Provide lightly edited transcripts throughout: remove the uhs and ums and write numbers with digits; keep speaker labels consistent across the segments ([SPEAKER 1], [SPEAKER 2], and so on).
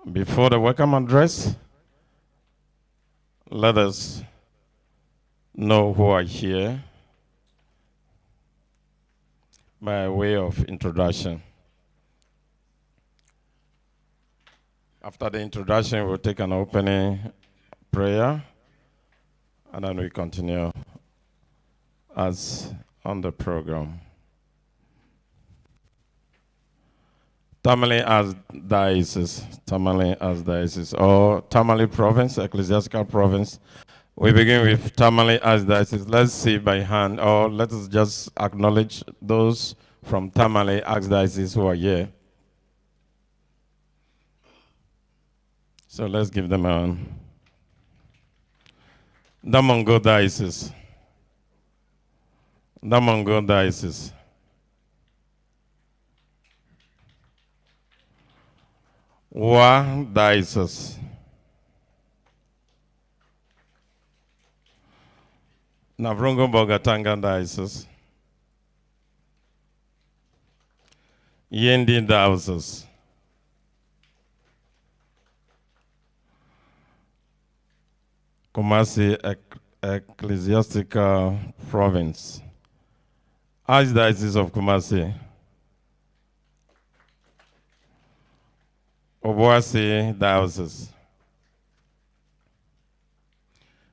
[SPEAKER 1] Before the welcome address, let us know who are here by way of introduction. After the introduction, we'll take an opening prayer, and then we continue as on the program. Tamale as diocese, or Tamale province, ecclesiastical province. We begin with Tamale as diocese. Let's see by hand, or let us just acknowledge those from Tamale Archdiocese who are here. So let's give them a hand. Damongo Diocese. Damongo Diocese. Wa Diocese. Navrongo Bogatanga Diocese. Yendi Diocese. Kumasi Ecclesiastical Province. Archdiocese of Kumasi. Obuasi Diocese.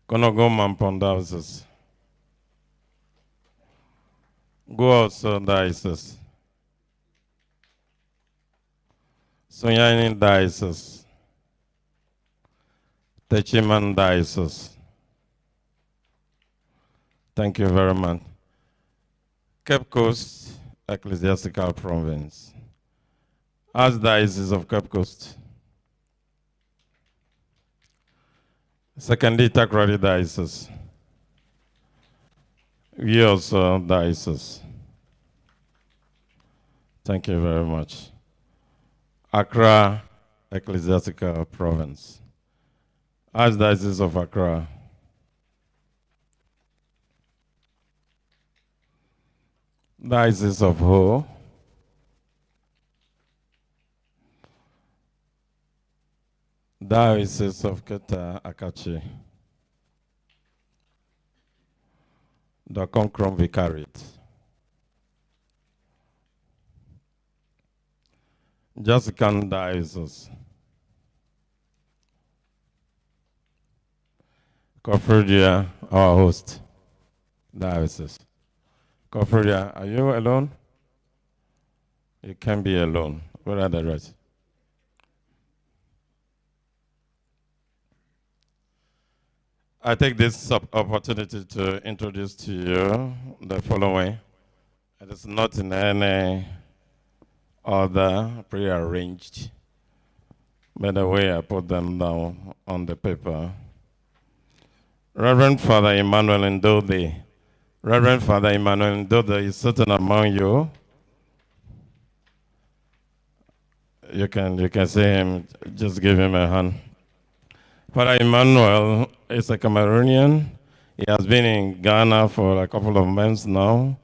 [SPEAKER 1] Konogo Mampon Diocese. Guoso Diocese. Sunyani Diocese. Techiman Diocese. Thank you very much. Cape Coast Ecclesiastical Province. Archdiocese of Cape Coast. Secondly, Takrady Diocese. We also Diocese. Thank you very much. Accra Ecclesiastical Province. Archdiocese of Accra. Diocese of Ho. Diocese of Keta Akachi. The Concrom Vicariate. Jessican Diocese. Kofrudia, our host, diocese. Kofrudia, are you alone? You can't be alone. Where are the rest? I take this opportunity to introduce to you the following. It is not in any order prearranged, but the way I put them down on the paper. Reverend Father Emmanuel Ndode. Reverend Father Emmanuel Ndode is sitting among you. You can see him, just give him a hand. Father Emmanuel is a Cameroonian. He has been in Ghana for a couple of months now.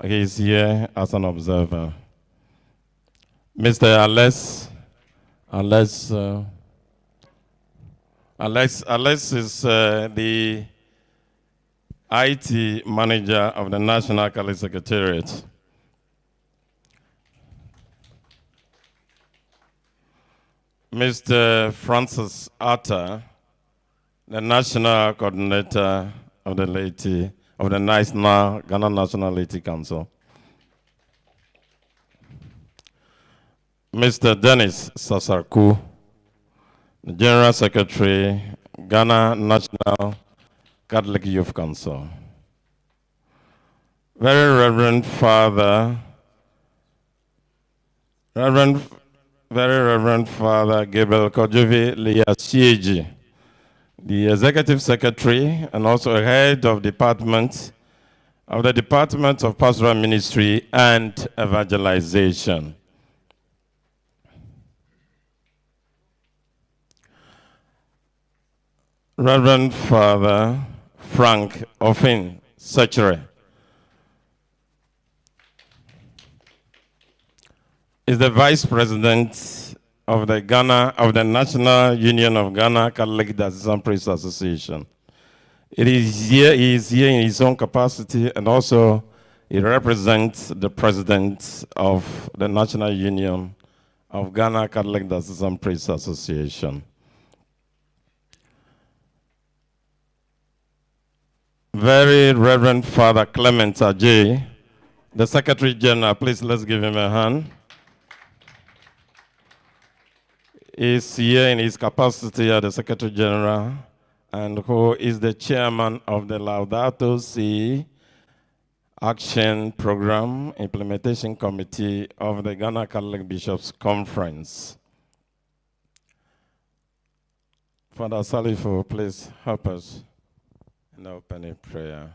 [SPEAKER 1] He's here as an observer. Mr. Alex is the IT manager of the National Catholic Secretariat. Mr. Francis Atta, the National Coordinator of the Laity, of the Ghana National Laity Council. Mr. Dennis Sasarku, the General Secretary, Ghana National Catholic Youth Council. Very Reverend Father, Very Reverend Father Gabriel Kojovi Liasieji, the Executive Secretary and also Head of the Department of Pastoral Ministry and Evangelization. Reverend Father Frank Offin Sechere is the Vice President of the National Union of Ghana Catholic Diocesan and Priests Association. He is here in his own capacity, and also he represents the president of the National Union of Ghana Catholic Diocesan and Priests Association. Very Reverend Father Clement Ajay, the Secretary General, please let's give him a hand. Is here in his capacity as the Secretary General, and who is the chairman of the Laudato Si Action Program Implementation Committee of the Ghana Catholic Bishops Conference. Father Salifo, please help us in the opening prayer.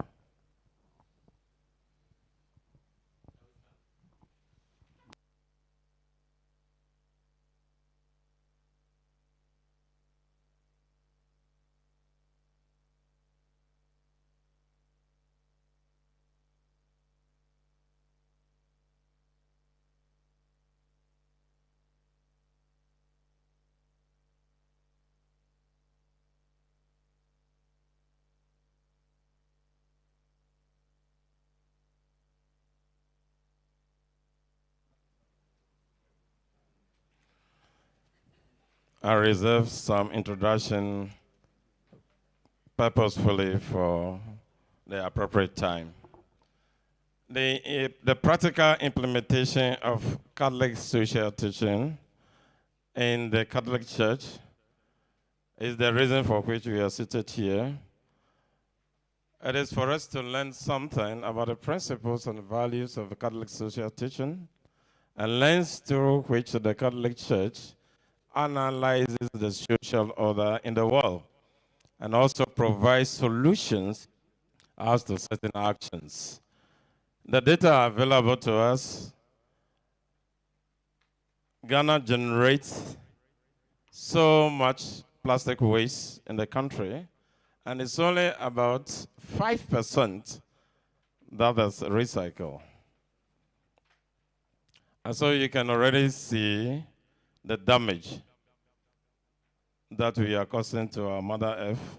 [SPEAKER 1] I reserve some introduction purposefully for the appropriate time. The practical implementation of Catholic social teaching in the Catholic Church is the reason for which we are seated here. It is for us to learn something about the principles and values of the Catholic social teaching, and lens through which the Catholic Church analyzes the social order in the world, and also provides solutions as to certain actions. The data available to us, Ghana generates so much plastic waste in the country, and it's only about 5% that is recycled. And so you can already see the damage that we are causing to our Mother Earth.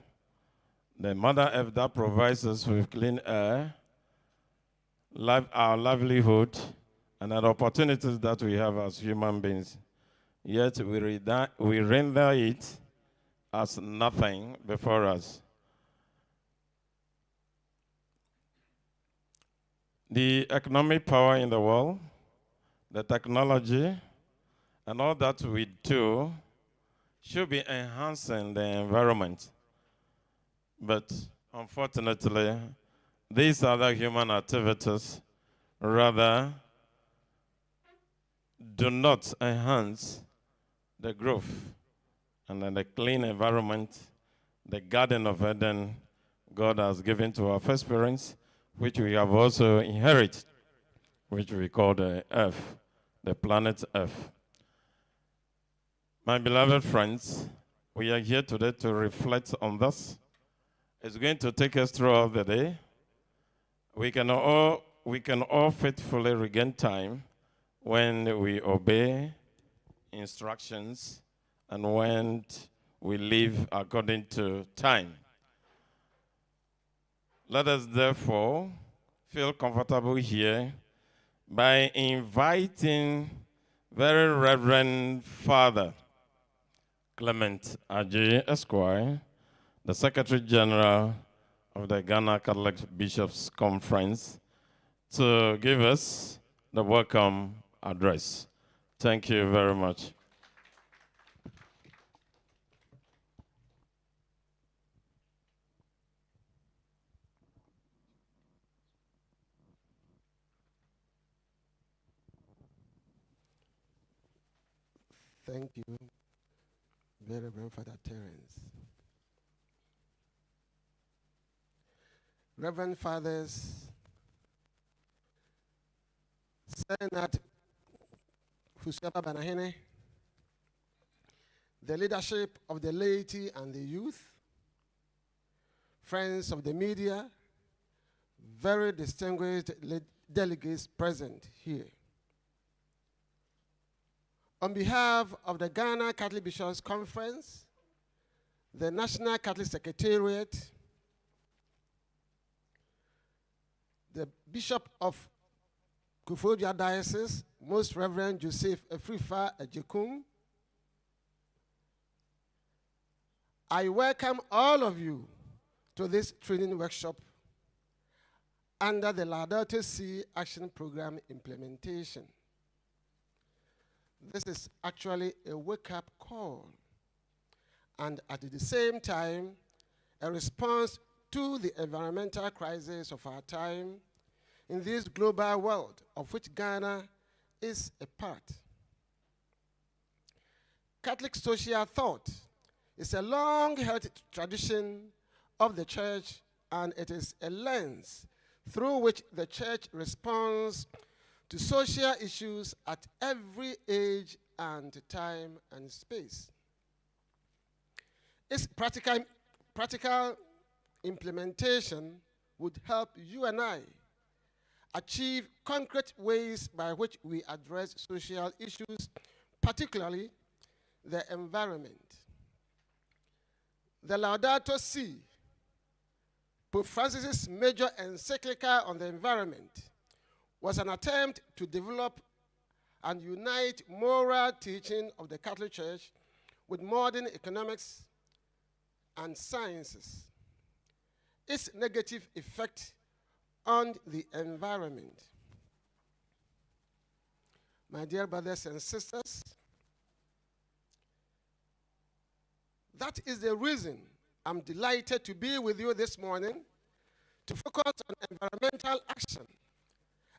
[SPEAKER 1] The Mother Earth that provides us with clean air, our livelihood, and the opportunities that we have as human beings. Yet we render it as nothing before us. The economic power in the world, the technology, and all that we do should be enhancing the environment. But unfortunately, these other human activities rather do not enhance the growth and then the clean environment, the Garden of Eden God has given to our first parents, which we have also inherited, which we call the Earth, the planet Earth. My beloved friends, we are here today to reflect on this. It's going to take us throughout the day. We can all faithfully regain time when we obey instructions and when we live according to time. Let us therefore feel comfortable here by inviting very Reverend Father Clement Ajay Esquire, the Secretary General of the Ghana Catholic Bishops Conference, to give us the welcome address. Thank you very much.
[SPEAKER 2] Thank you, very Reverend Father Terence. Reverend Fathers, Senate Fusiapa Banahene, the leadership of the laity and the youth, friends of the media, very distinguished delegates present here. On behalf of the Ghana Catholic Bishops' Conference, the National Catholic Secretariat, the Bishop of Kufuor Diocese, Most Reverend Joseph Efrifa Ejekum, I welcome all of you to this training workshop under the Laudato Si Action Program implementation. This is actually a wake-up call, and at the same time, a response to the environmental crisis of our time in this global world of which Ghana is a part. Catholic social thought is a long-held tradition of the Church, and it is a lens through which the Church responds to social issues at every age and time and space. Its practical implementation would help you and I achieve concrete ways by which we address social issues, particularly the environment. The Laudato Si, Pope Francis's major encyclical on the environment, was an attempt to develop and unite moral teaching of the Catholic Church with modern economics and sciences. Its negative effect on the environment. My dear brothers and sisters, that is the reason I'm delighted to be with you this morning to focus on environmental action,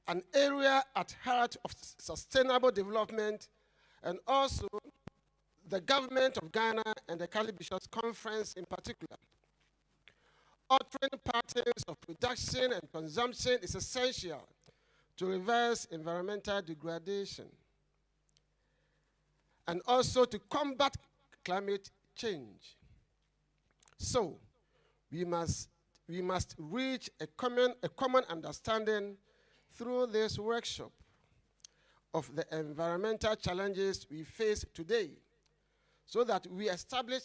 [SPEAKER 2] an area at heart of sustainable development, and also the government of Ghana and the Catholic Bishops' Conference in particular. Altering patterns of production and consumption is essential to reverse environmental degradation and also to combat climate change. So, we must reach a common understanding through this workshop of the environmental challenges we face today, so that we establish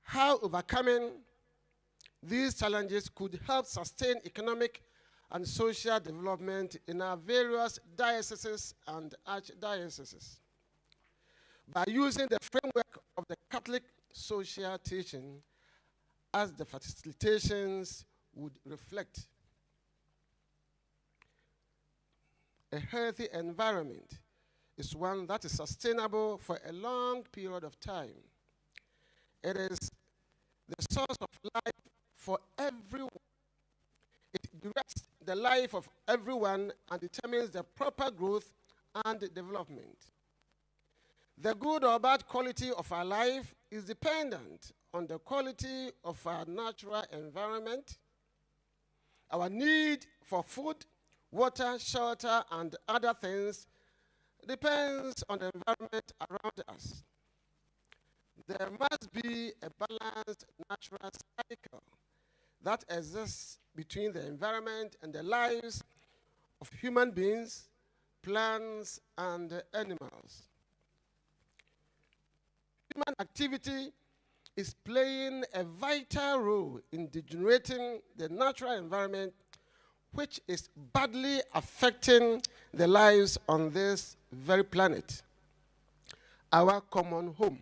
[SPEAKER 2] how overcoming these challenges could help sustain economic and social development in our various dioceses and archdioceses. By using the framework of the Catholic social teaching as the facilitations would reflect. A healthy environment is one that is sustainable for a long period of time. It is the source of life for everyone. It directs the life of everyone and determines the proper growth and development. The good or bad quality of our life is dependent on the quality of our natural environment. Our need for food, water, shelter, and other things depends on the environment around us. There must be a balanced natural cycle that exists between the environment and the lives of human beings, plants, and animals. Human activity is playing a vital role in degenerating the natural environment, which is badly affecting the lives on this very planet, our common home.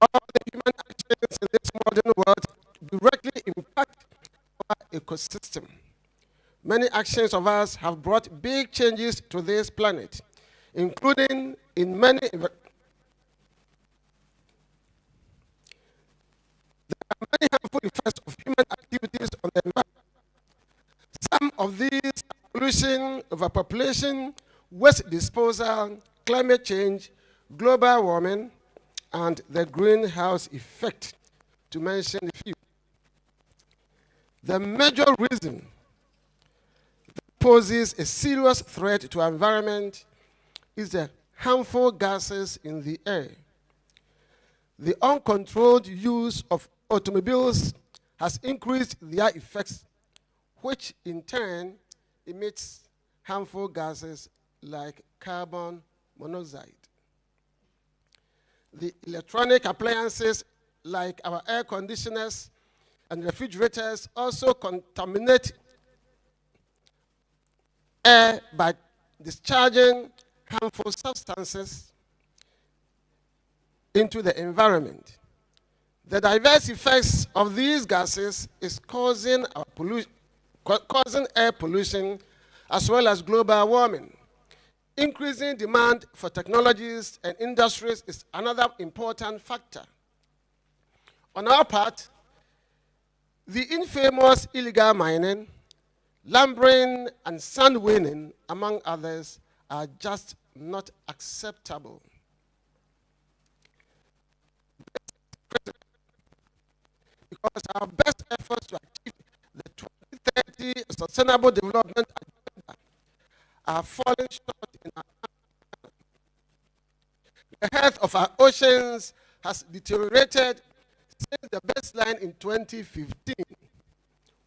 [SPEAKER 2] All the human actions in this modern world directly impact our ecosystem. Many actions of us have brought big changes to this planet, including in many harmful effects of human activities on the environment. Some of these are pollution, overpopulation, waste disposal, climate change, global warming, and the greenhouse effect, to mention a few. The major reason that poses a serious threat to our environment is the harmful gases in the air. The uncontrolled use of automobiles has increased their effects, which in turn emits harmful gases like carbon monoxide. The electronic appliances like our air conditioners and refrigerators also contaminate air by discharging harmful substances into the environment. The diverse effects of these gases is causing air pollution as well as global warming. Increasing demand for technologies and industries is another important factor. On our part, the infamous illegal mining, lumbering, and sand winning, among others, are just not acceptable. Because our best efforts to achieve the 2030 Sustainable Development Agenda are falling short in our The health of our oceans has deteriorated since the baseline in 2015,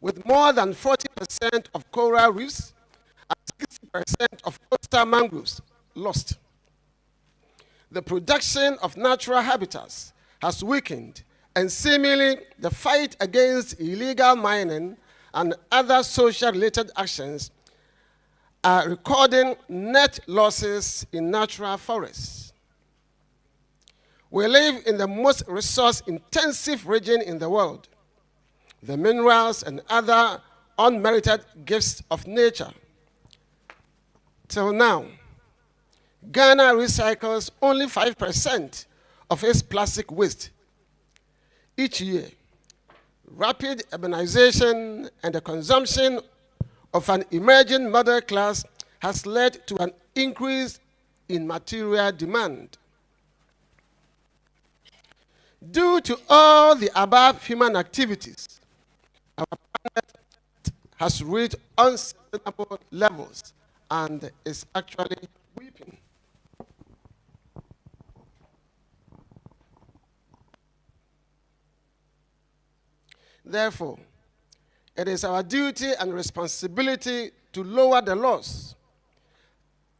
[SPEAKER 2] with more than 40% of coral reefs and 60% of coastal mangroves lost. The production of natural habitats has weakened, and seemingly the fight against illegal mining and other social-related actions are recording net losses in natural forests. We live in the most resource-intensive region in the world. The minerals and other unmerited gifts of nature. Till now, Ghana recycles only 5% of its plastic waste each year. Rapid urbanization and the consumption of an emerging middle class has led to an increase in material demand. Due to all the above human activities, our planet has reached unsustainable levels and is actually weeping. Therefore, it is our duty and responsibility to lower the loss.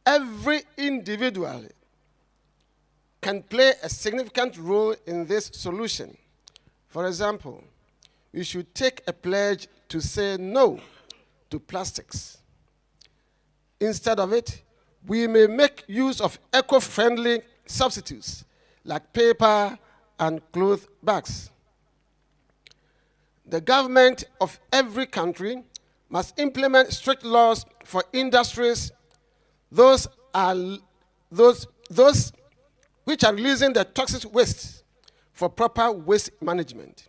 [SPEAKER 2] Every individual can play a significant role in this solution. For example, we should take a pledge to say no to plastics. Instead of it, we may make use of eco-friendly substitutes like paper and cloth bags. The government of every country must implement strict laws for industries, those which are releasing the toxic waste for proper waste management.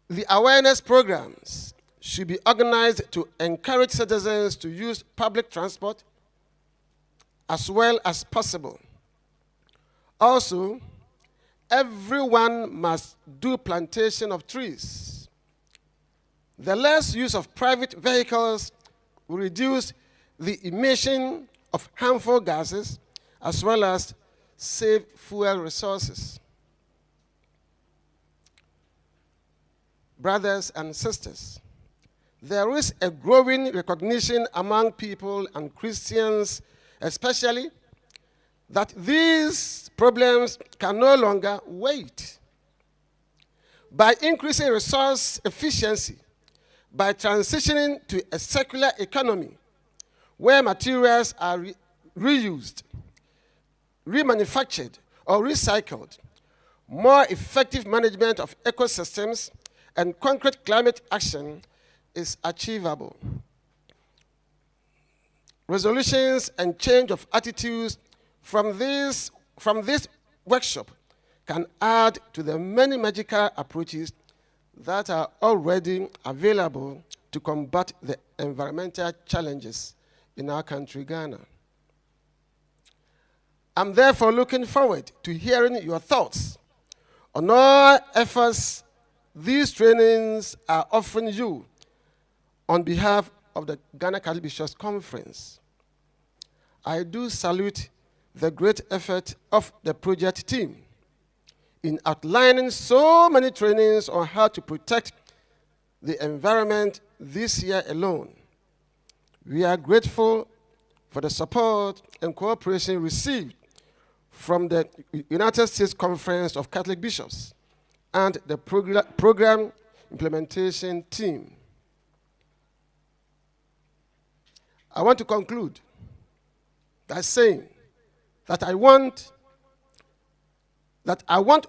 [SPEAKER 2] The awareness programs should be organized to encourage citizens to use public transport as well as possible. Also, everyone must do plantation of trees. The less use of private vehicles will reduce the emission of harmful gases as well as save fuel resources. Brothers and sisters, there is a growing recognition among people and Christians especially that these problems can no longer wait. By increasing resource efficiency, by transitioning to a circular economy where materials are reused, remanufactured, or recycled, more effective management of ecosystems and concrete climate action is achievable. Resolutions and change of attitudes from this workshop can add to the many magical approaches that are already available to combat the environmental challenges in our country, Ghana. I'm therefore looking forward to hearing your thoughts on all efforts these trainings are offering you on behalf of the Ghana Catholic Bishops' Conference. I do salute the great effort of the project team in outlining so many trainings on how to protect the environment this year alone. We are grateful for the support and cooperation received from the United States Conference of Catholic Bishops and the program implementation team. I want to conclude by saying that I want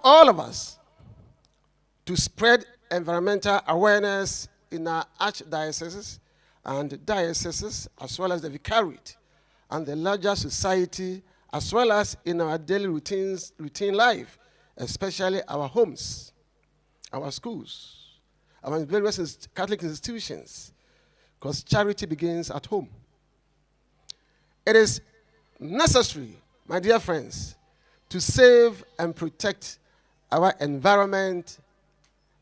[SPEAKER 2] all of us to spread environmental awareness in our archdioceses and dioceses, as well as the vicariate and the larger society, as well as in our daily routine life, especially our homes, our schools, our various Catholic institutions, because charity begins at home. It is necessary, my dear friends, to save and protect our environment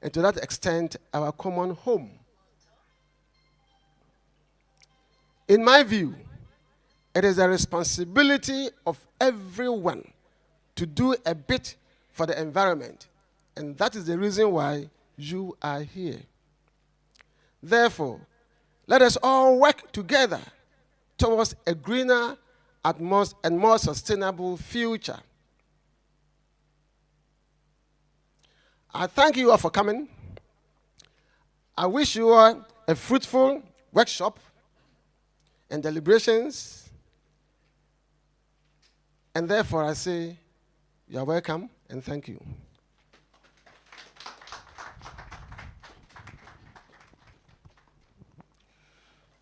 [SPEAKER 2] and to that extent, our common home. In my view, it is a responsibility of everyone to do a bit for the environment, and that is the reason why you are here. Therefore, let us all work together towards a greener and more sustainable future. I thank you all for coming. I wish you all a fruitful workshop and deliberations. And therefore, I say, you are welcome and thank you.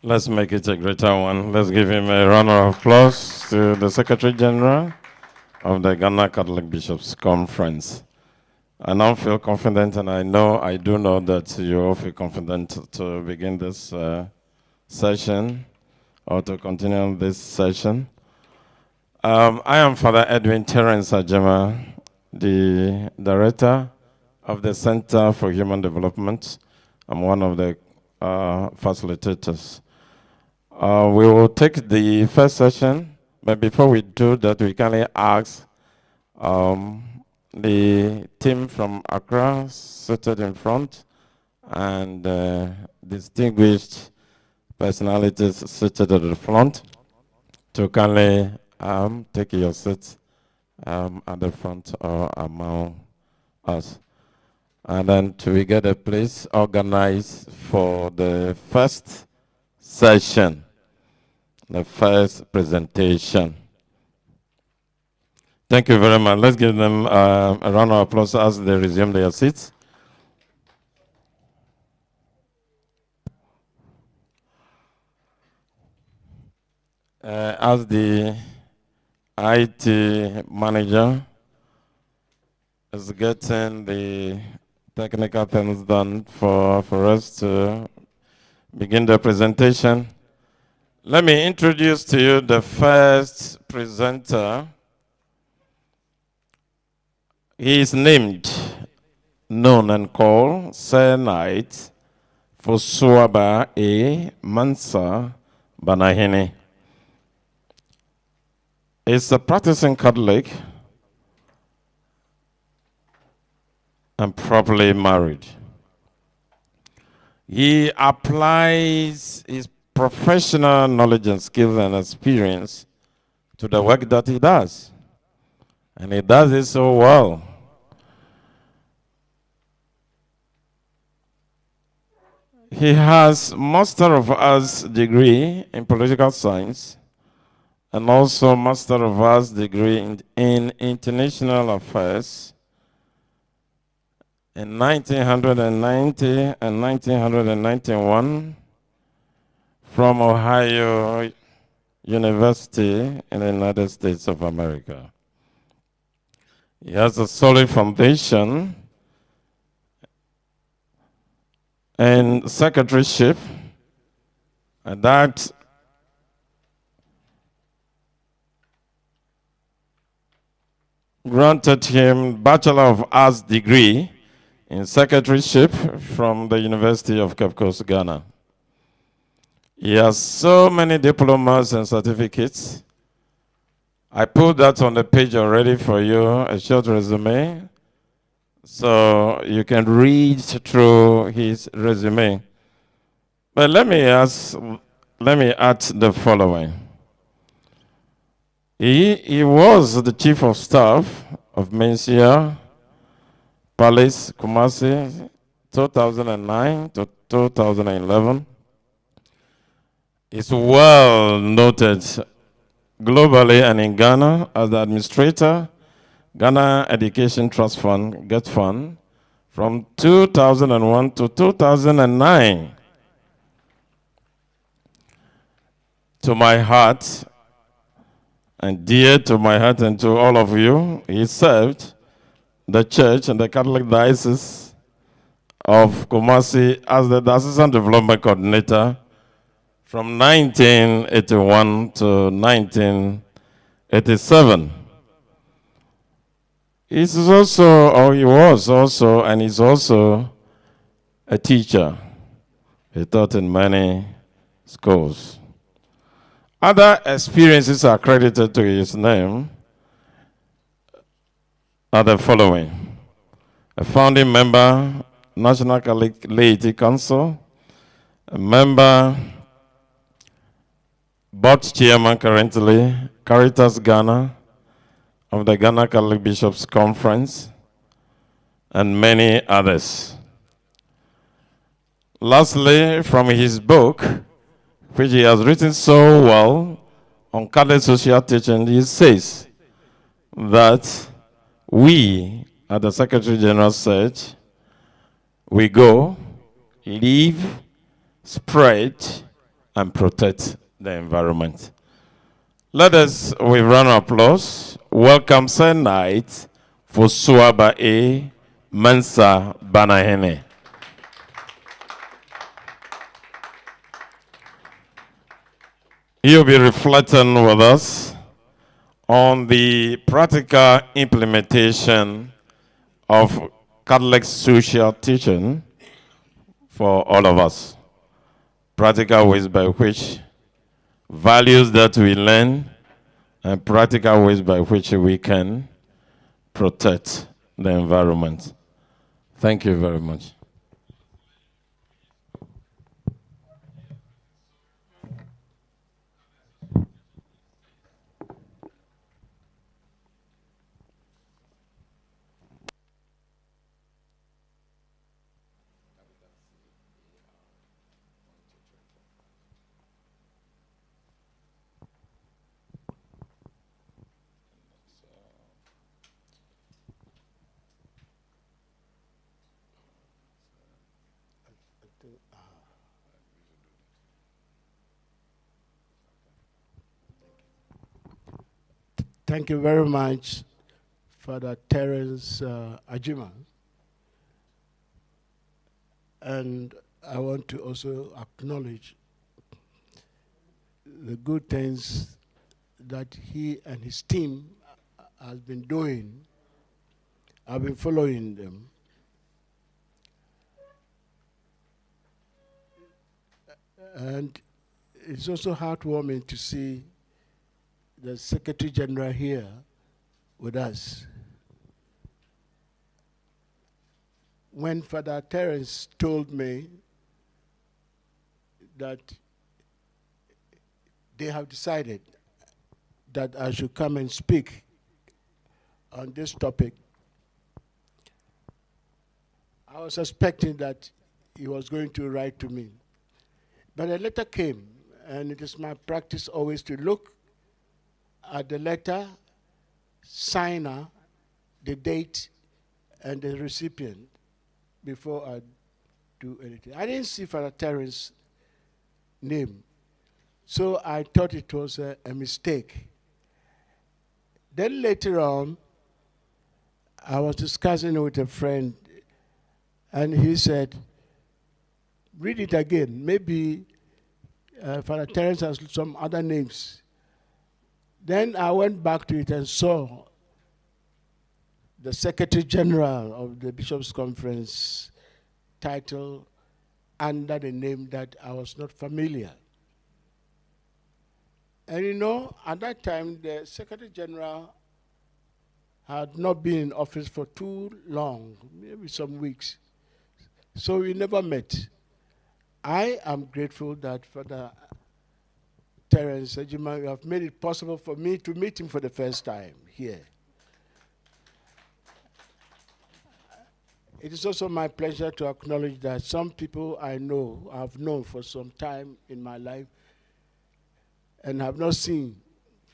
[SPEAKER 1] Let's make it a greater one. Let's give him a round of applause to the Secretary General of the Ghana Catholic Bishops Conference. I now feel confident, and I do know that you all feel confident to begin this session or to continue this session. I am Father Edwin Terence Ajema, the Director of the Center for Human Development. I'm one of the facilitators. We will take the first session, but before we do that, we kindly ask the team from Accra seated in front and distinguished personalities seated at the front to kindly take your seats at the front or among us. And then we get a place organized for the first session, the first presentation. Thank you very much. Let's give them a round of applause as they resume their seats. As the IT manager is getting the technical things done for us to begin the presentation, let me introduce to you the first presenter. He is named, known and called Sir Knight Fosuaba A. Mansa Banahini. He's a practicing Catholic and properly married. He applies his professional knowledge and skills and experience to the work that he does. And he does it so well. He has Master of Arts degree in political science and also Master of Arts degree in international affairs in 1990 and 1991 from Ohio University in the United States of America. He has a solid foundation in secretaryship, and that granted him Bachelor of Arts degree in secretaryship from the University of Cape Coast, Ghana. He has so many diplomas and certificates. I put that on the page already for you, a short resume, so you can read through his resume. But let me add the following. He was the chief of staff of Mensia Palace, Kumasi, 2009 to 2011. He's well noted globally and in Ghana as the administrator, Ghana Education Trust Fund, GET Fund, from 2001 to 2009. To my heart, and dear to my heart and to all of you, he served the church and the Catholic Diocese of Kumasi as the Diocesan Development Coordinator from 1981 to 1987. He was also, and he's also a teacher. He taught in many schools. Other experiences are credited to his name are the following: a founding member, National Catholic Laity Council, a member, board chairman currently, Caritas Ghana, of the Ghana Catholic Bishops' Conference, and many others. Lastly, from his book, which he has written so well on Catholic social teaching, he says that we, at the Secretary General said, we go, live, spread, and protect the environment. Let us, with round of applause, welcome Senate for Suaba A. Mensa Banahene. He'll be reflecting with us on the practical implementation of Catholic social teaching for all of us. Practical ways by which values that we learn and practical ways by which we can protect the environment. Thank you very much.
[SPEAKER 2] Thank you very much, Father Terence Ajima. And I want to also acknowledge the good things that he and his team has been doing. I've been following them. And it's also heartwarming to see the Secretary General here with us. When Father Terence told me that they have decided that I should come and speak on this topic, I was suspecting that he was going to write to me. But a letter came, and it is my practice always to look at the letter, signer, the date, and the recipient before I do anything. I didn't see Father Terence's name, so I thought it was a mistake. Then later on, I was discussing with a friend, and he said, read it again. Maybe Father Terence has some other names. Then I went back to it and saw the Secretary General of the Bishops' Conference title under the name that I was not familiar. And you know, at that time, the Secretary General had not been in office for too long, maybe some weeks. So we never met. I am grateful that Father
[SPEAKER 3] Terence Ejima, you have made it possible for me to meet him for the first time here. It is also my pleasure to acknowledge that some people I've known for some time in my life, and have not seen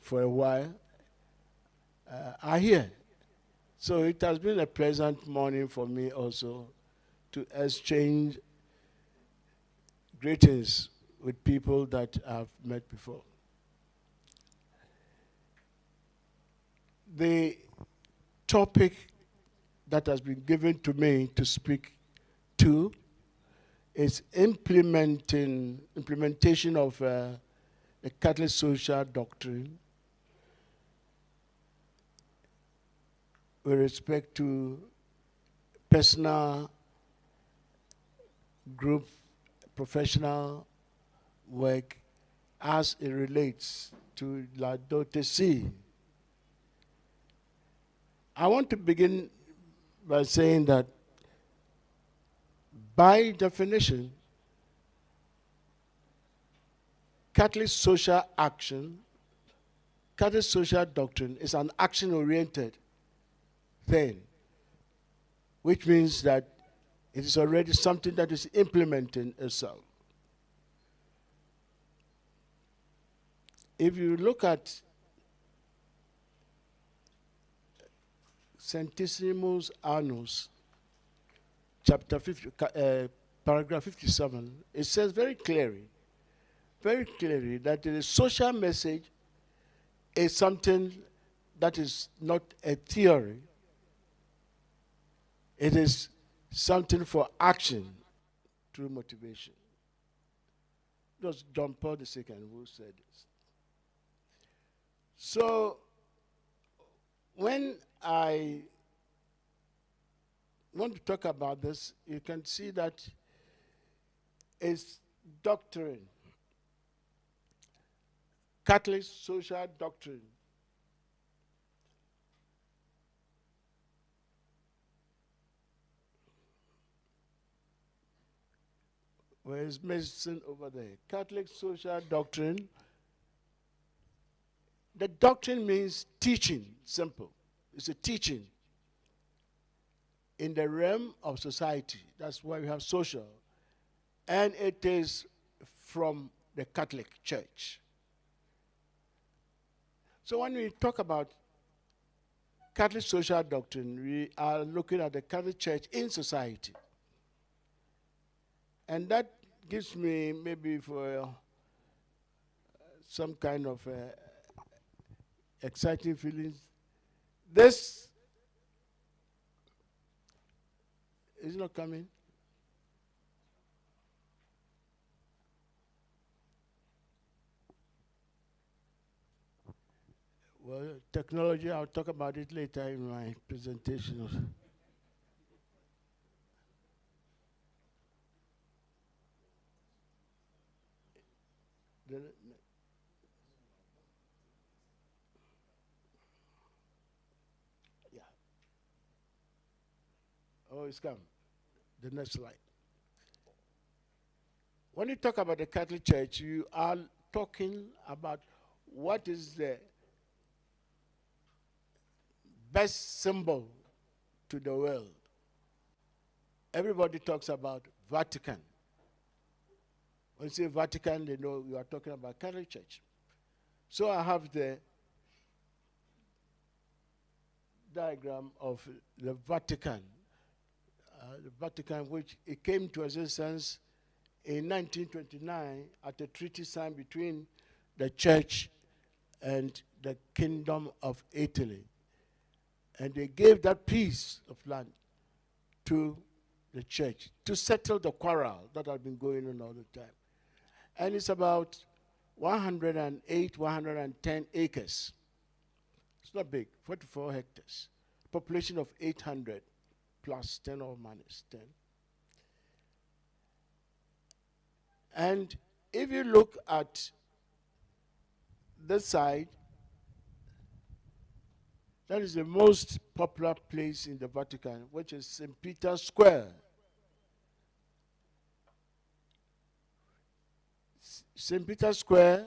[SPEAKER 3] for a while, are here. So it has been a pleasant morning for me also to exchange greetings with people that I've met before. The topic that has been given to me to speak to is implementation of the Catholic social doctrine with respect to personal, group, professional work as it relates to Laudato. I want to begin by saying that by definition, Catholic social action, Catholic social doctrine is an action-oriented thing, which means that it is already something that is implementing itself. If you look at Centesimus Annus, chapter 50, paragraph 57, it says very clearly that the social message is something that is not a theory. It is something for action through motivation. It was John Paul II who said this. So when I want to talk about this, you can see that it's doctrine, Catholic social doctrine. Where is medicine over there? Catholic social doctrine. The doctrine means teaching, simple. It's a teaching in the realm of society. That's why we have social. And it is from the Catholic Church. So when we talk about Catholic social doctrine, we are looking at the Catholic Church in society. And that gives me maybe for some kind of exciting feelings. This is not coming. Well, technology, I'll talk about it later in my presentation. Yeah. Oh, it's come. The next slide. When you talk about the Catholic Church, you are talking about what is the best symbol to the world. Everybody talks about Vatican. When you say Vatican, they know you are talking about Catholic Church. So I have the diagram of the Vatican. The Vatican, which it came to existence in 1929 at a treaty signed between the Church and the Kingdom of Italy. And they gave that piece of land to the Church to settle the quarrel that had been going on all the time. And it's about 108, 110 acres. It's not big, 44 hectares. Population of 800 plus 10 or minus 10. And if you look at this side, that is the most popular place in the Vatican, which is St. Peter's Square. St. Peter's Square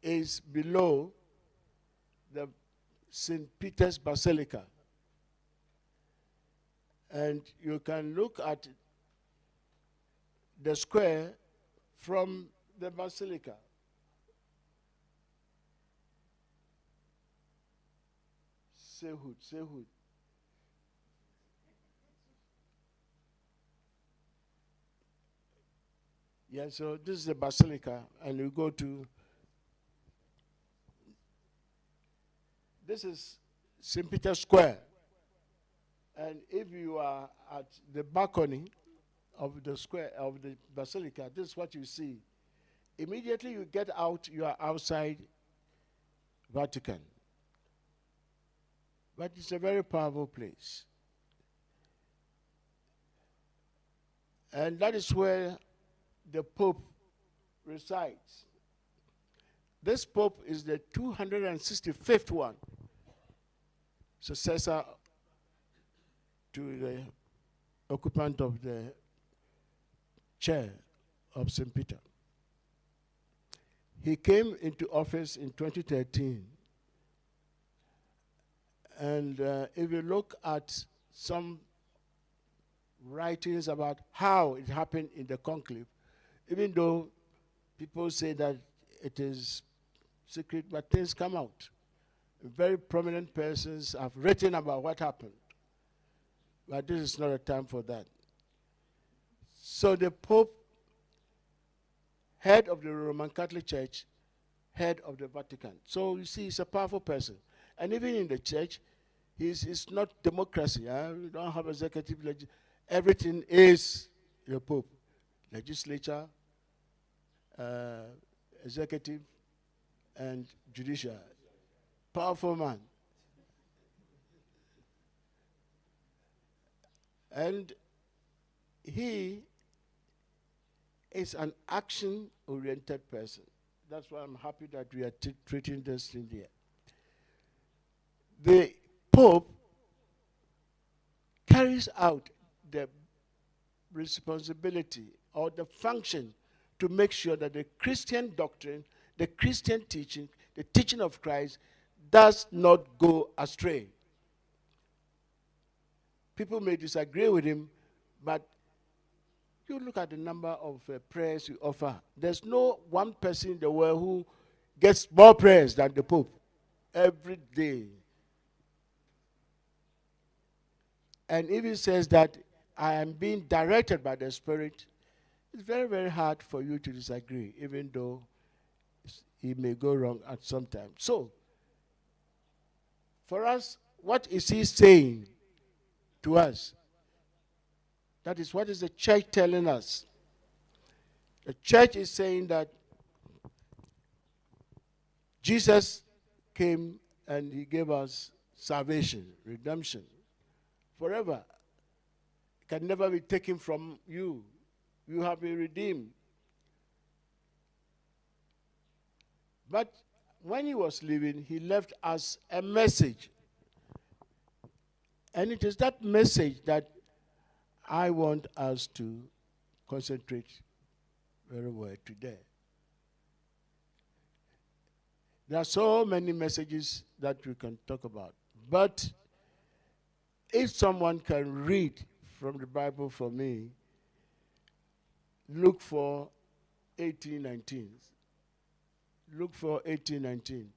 [SPEAKER 3] is below the St. Peter's Basilica. And you can look at the square from the Basilica. Sehud. Yeah, so this is the Basilica, and you go to, this is St. Peter's Square. And if you are at the balcony of the square, of the Basilica, this is what you see. Immediately you get out, you are outside Vatican. But it's a very powerful place. And that is where the Pope resides. This Pope is the 265th one, successor to the occupant of the chair of St. Peter. He came into office in 2013. And if you look at some writings about how it happened in the conclave, even though people say that it is secret, but things come out. Very prominent persons have written about what happened. But this is not a time for that. So the Pope, head of the Roman Catholic Church, head of the Vatican. So you see, he's a powerful person. And even in the church, it's not democracy. We don't have executive. Everything is the Pope. Legislature, executive, and judicial. Powerful man. And he is an action-oriented person. That's why I'm happy that we are treating this thing here. The Pope carries out the responsibility or the function to make sure that the Christian doctrine, the Christian teaching, the teaching of Christ does not go astray. People may disagree with him, but you look at the number of prayers you offer. There's no one person in the world who gets more prayers than the Pope every day. And if he says that I am being directed by the Spirit, it's very, very hard for you to disagree, even though he may go wrong at some time. So, for us, what is he saying to us? That is, what is the church telling us? The church is saying that Jesus came and he gave us salvation, redemption, forever. It can never be taken from you. You have been redeemed. But when he was leaving, he left us a message. And it is that message that I want us to concentrate very well today. There are so many messages that we can talk about. But if someone can read from the Bible for me, look for 18:19. Look for 18:19.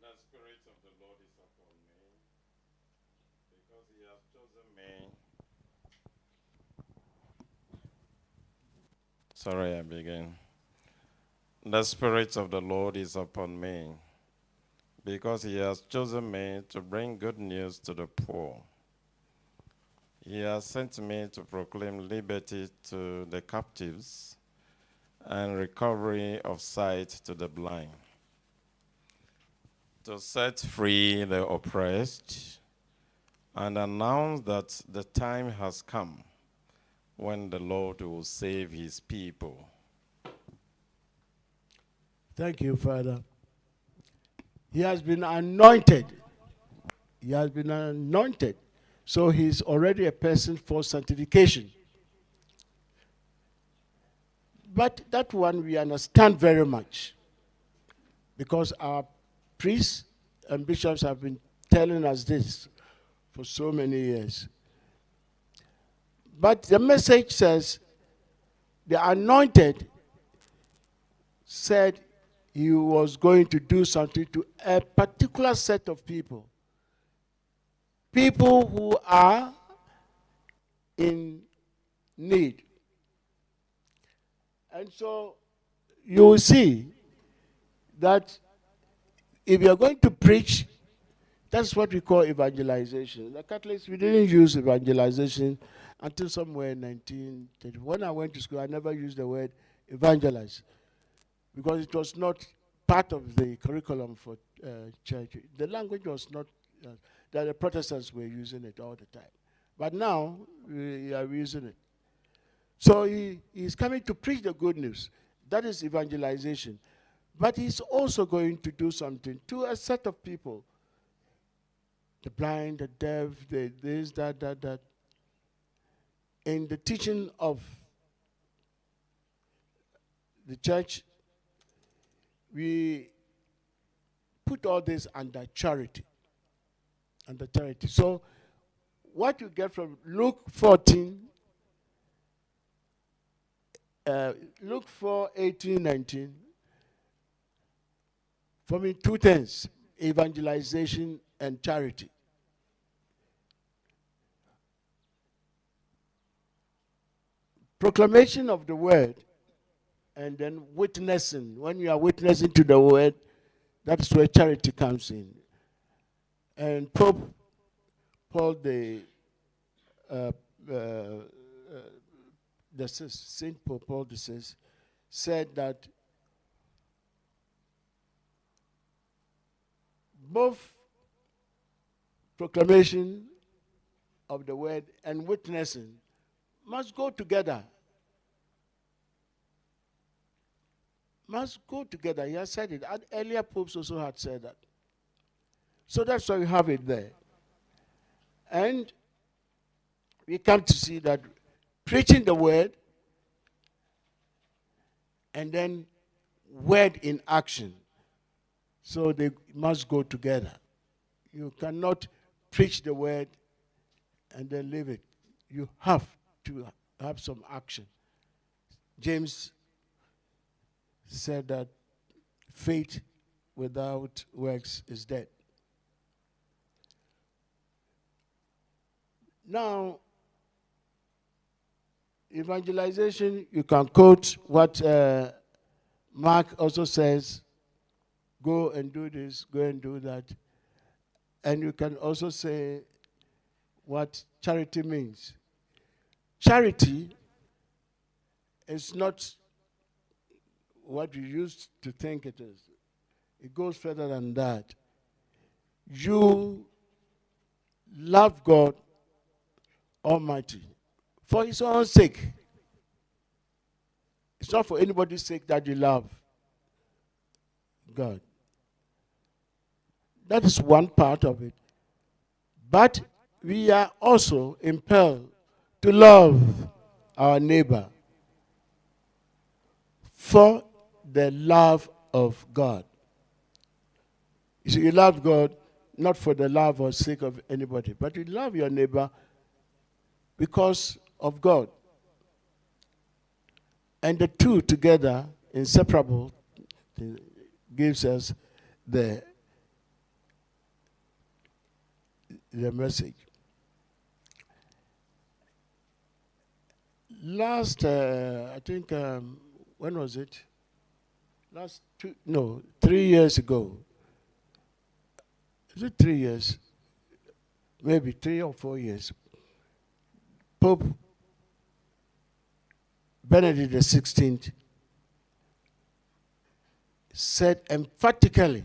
[SPEAKER 1] The Spirit of the Lord is upon me, because he has chosen me. Sorry, I begin. The Spirit of the Lord is upon me, because he has chosen me to bring good news to the poor. He has sent me to proclaim liberty to the captives and recovery of sight to the blind, to set free the oppressed, and announce that the time has come when the Lord will save his people.
[SPEAKER 3] Thank you, Father. He has been anointed. He has been anointed. So he's already a person for sanctification. But that one we understand very much because our priests and bishops have been telling us this for so many years. But the message says the anointed said he was going to do something to a particular set of people. People who are in need. And so you will see that if you're going to preach, that's what we call evangelization. The Catholics, we didn't use evangelization until somewhere in 1930. When I went to school, I never used the word evangelize because it was not part of the curriculum for church. The language was not, that the Protestants were using it all the time. But now, we are using it. So he's coming to preach the good news. That is evangelization. But he's also going to do something to a set of people. The blind, the deaf, the this, that. In the teaching of the church, we put all this under charity. Under charity. So what you get from Luke 14, Luke 4, 18, 19, for me, two things, evangelization and charity. Proclamation of the word and then witnessing. When you are witnessing to the word, that's where charity comes in. And Pope Paul Saint Pope Paul VI said that both proclamation of the word and witnessing must go together. Must go together. He has said it. And earlier popes also had said that. So that's why we have it there. And we come to see that preaching the word and then word in action. So they must go together. You cannot preach the word and then leave it. You have to have some action. James said that faith without works is dead. Now, evangelization, you can quote what Mark also says, go and do this, go and do that. And you can also say what charity means. Charity is not what you used to think it is. It goes further than that. You love God Almighty for his own sake. It's not for anybody's sake that you love God. That is one part of it. But we are also impelled to love our neighbor for the love of God. You see, you love God not for the love or sake of anybody, but you love your neighbor because of God. And the two together, inseparable, gives us the message. Last, I think, when was it? 3 years ago. Is it 3 years? Maybe 3 or 4 years. Pope Benedict XVI said emphatically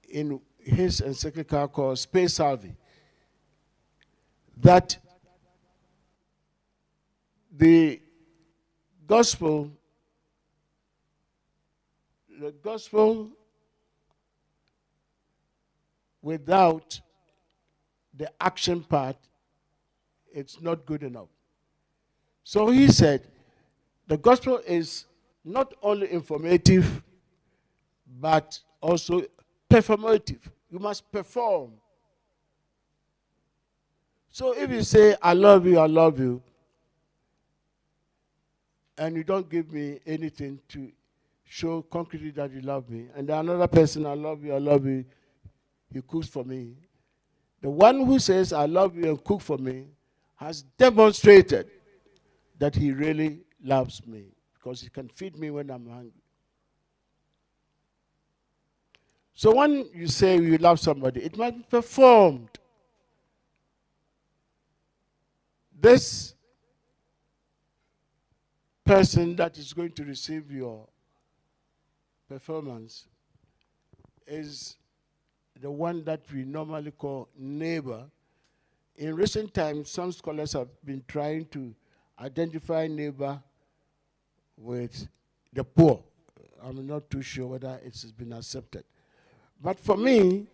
[SPEAKER 3] in his encyclical called Spe Salvi that the gospel without the action part, it's not good enough. So he said, The gospel is not only informative, but also performative. You must perform. So if you say, I love you, and you don't give me anything to show concretely that you love me, and another person, I love you, he cooks for me. The one who says, I love you and cook for me, has demonstrated that he really loves me because he can feed me when I'm hungry. So when you say you love somebody, it must be performed. This person that is going to receive your performance is the one that we normally call neighbor. In recent times, some scholars have been trying to identify neighbor with the poor. I'm not too sure whether it has been accepted. But for me,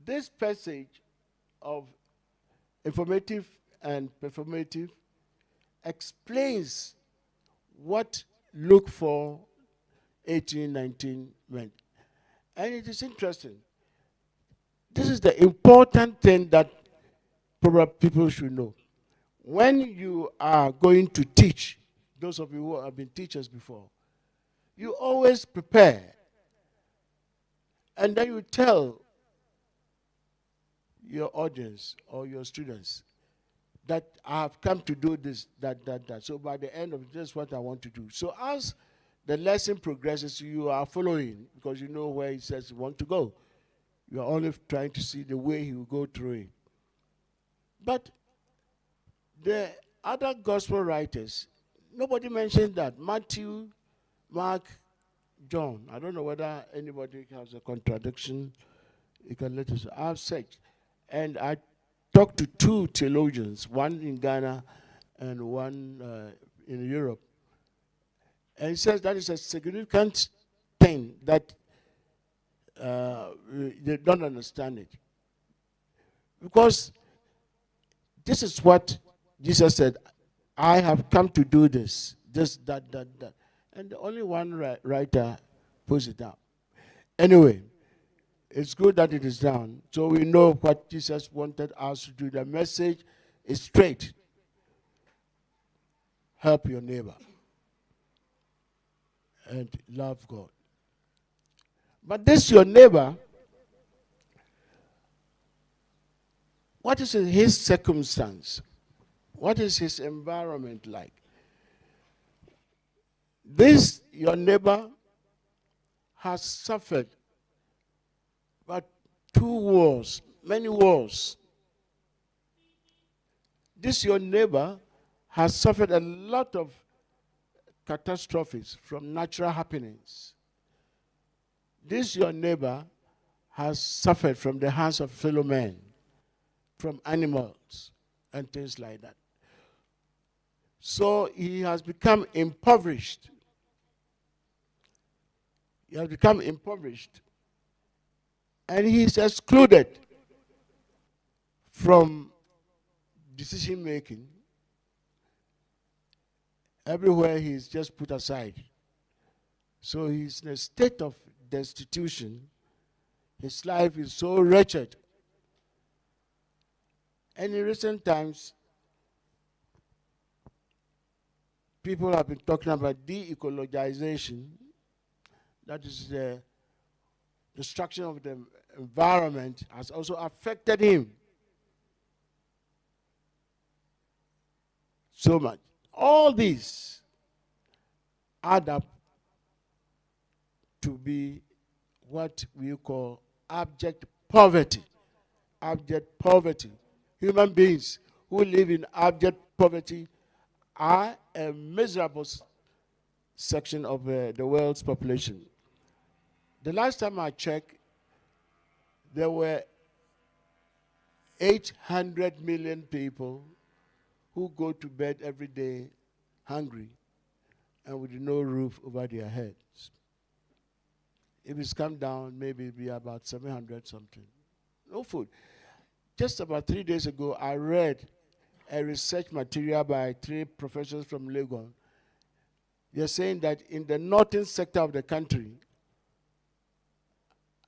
[SPEAKER 3] this passage of informative and performative explains what Luke 4:18-19 meant. And it is interesting. This is the important thing that probably people should know. When you are going to teach, those of you who have been teachers before, you always prepare. And then you tell your audience or your students that I have come to do this, that. So by the end of this is what I want to do. So as the lesson progresses, you are following because you know where he says you want to go. You are only trying to see the way he will go through it. But the other gospel writers, nobody mentioned that. Matthew, Mark, John. I don't know whether anybody has a contradiction. You can let us. I've searched. And I talked to two theologians, one in Ghana and one in Europe. And he says that is a significant thing that they don't understand it. Because this is what Jesus said, I have come to do this, that. And only one writer puts it down. Anyway, it's good that it is down. So we know what Jesus wanted us to do. The message is straight. Help your neighbor and love God. But this your neighbor, what is his circumstance? What is his environment like? This your neighbor has suffered but 2 wars, many wars. This your neighbor has suffered a lot of catastrophes from natural happenings. This your neighbor has suffered from the hands of fellow men, from animals and things like that. So he has become impoverished. He has become impoverished. And he is excluded from decision making. Everywhere he is just put aside. So he's in a state of destitution. His life is so wretched. And in recent times, people have been talking about de-ecologization. That is the destruction of the environment has also affected him so much. All these add up to be what we call abject poverty. Abject poverty. Human beings who live in abject poverty are a miserable section of the world's population. The last time I checked, there were 800 million people who go to bed every day hungry and with no roof over their heads. If it's come down, maybe it'll be about 700 something. No food. Just about 3 days ago, I read a research material by 3 professors from Legon They're saying that in the northern sector of the country,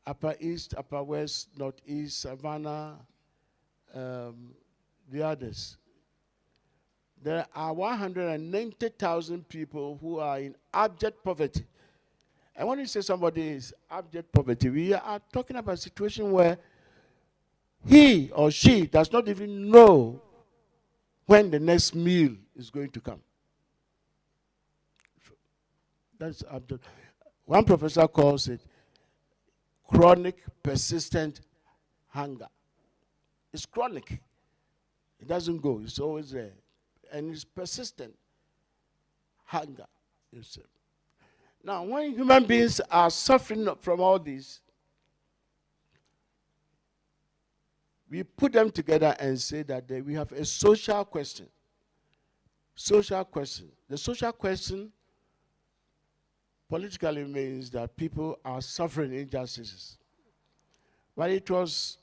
[SPEAKER 3] Upper East, Upper West, Northeast, Savannah, the others, there are 190,000 people who are in abject poverty. And when you say somebody is abject poverty, we are talking about a situation where he or she does not even know when the next meal is going to come. That's abject. One professor calls it chronic, persistent hunger. It's chronic. It doesn't go. It's always there. And it's persistent hunger. You see. Now, when human beings are suffering from all this, we put them together and say that we have a social question. Social question. The social question politically means that people are suffering injustices. But it was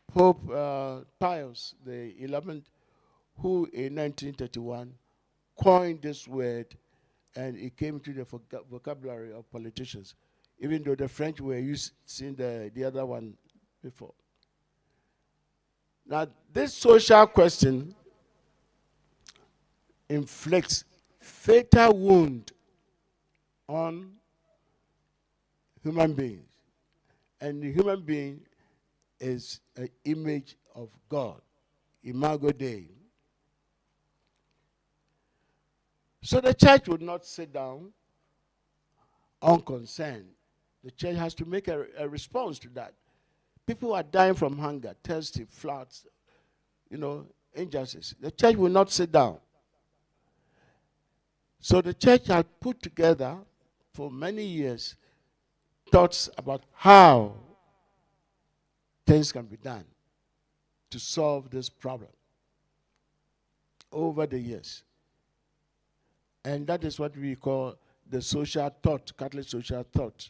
[SPEAKER 3] Pope Pius the 11th who in 1931 coined this word, and it came to the vocabulary of politicians, even though the French were using the other one before. Now, this social question inflicts fatal wound on human beings. And the human being is an image of God, Imago Dei. So the church would not sit down unconcerned. The church has to make a response to that. People are dying from hunger, thirsty, floods, injustice. The church will not sit down. So the church has put together for many years thoughts about how things can be done to solve this problem over the years. And that is what we call the social thought, Catholic social thought,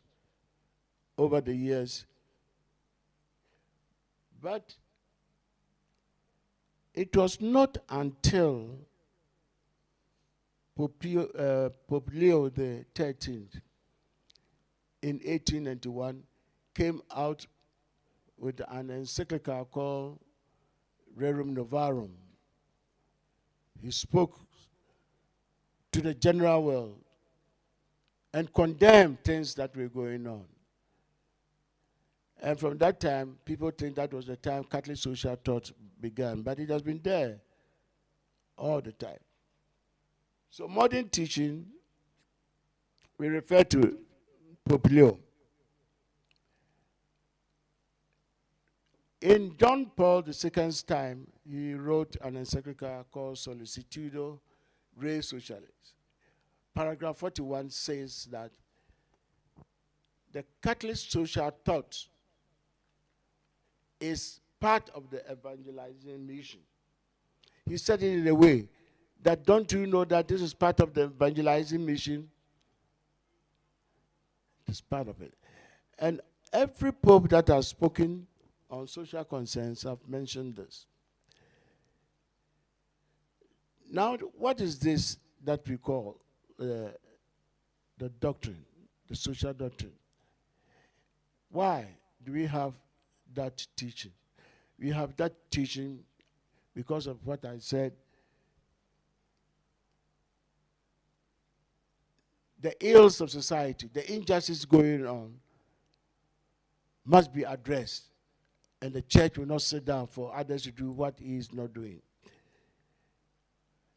[SPEAKER 3] over the years. But it was not until Pope Leo XIII in 1891 came out with an encyclical called Rerum Novarum. He spoke to the general world and condemned things that were going on. And from that time, people think that was the time Catholic social thought began, but it has been there all the time. So modern teaching, we refer to Pope Leo. In John Paul II's time, he wrote an encyclical called Solicitudo Re Socialis. Paragraph 41 says that the Catholic social thought is part of the evangelizing mission. He said it in a way that, don't you know that this is part of the evangelizing mission? It's part of it. And every pope that has spoken on social concerns have mentioned this. Now, what is this that we call the doctrine, the social doctrine? Why do we have that teaching? We have that teaching because of what I said. The ills of society, the injustice going on, must be addressed. And the church will not sit down for others to do what he is not doing.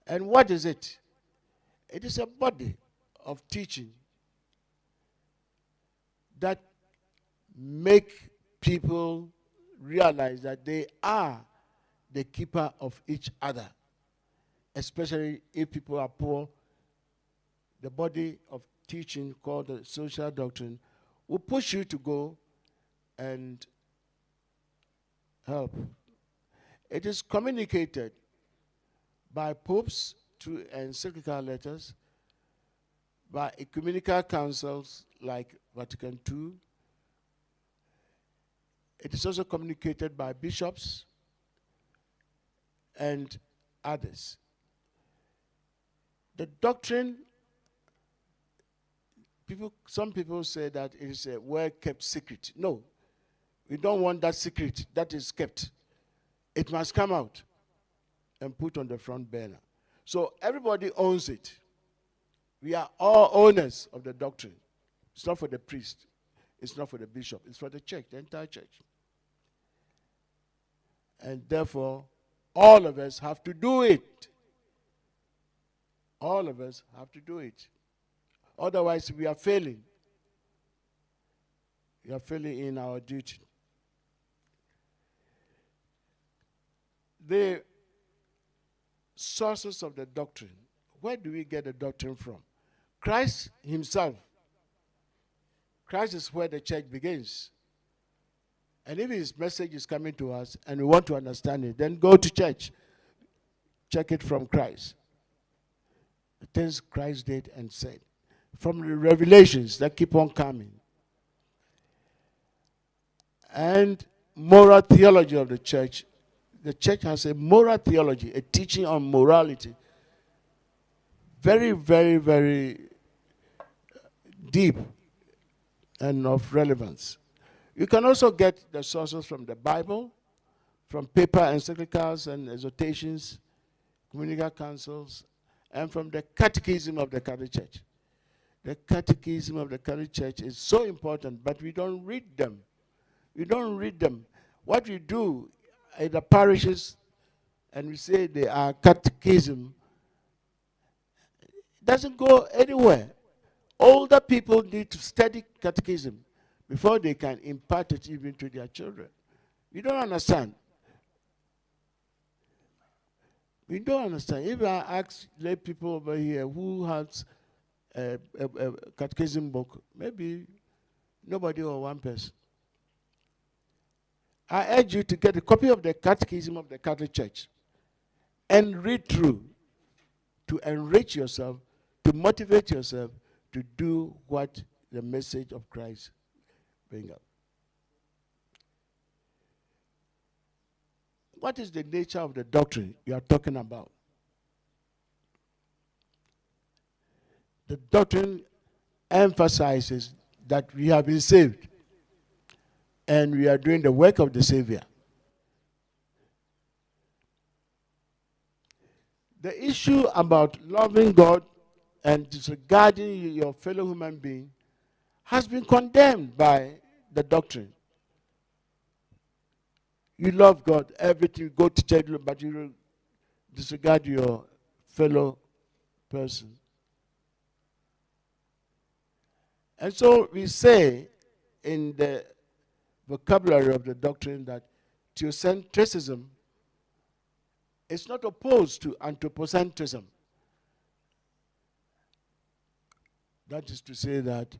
[SPEAKER 3] And what is it? It is a body of teaching that make people realize that they are the keeper of each other, especially if people are poor. The body of teaching called the social doctrine will push you to go and help. It is communicated by popes through encyclical letters, by ecumenical councils like Vatican II. It is also communicated by bishops and others. The doctrine Some people say that it is a well-kept secret. No, we don't want that secret that is kept. It must come out and put on the front burner. So everybody owns it. We are all owners of the doctrine. It's not for the priest. It's not for the bishop. It's for the church, the entire church. And therefore, all of us have to do it. All of us have to do it. Otherwise, we are failing. We are failing in our duty. The sources of the doctrine. Where do we get the doctrine from? Christ himself. Christ is where the church begins. And if his message is coming to us and we want to understand it, then go to church. Check it from Christ. The things Christ did and said. From the revelations that keep on coming. And moral theology of the church. The church has a moral theology, a teaching on morality. Very, very, very deep and of relevance. You can also get the sources from the Bible, from paper encyclicals and exhortations, communical councils, and from the Catechism of the Catholic Church. The Catechism of the Catholic Church is so important, but we don't read them. We don't read them. What we do in the parishes, and we say they are catechism, doesn't go anywhere. Older people need to study catechism before they can impart it even to their children. We don't understand. We don't understand. If I ask lay people over here who has a catechism book, maybe nobody or one person. I urge you to get a copy of the Catechism of the Catholic Church and read through to enrich yourself, to motivate yourself to do what the message of Christ brings up. What is the nature of the doctrine you are talking about? The doctrine emphasizes that we have been saved and we are doing the work of the Savior. The issue about loving God and disregarding your fellow human being has been condemned by the doctrine. You love God, everything, you go to church, but you disregard your fellow person. And so we say in the vocabulary of the doctrine that theocentrism is not opposed to anthropocentrism. That is to say that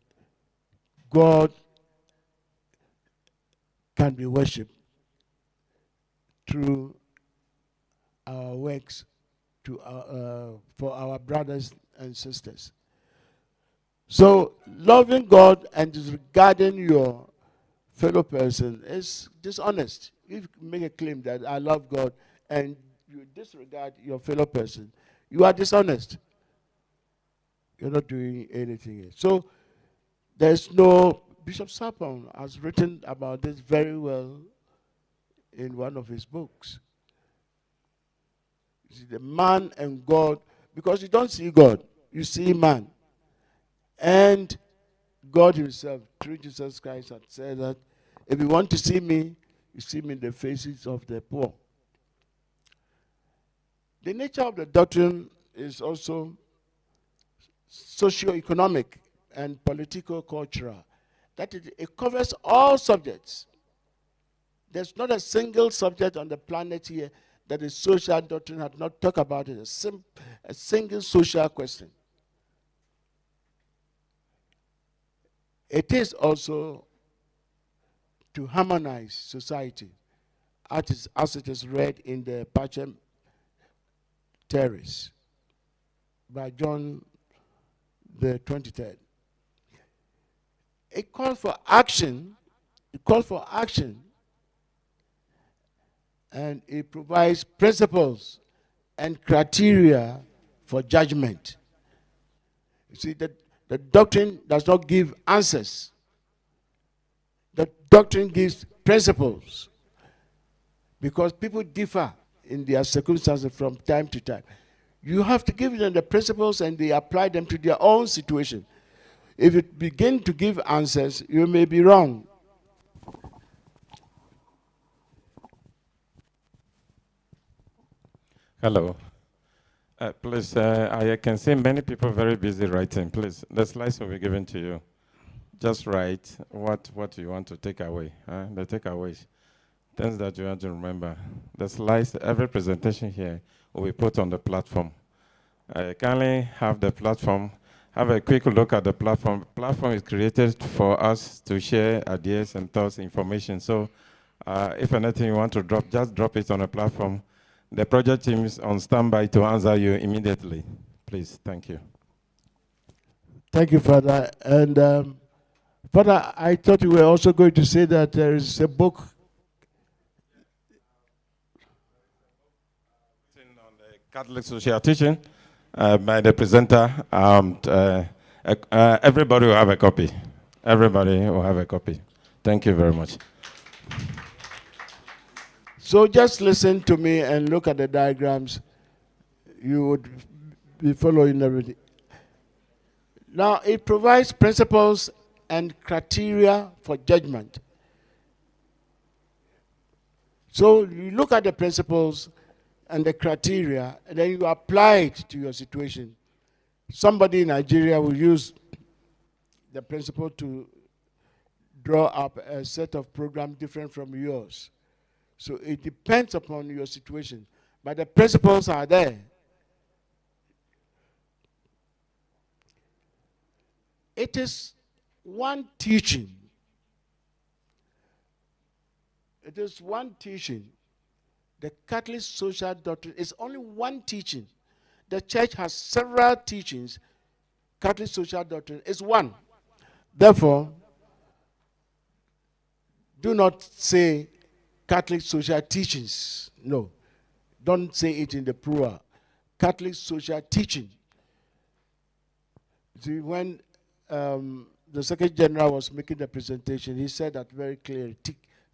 [SPEAKER 3] God can be worshipped through our works for our brothers and sisters. So loving God and disregarding your fellow person is dishonest. If you make a claim that I love God and you disregard your fellow person, you are dishonest. You're not doing anything else. So there's no, Bishop Sapon has written about this very well in one of his books. You see, the man and God, because you don't see God, you see man. And God himself, through Jesus Christ, had said that if you want to see me, you see me in the faces of the poor. The nature of the doctrine is also socio-economic and political-cultural. That it covers all subjects. There's not a single subject on the planet here that the social doctrine had not talked about it, a single social question. It is also to harmonize society, as it is read in the Pacem Terrace by John the 23rd. It calls for action. It calls for action. And it provides principles and criteria for judgment. You see, the The doctrine does not give answers. The doctrine gives principles, because people differ in their circumstances from time to time. You have to give them the principles and they apply them to their own situation. If you begin to give answers, you may be wrong.
[SPEAKER 1] Hello. Please, I can see many people very busy writing. Please, the slides will be given to you. Just write what you want to take away, the takeaways, things that you want to remember. The slides, every presentation here will be put on the platform. Kindly have the platform, have a quick look at the platform. The platform is created for us to share ideas and thoughts, information. So if anything you want to drop, just drop it on the platform. The project team is on standby to answer you immediately. Please, thank you.
[SPEAKER 3] Thank you, Father. And Father, I thought you were also going to say that there is a book.
[SPEAKER 1] On the Catholic social teaching by the presenter. Everybody will have a copy. Everybody will have a copy. Thank you very much.
[SPEAKER 3] So just listen to me and look at the diagrams. You would be following everything. Now, it provides principles and criteria for judgment. So you look at the principles and the criteria, and then you apply it to your situation. Somebody in Nigeria will use the principle to draw up a set of program different from yours. So it depends upon your situation. But the principles are there. It is one teaching. It is one teaching. The Catholic social doctrine is only one teaching. The church has several teachings. Catholic social doctrine is one. Therefore, do not say Catholic social teachings. No. Don't say it in the plural. Catholic social teaching. See, when the Secretary General was making the presentation, he said that very clearly,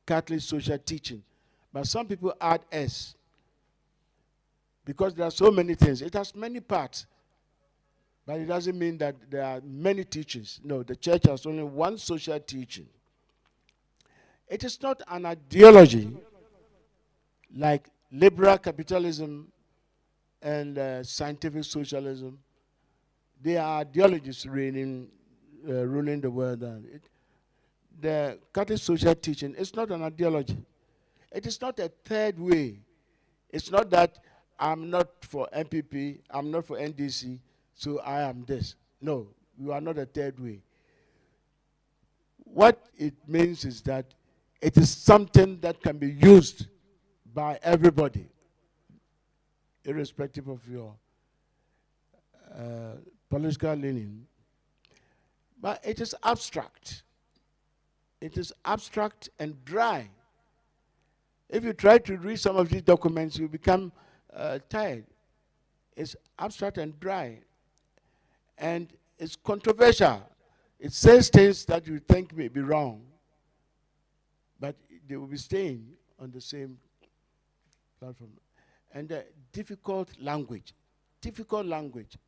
[SPEAKER 3] Catholic social teaching. But some people add S, because there are so many things. It has many parts, but it doesn't mean that there are many teachings. No, the church has only one social teaching. It is not an ideology like liberal capitalism and scientific socialism. They are ideologies ruling the world. The Catholic social teaching is not an ideology. It is not a third way. It's not that I'm not for MPP, I'm not for NDC, so I am this. No, you are not a third way. What it means is that it is something that can be used by everybody, irrespective of your political leaning. But it is abstract. It is abstract and dry. If you try to read some of these documents, you become tired. It's abstract and dry. And it's controversial. It says things that you think may be wrong, but they will be staying on the same platform. And difficult language. Difficult language.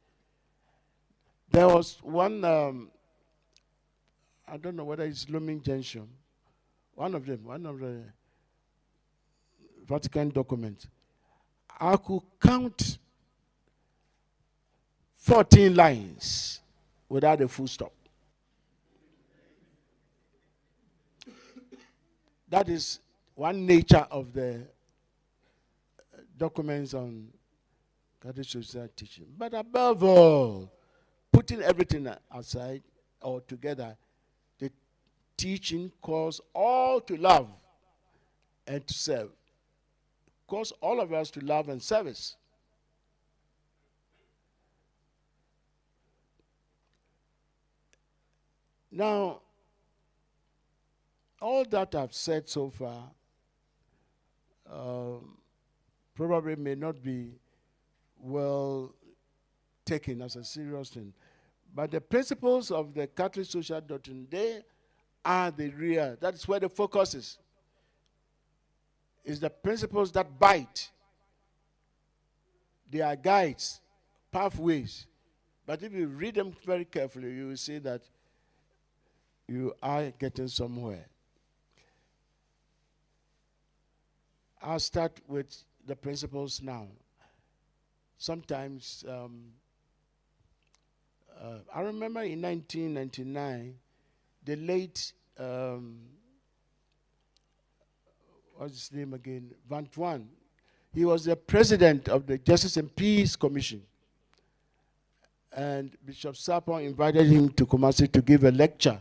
[SPEAKER 3] There was one, I don't know whether it's Lumen Gentium, one of the Vatican documents. I could count 14 lines without a full stop. That is one nature of the documents on Catholic social teaching. But above all, putting everything aside or together, the teaching calls all to love and to serve. Calls all of us to love and service. Now, all that I've said so far probably may not be well taken as a serious thing, But the principles of the Catholic social doctrine, they are the real. That's where the focus is the principles that bite. They are guides, pathways. But if you read them very carefully, you will see that you are getting somewhere. I'll start with the principles now. Sometimes, I remember in 1999, the late, what's his name again? Van Tuan. He was the president of the Justice and Peace Commission. And Bishop Sapon invited him to Kumasi to give a lecture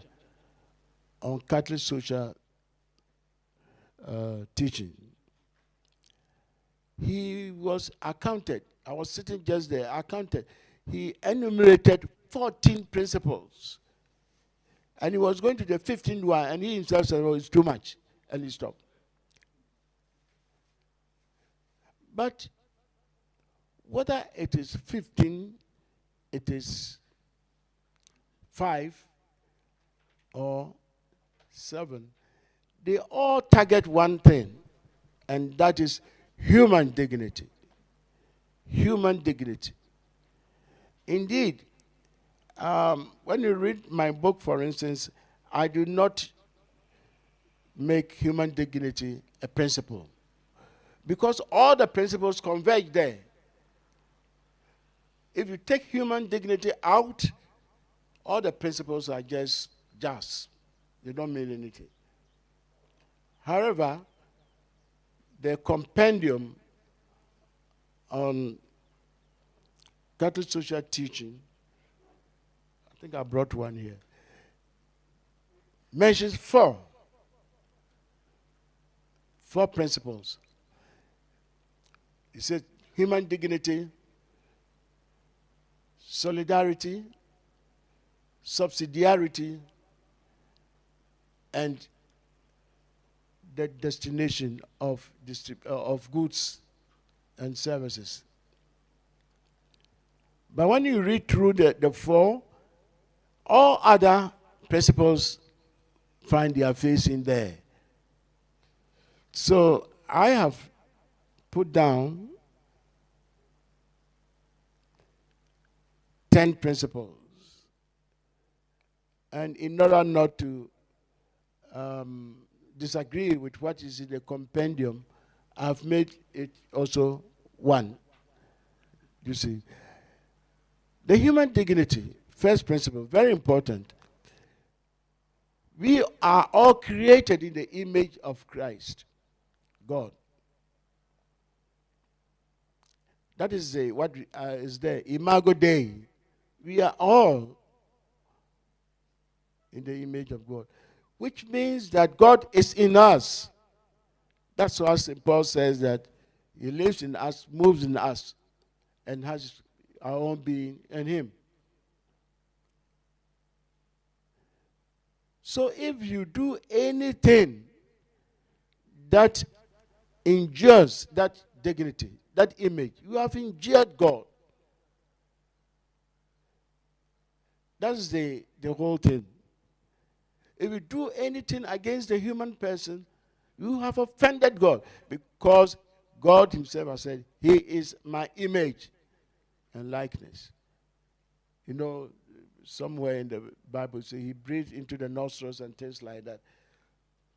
[SPEAKER 3] on Catholic social teaching. He was accounted. I was sitting just there, accounted. He enumerated 14 principles. And he was going to the 15th one, and he himself said, oh, it's too much. And he stopped. But whether it is 15, it is 5 or 7, they all target one thing, and that is human dignity. Human dignity. Indeed, when you read my book, for instance, I do not make human dignity a principle, because all the principles converge there. If you take human dignity out, all the principles are just they don't mean anything. However, the compendium on Catholic social teaching, I think I brought one here, mentions four principles. It says human dignity, solidarity, subsidiarity, and the destination of goods and services. But when you read through the four, all other principles find their face in there. So I have put down 10 principles. And in order not to disagree with what is in the compendium, I've made it also one. You see. The human dignity, first principle, very important. We are all created in the image of Christ, God. That is what is there, Imago Dei. We are all in the image of God, which means that God is in us. That's why St. Paul says that he lives in us, moves in us, and has our own being in him. So if you do anything that injures that dignity, that image, you have injured God. That's the whole thing. If you do anything against the human person, you have offended God, because God himself has said, he is my image and likeness. You know, somewhere in the Bible says he breathed into the nostrils and things like that.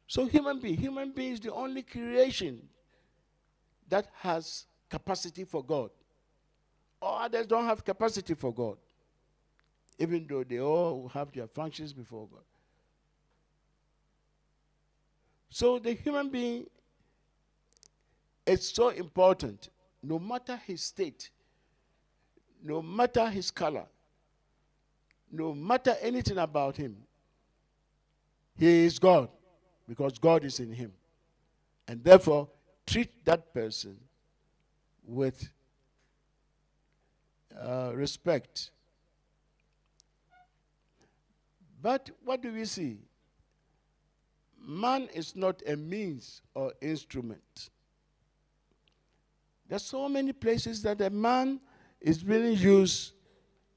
[SPEAKER 3] So human being is the only creation that has capacity for God. All others don't have capacity for God, even though they all have their functions before God. So the human being is so important, no matter his state, no matter his color, no matter anything about him. He is God, because God is in him. And therefore, treat that person with respect. But what do we see? Man is not a means or instrument. There's so many places that a man is being used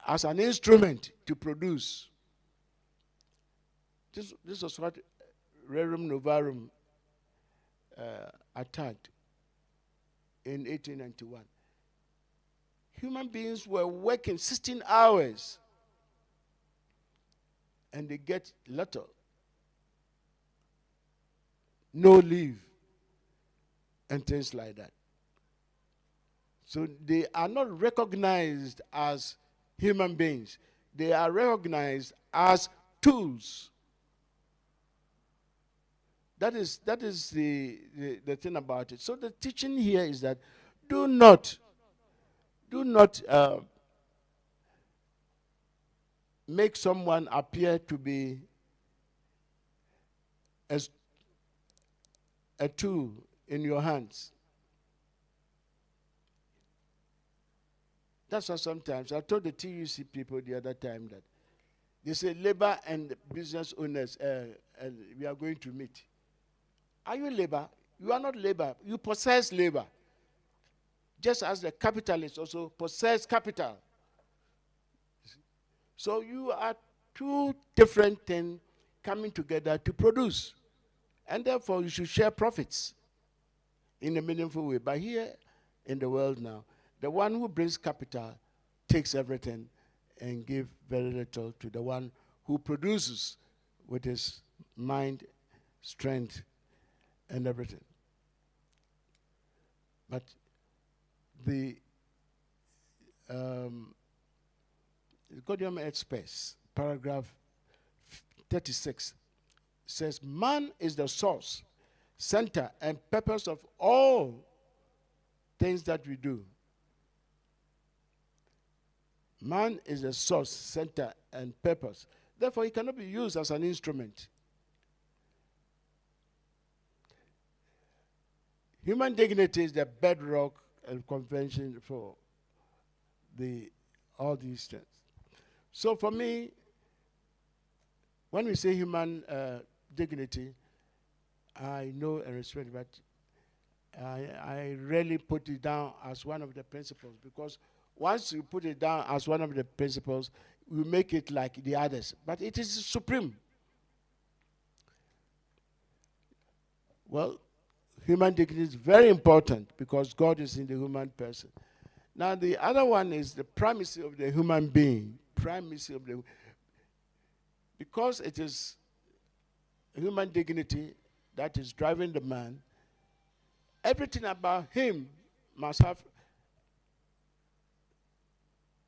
[SPEAKER 3] as an instrument to produce. This was what Rerum Novarum attacked in 1891. Human beings were working 16 hours and they get little, no leave, and things like that. So they are not recognized as human beings. They are recognized as tools. That is the thing about it. So the teaching here is that do not make someone appear to be as a tool in your hands. That's why sometimes I told the TUC people the other time that they say labor and business owners, we are going to meet. Are you labor? You are not labor. You possess labor. Just as the capitalists also possess capital. So you are two different things coming together to produce. And therefore you should share profits in a meaningful way. But here in the world now, the one who brings capital takes everything and gives very little to the one who produces with his mind, strength, and everything. But the Godium Earth Space, paragraph 36, says, man is the source, center, and purpose of all things that we do. Man is the source, center, and purpose. Therefore, he cannot be used as an instrument. Human dignity is the bedrock and convention for all these things. So for me, when we say human dignity, I know and respect, but I rarely put it down as one of the principles, because once you put it down as one of the principles, we make it like the others. But it is supreme. Well, human dignity is very important because God is in the human person. Now, the other one is the primacy of the human being. Because it is human dignity that is driving the man, everything about him must have,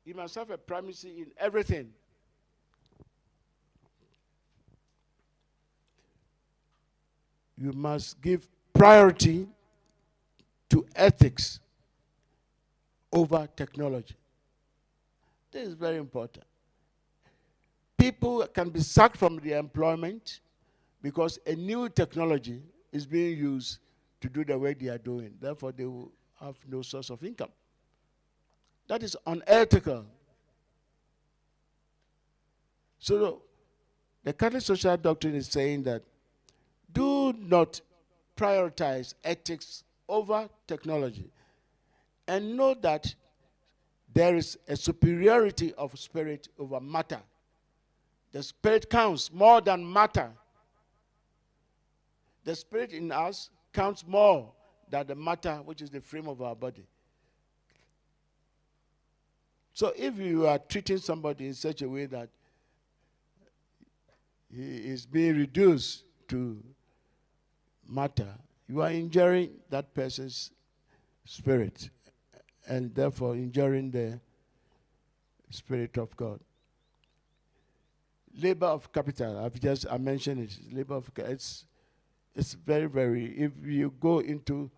[SPEAKER 3] he must have a primacy in everything. You must give priority to ethics over technology. This is very important. People can be sacked from their employment because a new technology is being used to do the work they are doing. Therefore, they will have no source of income. That is unethical. So the Catholic social doctrine is saying that do not prioritize ethics over technology. And know that there is a superiority of spirit over matter. The spirit counts more than matter. The spirit in us counts more than the matter, which is the frame of our body. So if you are treating somebody in such a way that he is being reduced to matter, you are injuring that person's spirit and therefore injuring the Spirit of God. Labor of capital, I mentioned it. Labor of capital, it's very, very, if you go into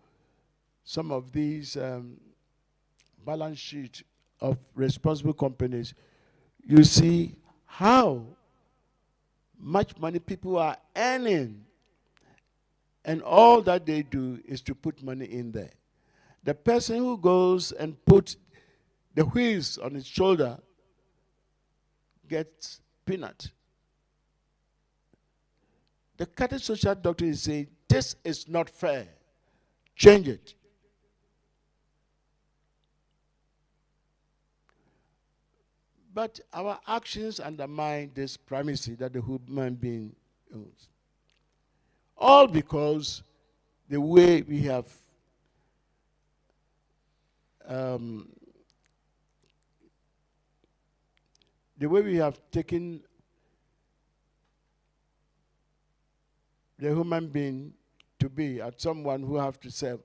[SPEAKER 3] some of these balance sheet of responsible companies, you see how much money people are earning, and all that they do is to put money in there. The person who goes and puts the wheels on his shoulder gets peanut. The Catholic social doctrine is saying, this is not fair. Change it. But our actions undermine this primacy that the human being owns. All because the way we have um, taken the human being to be as someone who have to serve.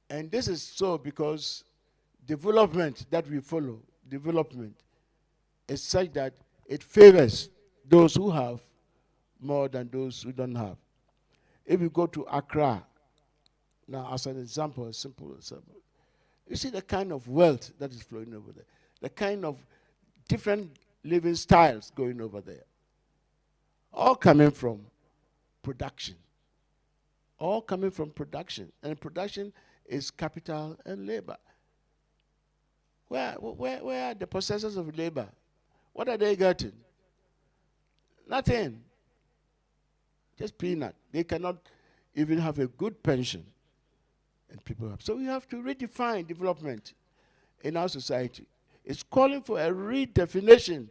[SPEAKER 3] And this is so because development that we follow, development, is such that it favors those who have more than those who don't have. If you go to Accra, now as an example, a simple example, you see the kind of wealth that is flowing over there, the kind of different living styles going over there, all coming from production. All coming from production. And production is capital and labor. Where are the possessors of labor? What are they getting? Nothing. Just peanut. They cannot even have a good pension. And people have. So we have to redefine development in our society. It's calling for a redefinition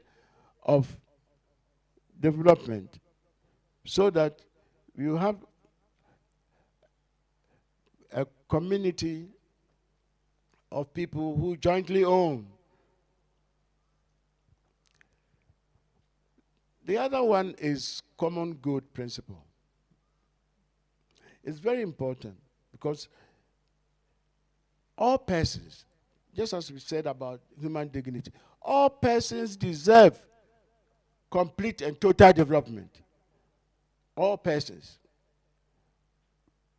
[SPEAKER 3] of development so that you have a community of people who jointly own. The other one is common good principle. It's very important because all persons, just as we said about human dignity, all persons deserve complete and total development. All persons.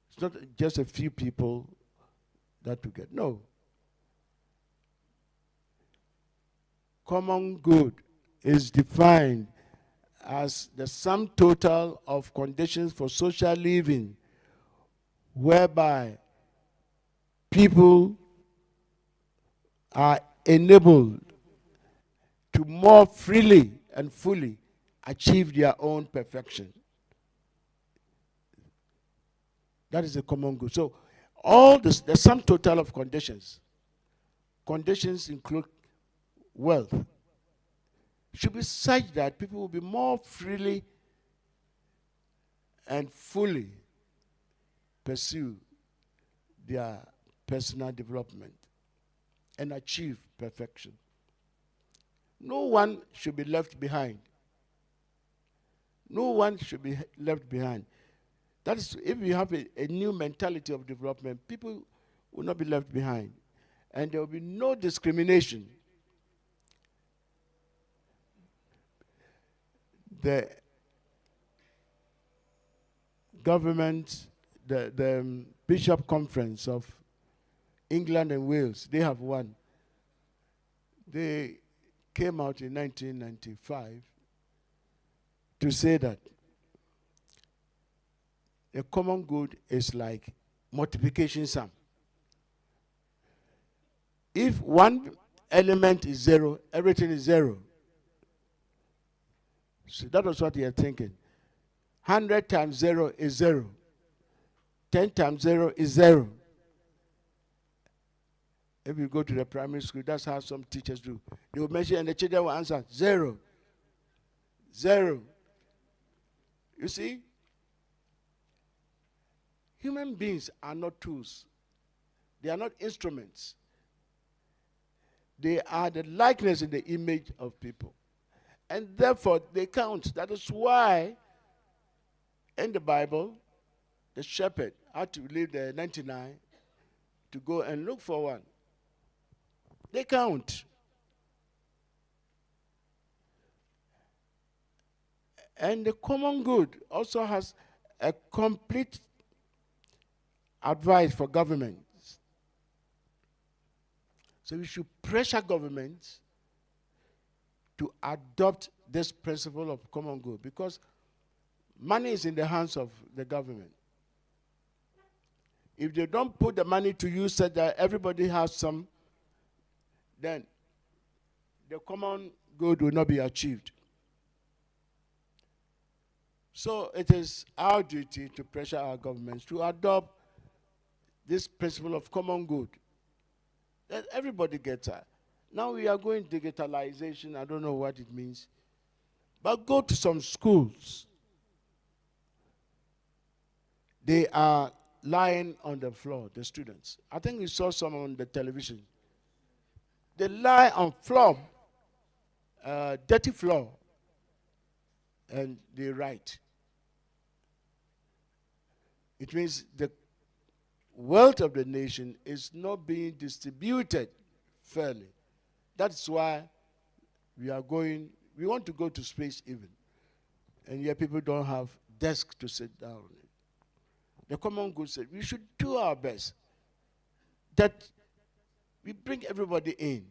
[SPEAKER 3] It's not just a few people that we get. No. Common good is defined as the sum total of conditions for social living whereby people are enabled to more freely and fully achieve their own perfection. That is a common good. So all this, the sum total of conditions include wealth, should be such that people will be more freely and fully pursue their personal development and achieve perfection. No one should be left behind. No one should be left behind. That is, if we have a new mentality of development, people will not be left behind. And there will be no discrimination. The government, the Bishop Conference of England and Wales, they have one. They came out in 1995 to say that the common good is like multiplication sum. If one element is zero, everything is zero. So that was what they are thinking. 100 times 0 is 0. 10 times 0 is 0. If you go to the primary school, that's how some teachers do. They will mention and the children will answer 0. 0. You see? Human beings are not tools. They are not instruments. They are the likeness and the image of people. And therefore, they count. That is why in the Bible, the shepherd had to leave the 99 to go and look for one. They count. And the common good also has a complete advice for governments. So we should pressure governments to adopt this principle of common good because money is in the hands of the government. If they don't put the money to use so that everybody has some, then the common good will not be achieved. So it is our duty to pressure our governments to adopt this principle of common good. That everybody gets that. Now we are going digitalization. I don't know what it means. But go to some schools. They are lying on the floor, the students. I think we saw some on the television. They lie on floor, dirty floor, and they write. It means the wealth of the nation is not being distributed fairly. That's why we want to go to space even. And yet people don't have desks to sit down on. The common good said we should do our best that we bring everybody in.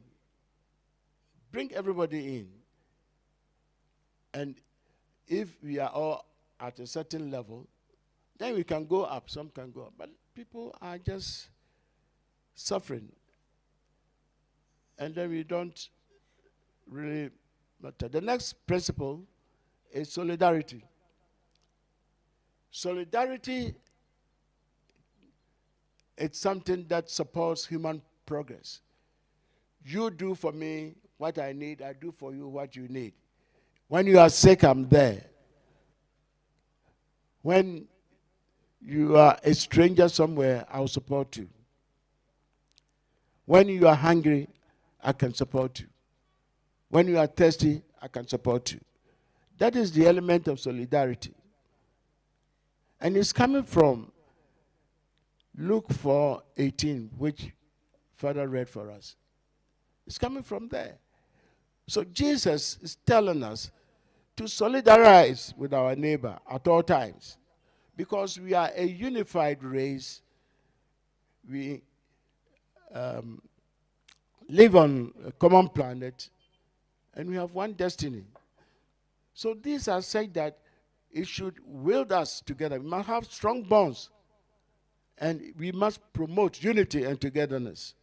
[SPEAKER 3] Bring everybody in. And if we are all at a certain level, then we can go up, some can go up. But people are just suffering. And then we don't really matter. The next principle is solidarity. Solidarity, it's something that supports human progress. You do for me what I need, I do for you what you need. When you are sick, I'm there. When you are a stranger somewhere, I'll support you. When you are hungry, I can support you. When you are thirsty, I can support you. That is the element of solidarity. And it's coming from Luke 4:18, which Father read for us. It's coming from there. So Jesus is telling us to solidarize with our neighbor at all times. Because we are a unified race. We live on a common planet, and we have one destiny. So these are said that it should wield us together. We must have strong bonds, and we must promote unity and togetherness.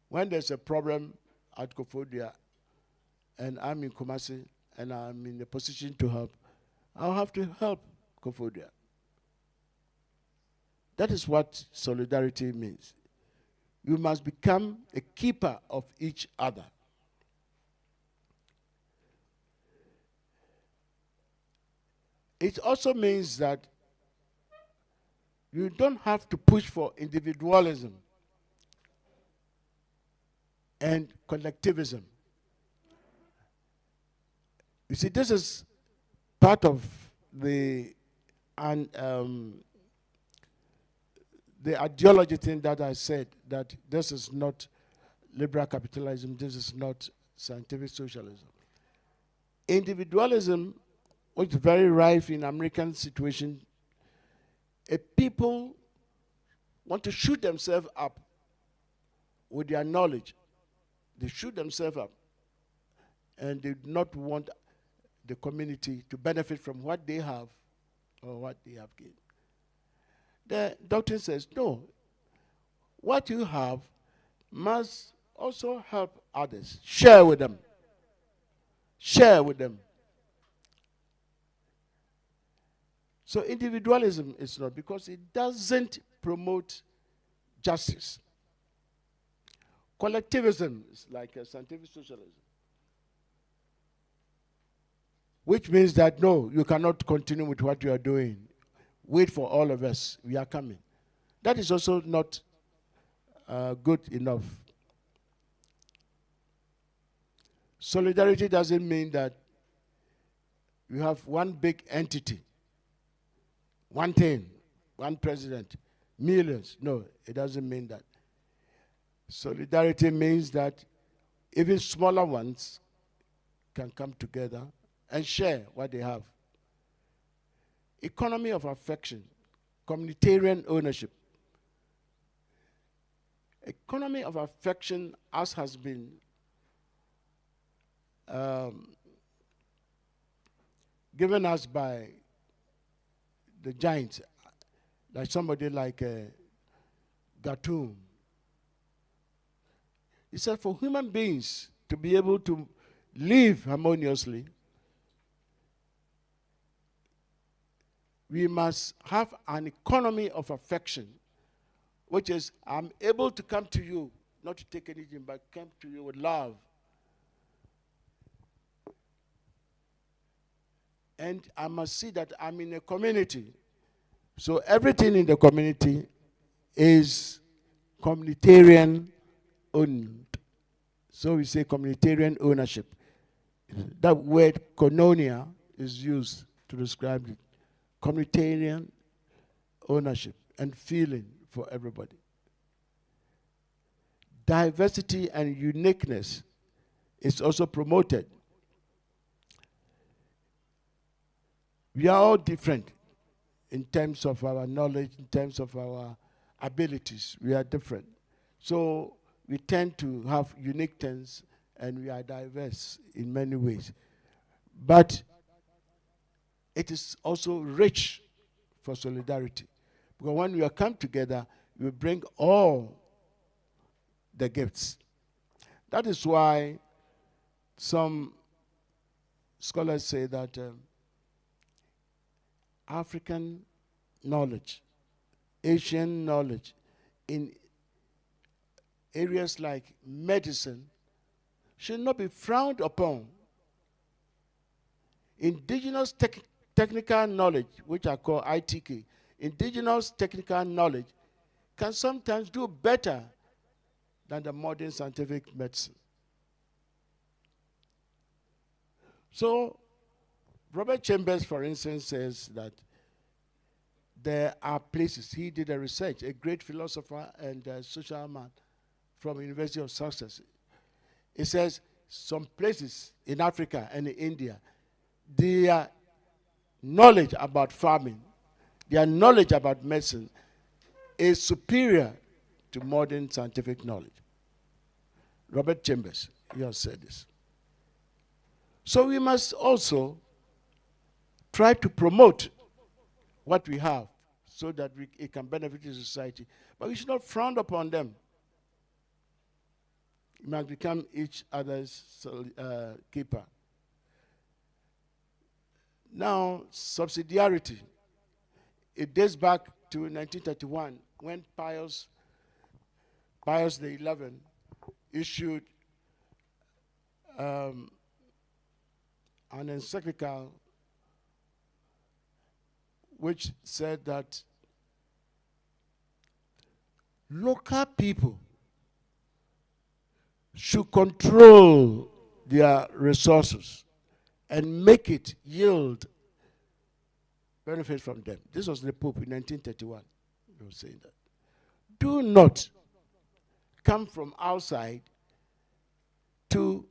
[SPEAKER 3] When there's a problem at Kofodia, and I'm in Kumasi, and I'm in a position to help, I'll have to help Kofodia. That is what solidarity means. You must become a keeper of each other. It also means that you don't have to push for individualism and collectivism. You see, this is part of the ideology thing that I said, that this is not liberal capitalism, this is not scientific socialism. Individualism, which is very rife in American situation, people want to shoot themselves up with their knowledge. They shoot themselves up, and they do not want the community to benefit from what they have or what they have gained. The doctrine says, no, what you have must also help others. Share with them. Share with them. So individualism is not, because it doesn't promote justice. Collectivism is like a scientific socialism, which means that, no, you cannot continue with what you are doing. Wait for all of us. We are coming. That is also not good enough. Solidarity doesn't mean that you have one big entity, one thing, one president, millions. No, it doesn't mean that. Solidarity means that even smaller ones can come together and share what they have. Economy of affection, communitarian ownership. Economy of affection, as has been given us by the giants, like somebody like Gatum. He said, for human beings to be able to live harmoniously, we must have an economy of affection, which is, I'm able to come to you not to take anything, but come to you with love. And I must see that I'm in a community. So everything in the community is communitarian owned. So we say communitarian ownership. That word koinonia is used to describe it. Communitarian ownership and feeling for everybody. Diversity and uniqueness is also promoted. We are all different in terms of our knowledge, in terms of our abilities. We are different. So we tend to have unique things, and we are diverse in many ways. But it is also rich for solidarity. Because when we are come together, we bring all the gifts. That is why some scholars say that African knowledge, Asian knowledge in areas like medicine should not be frowned upon. Indigenous technical knowledge, which I call ITK, indigenous technical knowledge, can sometimes do better than the modern scientific medicine. So, Robert Chambers, for instance, says that there are places, he did a research, a great philosopher and social man from University of Sussex. He says some places in Africa and in India, their knowledge about farming, their knowledge about medicine is superior to modern scientific knowledge. Robert Chambers, he has said this. So we must also try to promote what we have so that it can benefit the society. But we should not frown upon them. We must become each other's keeper. Now, subsidiarity. It dates back to 1931 when Pius XI issued an encyclical which said that local people should control their resources and make it yield benefit from them. This was the Pope in 1931. He was saying that. Do not come from outside to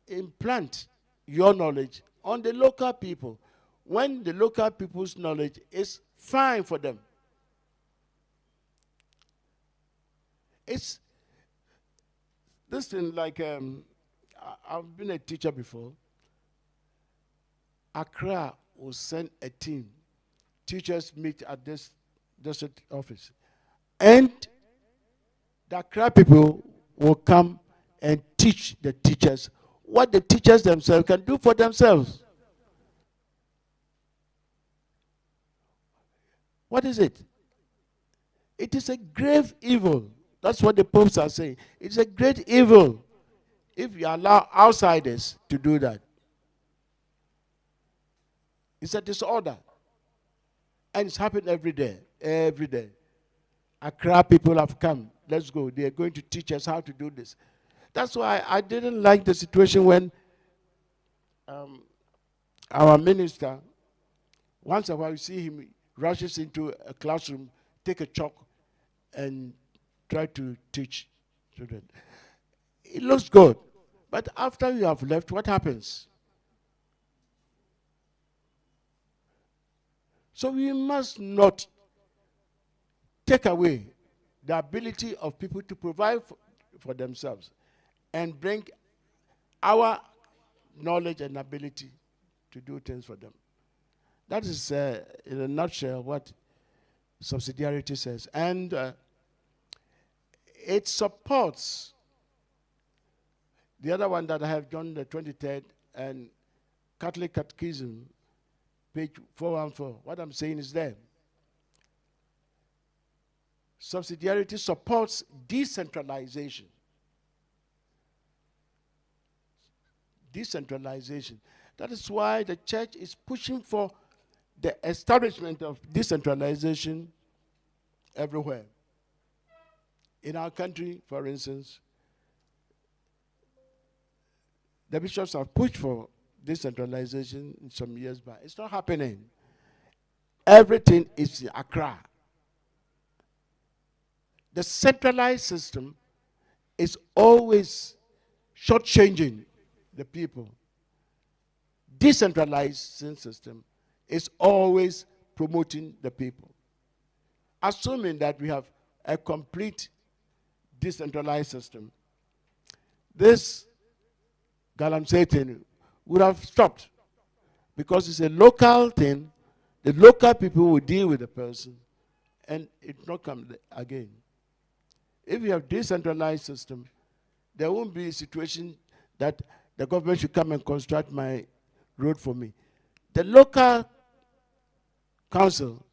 [SPEAKER 3] implant your knowledge on the local people when the local people's knowledge is fine for them. It's this thing like, I've been a teacher before. Accra will send a team. Teachers meet at this district office. And the Accra people will come and teach the teachers what the teachers themselves can do for themselves. What is it? It is a grave evil. That's what the popes are saying. It's a great evil if you allow outsiders to do that. It's a disorder. And it's happened every day. Every day. Accra people have come. Let's go. They are going to teach us how to do this. That's why I didn't like the situation when our minister, once in a while you see him rushes into a classroom, take a chalk, and try to teach children. It looks good. But after you have left, what happens? So we must not take away the ability of people to provide for themselves and bring our knowledge and ability to do things for them. That is, in a nutshell, what subsidiarity says. And it supports the other one that I have done, the 23rd, and Catholic Catechism, page 414. What I'm saying is there. Subsidiarity supports decentralization. Decentralization. That is why the church is pushing for the establishment of decentralization everywhere. In our country, for instance, the bishops have pushed for decentralization some years back. It's not happening. Everything is in Accra. The centralized system is always shortchanging the people. Decentralized system is always promoting the people. Assuming that we have a complete decentralized system, this galamsey would have stopped, because it's a local thing. The local people will deal with the person, and it will not come again. If you have decentralized system, there won't be a situation that the government should come and construct my road for me. The local council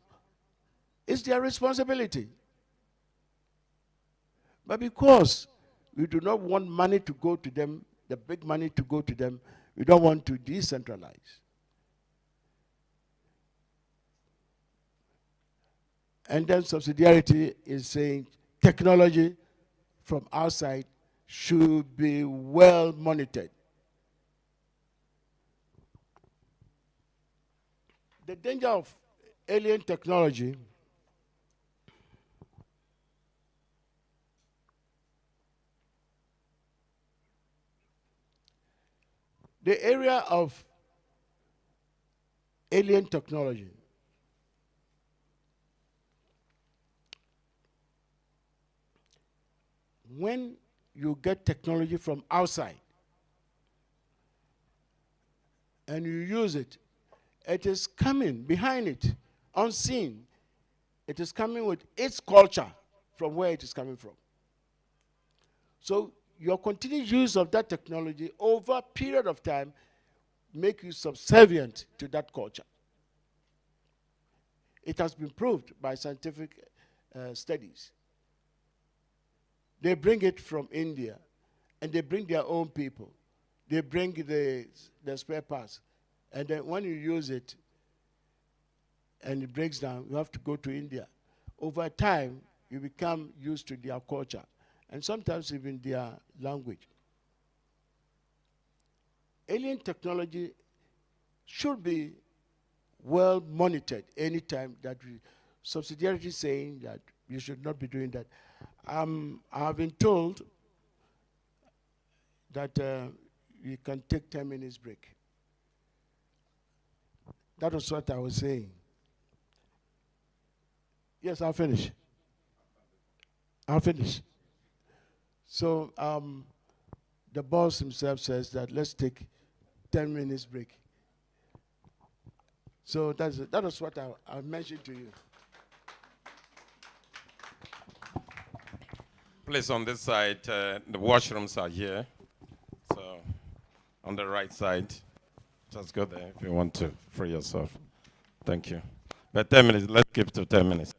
[SPEAKER 3] is their responsibility. But because we do not want money to go to them, the big money to go to them, we don't want to decentralize. And then subsidiarity is saying technology from outside should be well monitored. The danger of alien technology the area of alien technology when you get technology from outside and you use it, it is coming behind it, unseen. It is coming with its culture from where it is coming from. So your continued use of that technology over a period of time make you subservient to that culture. It has been proved by scientific studies. They bring it from India, and they bring their own people. They bring the spare parts. And then when you use it and it breaks down, you have to go to India. Over time, you become used to their culture, and sometimes even their language. Alien technology should be well monitored anytime that subsidiarity saying that you should not be doing that. I've been told that you can take 10 minutes break. That was what I was saying. Yes, I'll finish. I'll finish. So the boss himself says that let's take 10 minutes break. So that was what I mentioned to you.
[SPEAKER 1] Please, on this side, the washrooms are here. So on the right side, just go there if you want to free yourself. Thank you. But 10 minutes, let's keep to 10 minutes.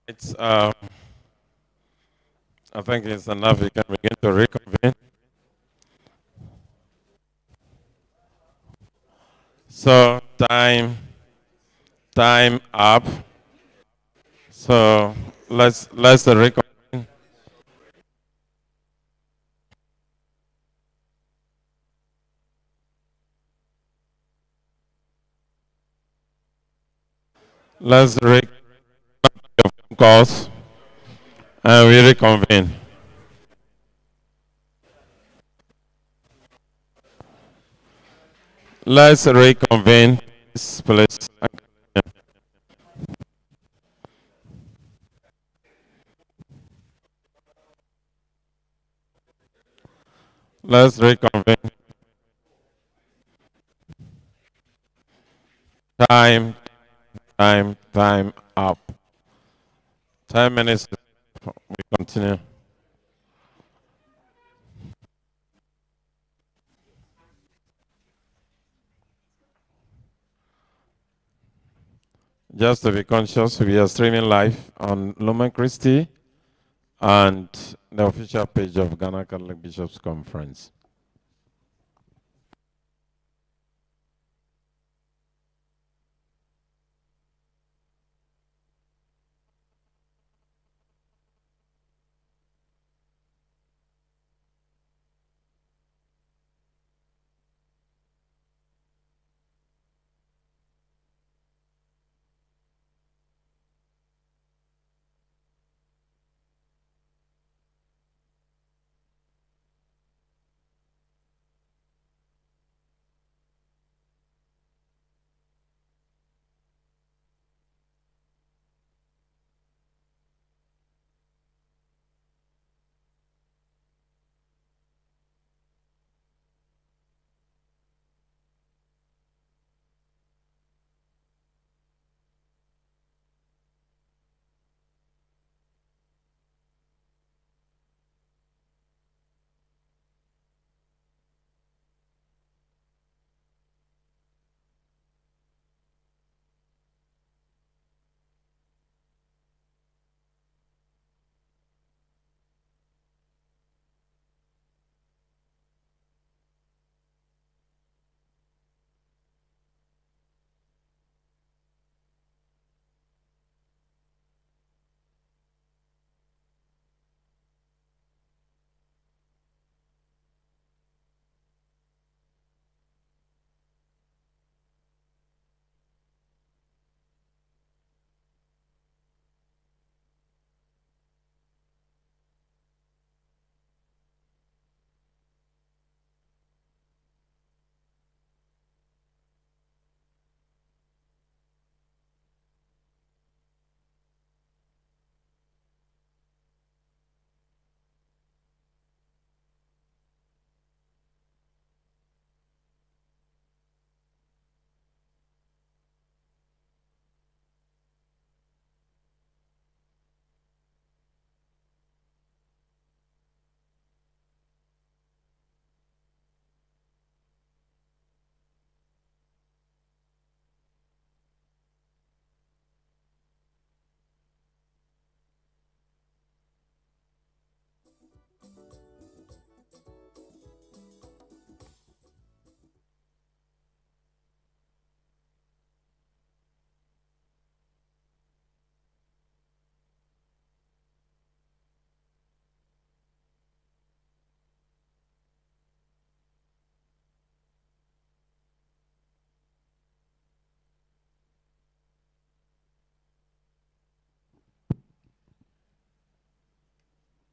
[SPEAKER 1] It's, I think it's enough. You can begin to reconvene. So time up. So let's reconvene. Let's reconvene calls and we reconvene. Let's reconvene, please. Let's reconvene. Time, time up. 10 minutes. We continue. Just to be conscious, we are streaming live on Lumen Christi and the official page of Ghana Catholic Bishops Conference.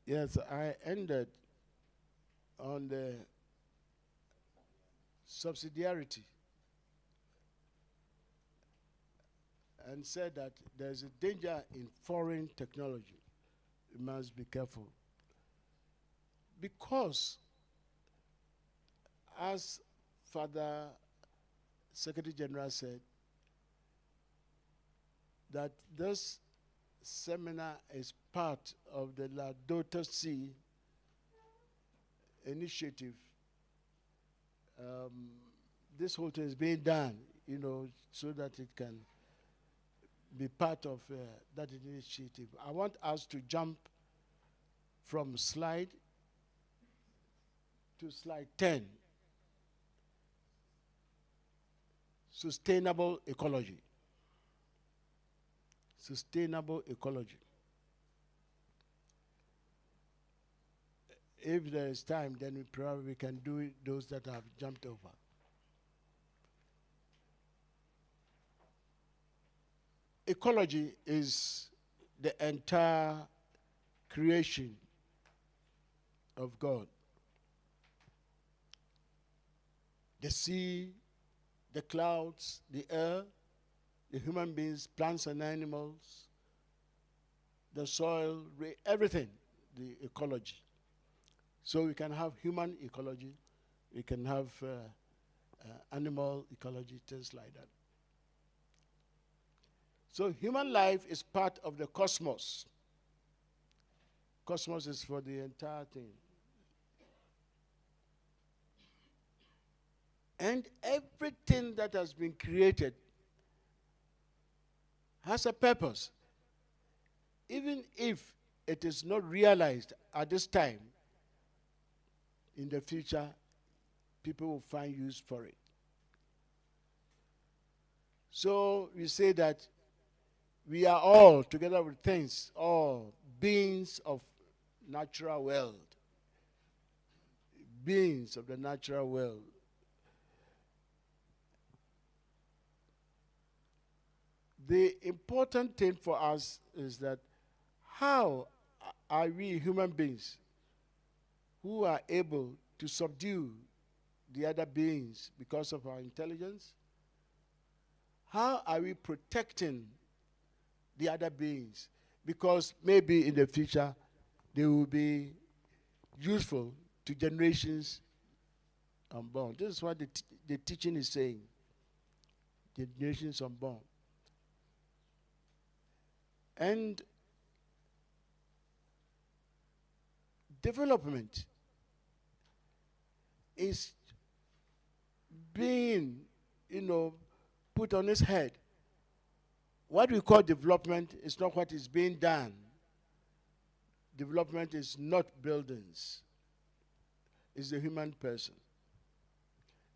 [SPEAKER 3] Yes, I ended on the subsidiarity and said that there's a danger in foreign technology. You must be careful. Because, as Father Secretary General said, that this seminar is part of the Laudato initiative. This whole thing is being done, so that it can be part of that initiative. I want us to jump from slide to slide 10. Sustainable ecology. Sustainable ecology. If there is time, then we probably can do it, those that have jumped over. Ecology is the entire creation of God. The sea, the clouds, the air, the human beings, plants and animals, the soil, everything, the ecology. So we can have human ecology, we can have animal ecology, things like that. So human life is part of the cosmos. Cosmos is for the entire thing. And everything that has been created has a purpose. Even if it is not realized at this time, in the future, people will find use for it. So we say that we are all, together with things, all beings of natural world. Beings of the natural world. The important thing for us is that how are we human beings who are able to subdue the other beings because of our intelligence? How are we protecting the other beings? Because maybe in the future they will be useful to generations unborn. This is what the teaching is saying. Generations unborn. And development is being, put on its head. What we call development is not what is being done. Development is not buildings. It's the human person.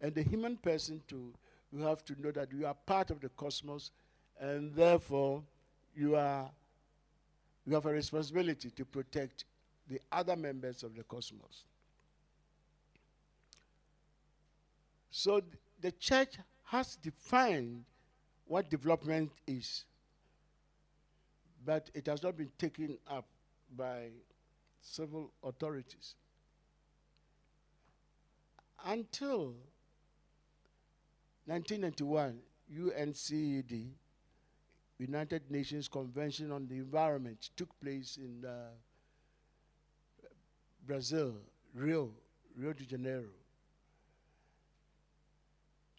[SPEAKER 3] And the human person too, you have to know that you are part of the cosmos, and therefore you have a responsibility to protect the other members of the cosmos. So the church has defined what development is, but it has not been taken up by civil authorities. Until 1991, UNCED, United Nations Convention on the Environment, took place in Brazil, Rio de Janeiro.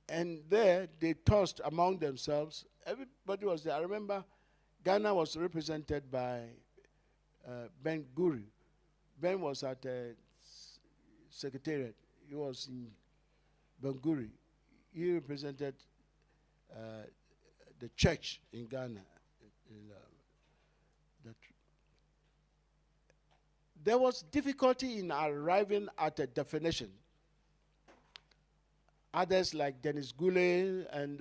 [SPEAKER 3] And there they tossed among themselves. Everybody was there. I remember Ghana was represented by Ben Guri. Ben was at the secretariat. He was in Banguri. He represented the church in Ghana. There was difficulty in arriving at a definition. Others like Denis Goulet and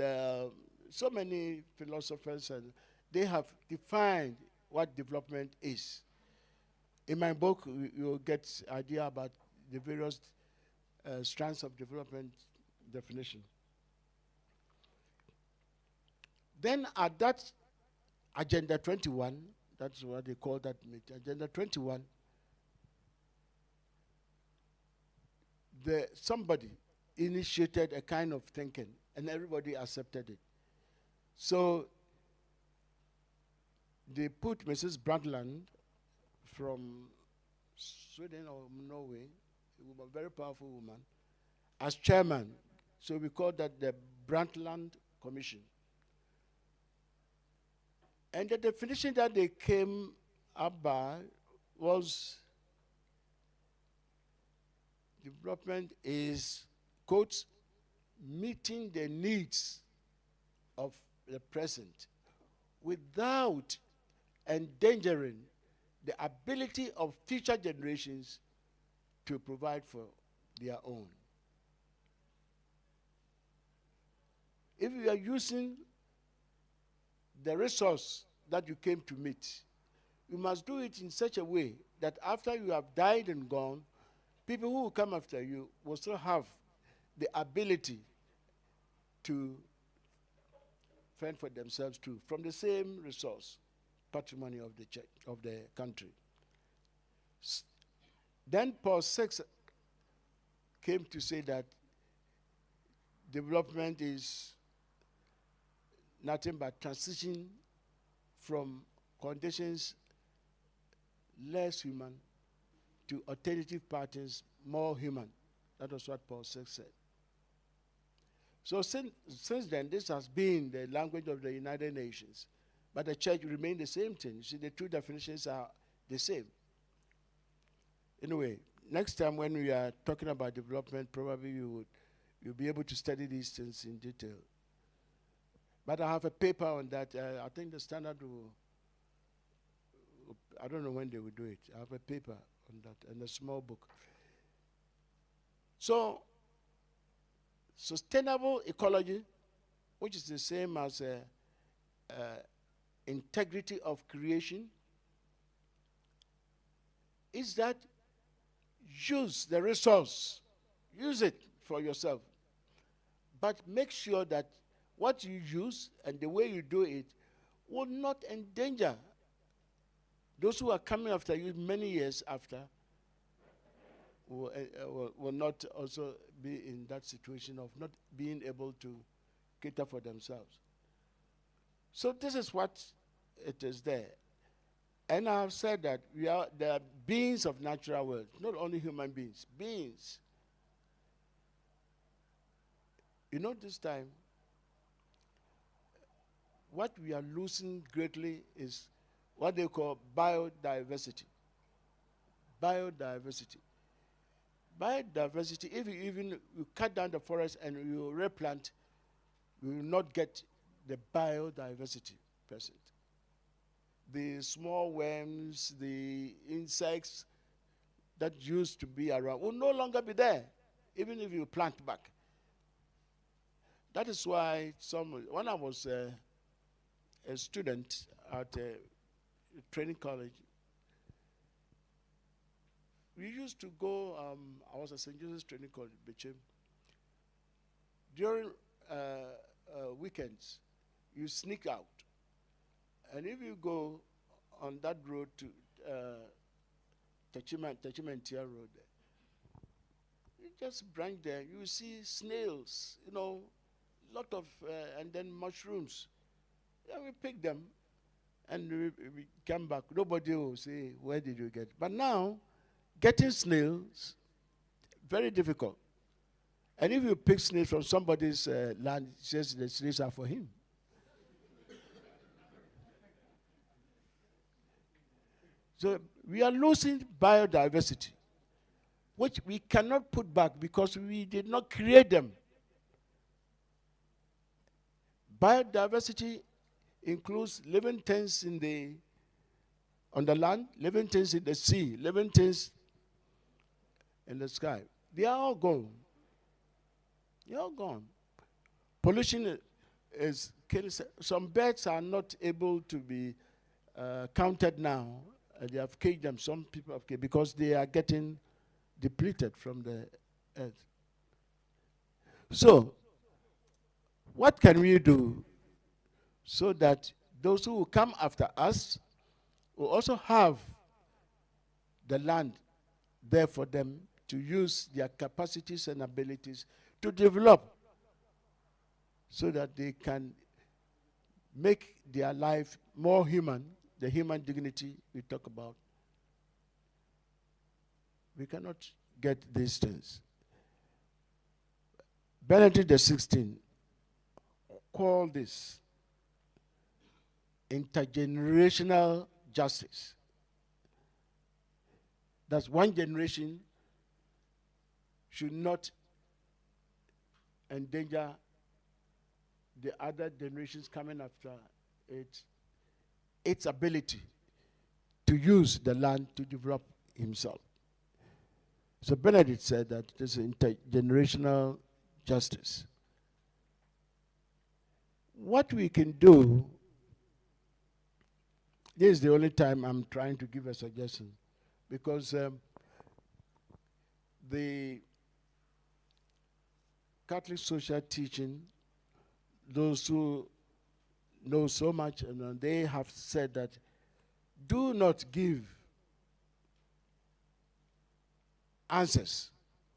[SPEAKER 3] so many philosophers, and they have defined what development is. In my book, you'll get idea about the various strands of development definition. Then at that Agenda 21, that's what they call that meeting, Agenda 21, somebody initiated a kind of thinking, and everybody accepted it. So they put Mrs. Brundtland from Sweden or Norway, a woman, very powerful woman, as chairman. So we call that the Brundtland Commission. And the definition that they came up by was development is, quote, meeting the needs of the present without endangering the ability of future generations to provide for their own. If you are using the resource that you came to meet, you must do it in such a way that after you have died and gone, people who will come after you will still have the ability to fend for themselves too, from the same resource, patrimony of the church, of the country. Then Paul 6 came to say that development is nothing but transition from conditions less human to alternative patterns more human. That was what Paul 6 said. So since then, this has been the language of the United Nations. But the church remained the same thing. You see, the two definitions are the same. Anyway, next time when we are talking about development, probably you'll be able to study these things in detail. But I have a paper on that. I think the Standard will, I don't know when they will do it. I have a paper on that and a small book. So, sustainable ecology, which is the same as integrity of creation, is that use the resource, use it for yourself, but make sure that what you use and the way you do it will not endanger those who are coming after you many years after. Will not also be in that situation of not being able to cater for themselves. So this is what it is there. And I have said that there are beings of natural world, not only human beings, beings. You know, this time, what we are losing greatly is what they call biodiversity. Biodiversity. Biodiversity, if you cut down the forest and you replant, you will not get the biodiversity present. The small worms, the insects that used to be around will no longer be there, even if you plant back. That is why when I was a student at a training college, we used to go, I was at St. Joseph's Training College, Bechem. During weekends, you sneak out. And if you go on that road to Tachimantia Road, you just branch there, you see snails, lot of, and then mushrooms. Yeah, we pick them, and we come back. Nobody will say, where did you get? But now, getting snails, very difficult. And if you pick snails from somebody's land, it says the snails are for him. So we are losing biodiversity, which we cannot put back because we did not create them. Biodiversity includes living things on the land, living things in the sea, living things in the sky. They are all gone. They are all gone. Pollution is killing. Some birds are not able to be counted now. They have caged them. Some people have caged because they are getting depleted from the earth. So, what can we do so that those who will come after us will also have the land there for them to use their capacities and abilities to develop so that they can make their life more human, the human dignity we talk about. We cannot get these things. Benedict XVI called this intergenerational justice. That's one generation should not endanger the other generations coming after it its ability to use the land to develop himself. So Benedict said that this is intergenerational justice. What we can do, this is the only time I'm trying to give a suggestion, because the Catholic social teaching, those who know so much, and they have said that do not give answers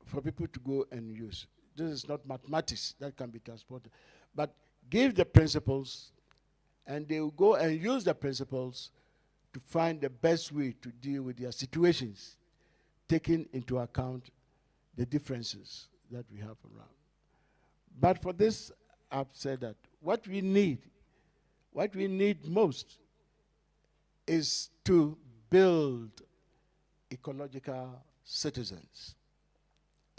[SPEAKER 3] for people to go and use. This is not mathematics that can be transported, but give the principles, and they will go and use the principles to find the best way to deal with their situations, taking into account the differences that we have around. But for this, I've said that what we need most is to build ecological citizens.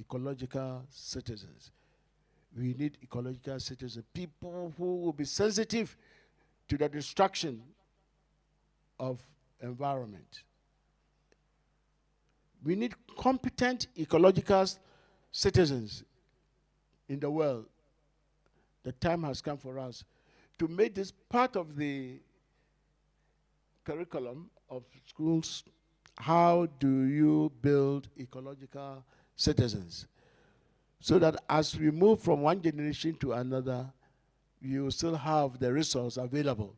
[SPEAKER 3] Ecological citizens. We need ecological citizens, people who will be sensitive to the destruction of environment. We need competent ecological citizens in the world. The time has come for us to make this part of the curriculum of schools. How do you build ecological citizens? So that as we move from one generation to another, you still have the resource available.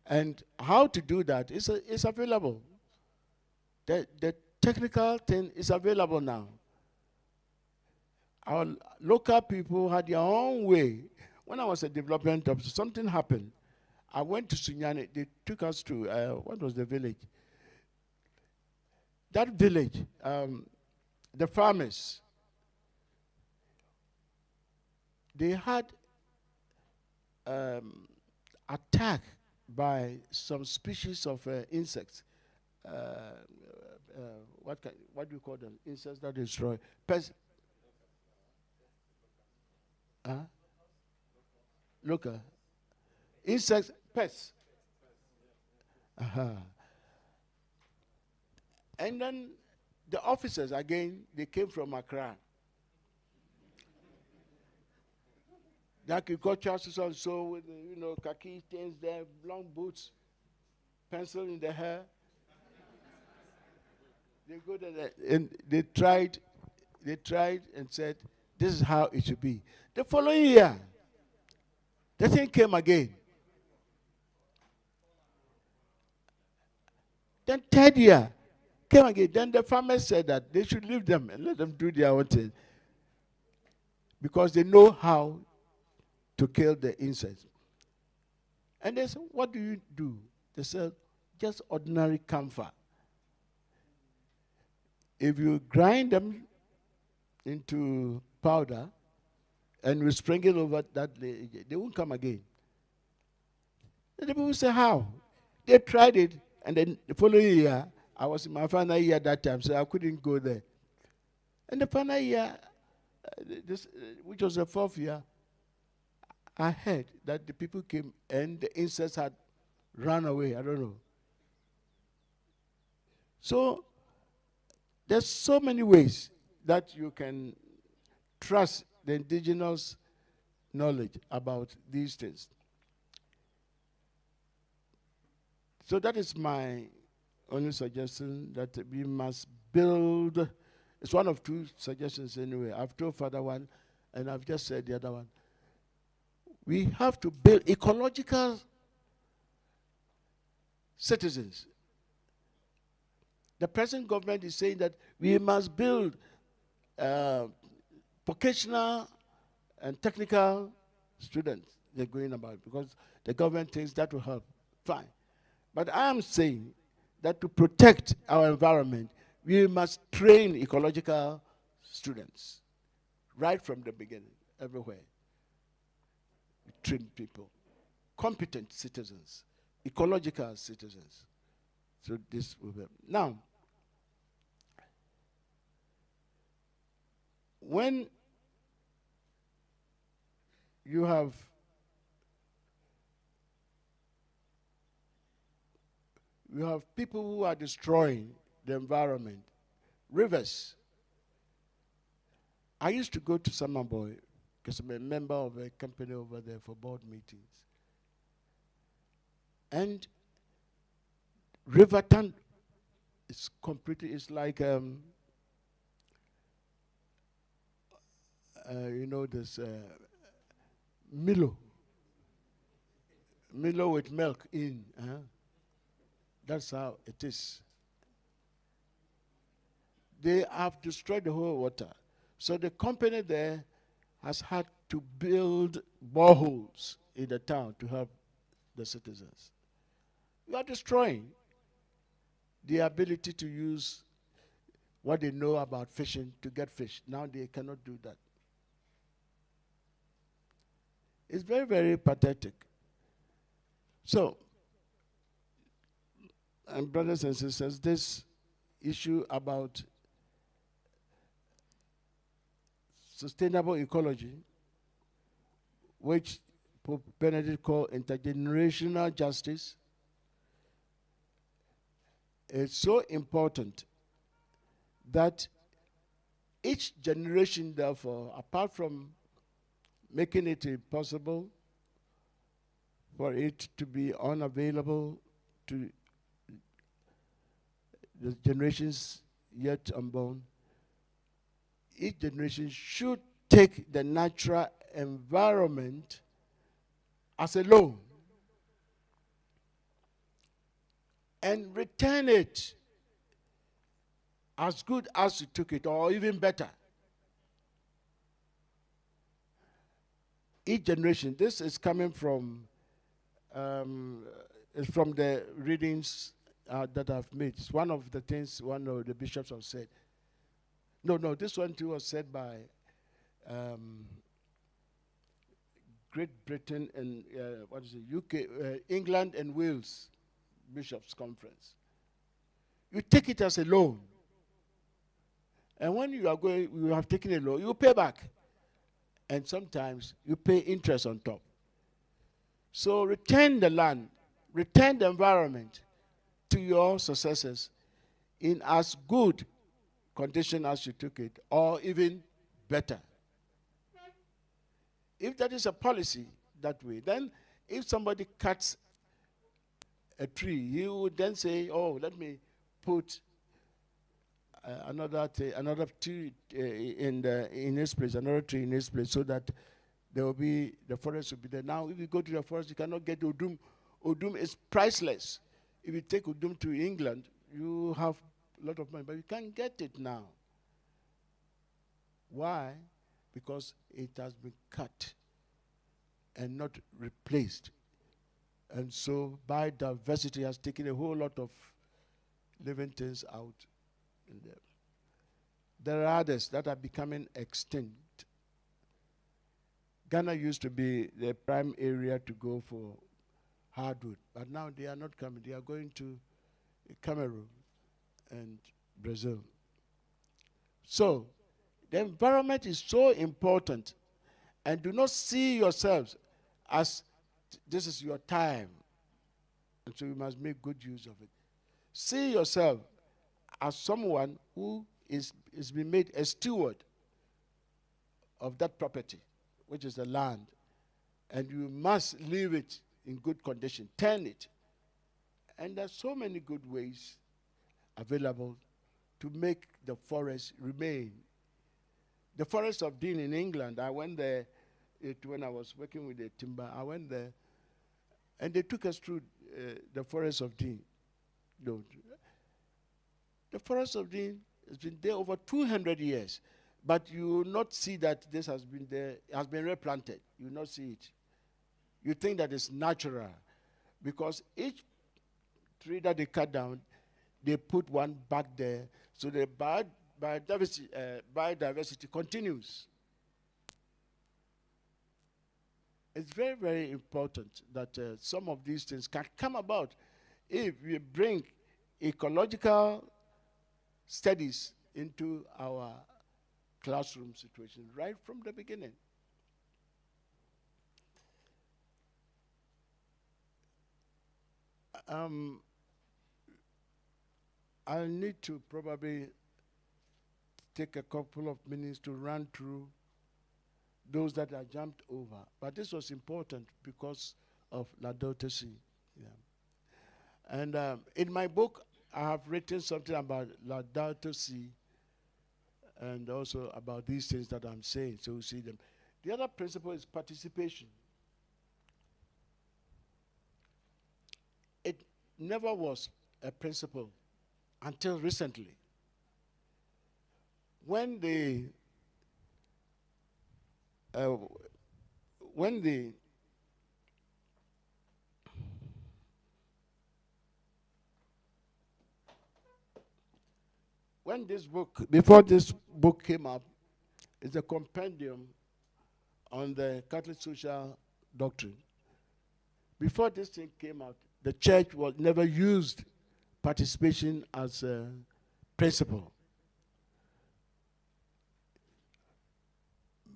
[SPEAKER 3] And how to do that is available. The technical thing is available now. Our local people had their own way. When I was a development officer, something happened. I went to Sunyani. They took us to, what was the village? That village, the farmers, they had attack by some species of insects. What do you call them? Insects that destroy. Pests. Look, insects, pests. And then the officers, again, they came from Accra. The agricultural so with, khaki things there, long boots, pencil in the hair. They go there and they tried and said, this is how it should be. The following year, the thing came again. Then third year, came again. Then the farmers said that they should leave them and let them do their own thing, because they know how to kill the insects. And they said, what do you do? They said, just ordinary camphor. If you grind them into powder and we sprinkle over that, they won't come again. And the people say, how? They tried it, and then the following year, I was in my final year at that time, so I couldn't go there. And the final year, which was the fourth year, I heard that the people came and the insects had run away. I don't know. So there's so many ways that you can trust the indigenous knowledge about these things. So that is my only suggestion, that we must build. It's one of two suggestions anyway. I've told Father one, and I've just said the other one. We have to build ecological citizens. The present government is saying that we must build vocational and technical students. They're going about because the government thinks that will help. Fine. But I am saying that to protect our environment, we must train ecological students right from the beginning, everywhere. We train people, competent citizens, ecological citizens. So this will be. Now, when you have We have people who are destroying the environment. Rivers. I used to go to Samaboy because I'm a member of a company over there for board meetings. And Riverton is completely, it's like, this Milo. Milo with milk in. That's how it is. They have destroyed the whole water. So the company there has had to build boreholes in the town to help the citizens. You are destroying the ability to use what they know about fishing to get fish. Now they cannot do that. It's very, very pathetic. So, and brothers and sisters, this issue about sustainable ecology, which Pope Benedict called intergenerational justice, is so important that each generation, therefore, apart from making it impossible for it to be unavailable to the generations yet unborn, each generation should take the natural environment as a loan and return it as good as you took it, or even better. Each generation, this is coming from the readings that I've made. It's one of the things one of the bishops have said. No, this one too was said by Great Britain and UK, England and Wales Bishops' Conference. You take it as a loan. And when you have taken a loan, you pay back. And sometimes you pay interest on top. So return the land, return the environment to your successors in as good condition as you took it, or even better. If that is a policy that way, then if somebody cuts a tree, he would then say, oh, let me put another tree in its place, another tree in its place, so that there will be, the forest will be there. Now, if you go to the forest, you cannot get Odum. Odum is priceless. If you take Odum to England, you have a lot of money, but you can't get it now. Why? Because it has been cut and not replaced. And so biodiversity has taken a whole lot of living things out in there. There are others that are becoming extinct. Ghana used to be the prime area to go for hardwood, but now they are not coming. They are going to Cameroon and Brazil. So, the environment is so important, and do not see yourselves as this is your time, and so you must make good use of it. See yourself as someone who is being made a steward of that property, which is the land, and you must leave it in good condition, tend it. And there's so many good ways available to make the forest remain. The Forest of Dean in England, I went there when I was working with the timber. I went there, and they took us through the Forest of Dean. No, the Forest of Dean has been there over 200 years, but you will not see that this has been there, has been replanted. You will not see it. You think that it's natural, because each tree that they cut down, they put one back there, so the biodiversity continues. It's very, very important that some of these things can come about if we bring ecological studies into our classroom situation right from the beginning. I'll need to probably take a couple of minutes to run through those that I jumped over. But this was important because of Laudato Si. Yeah. And in my book, I have written something about Laudato Si and also about these things that I'm saying, so you see them. The other principle is participation. It never was a principle until recently. When the when this book, before this book came up, it's a compendium on the Catholic social doctrine. Before this thing came out, the church was never used participation as a principle.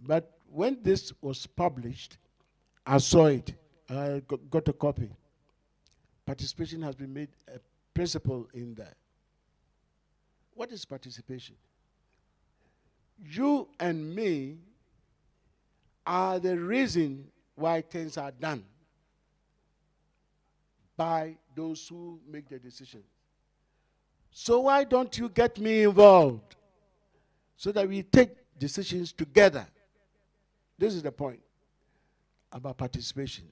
[SPEAKER 3] But when this was published, I saw it. I got a copy. Participation has been made a principle in there. What is participation? You and me are the reason why things are done by those who make the decision. So why don't you get me involved so that we take decisions together? This is the point about participation.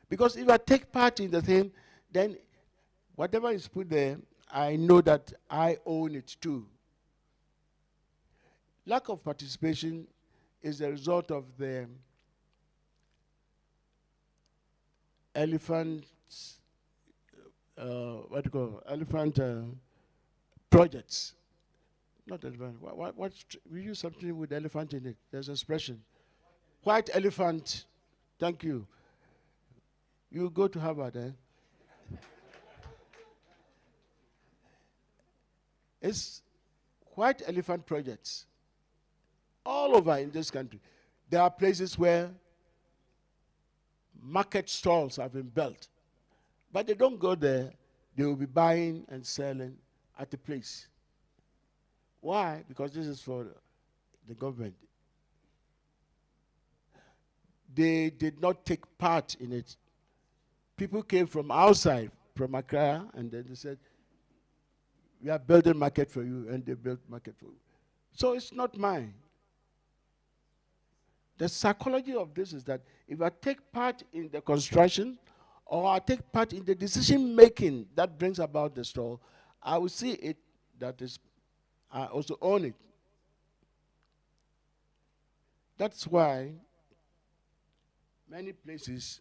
[SPEAKER 3] Because if I take part in the thing, then whatever is put there, I know that I own it too. Lack of participation is a result of the elephant projects. Not elephant. We use something with elephant in it. There's an expression. White elephant. Thank you. You go to Harvard, eh? It's white elephant projects all over in this country. There are places where market stalls have been built, but they don't go there. They will be buying and selling at the place. Why? Because this is for the government. They did not take part in it. People came from outside, from Accra, and then they said, we are building market for you, and they built market for you. So it's not mine. The psychology of this is that if I take part in the construction or I take part in the decision making that brings about the store, I will see it that is, I also own it. That's why many places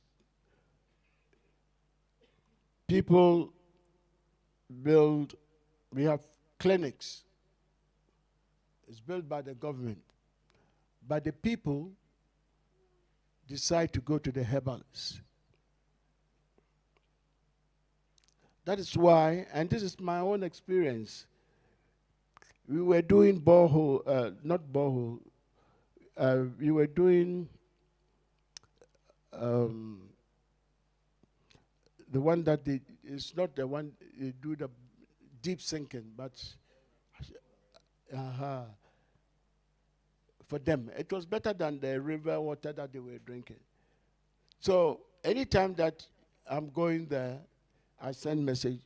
[SPEAKER 3] people build, we have clinics. It's built by the government. But the people decide to go to the herbalist. That is why, and this is my own experience, we were doing borehole, not borehole, we were doing the one that it's not the one they do the deep sinking, but for them, it was better than the river water that they were drinking. So anytime that I'm going there, I send message.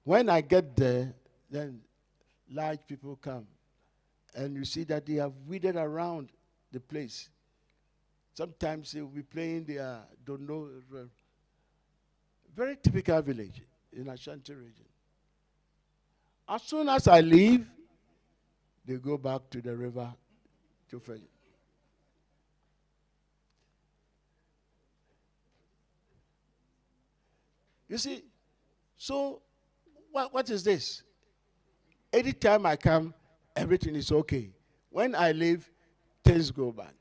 [SPEAKER 3] When I get there, then large people come, and you see that they have weeded around the place. Sometimes they will be playing their don't know. Very typical village in Ashanti region. As soon as I leave, they go back to the river to fetch. You see, so what is this? Anytime I come, everything is okay. When I leave, things go bad.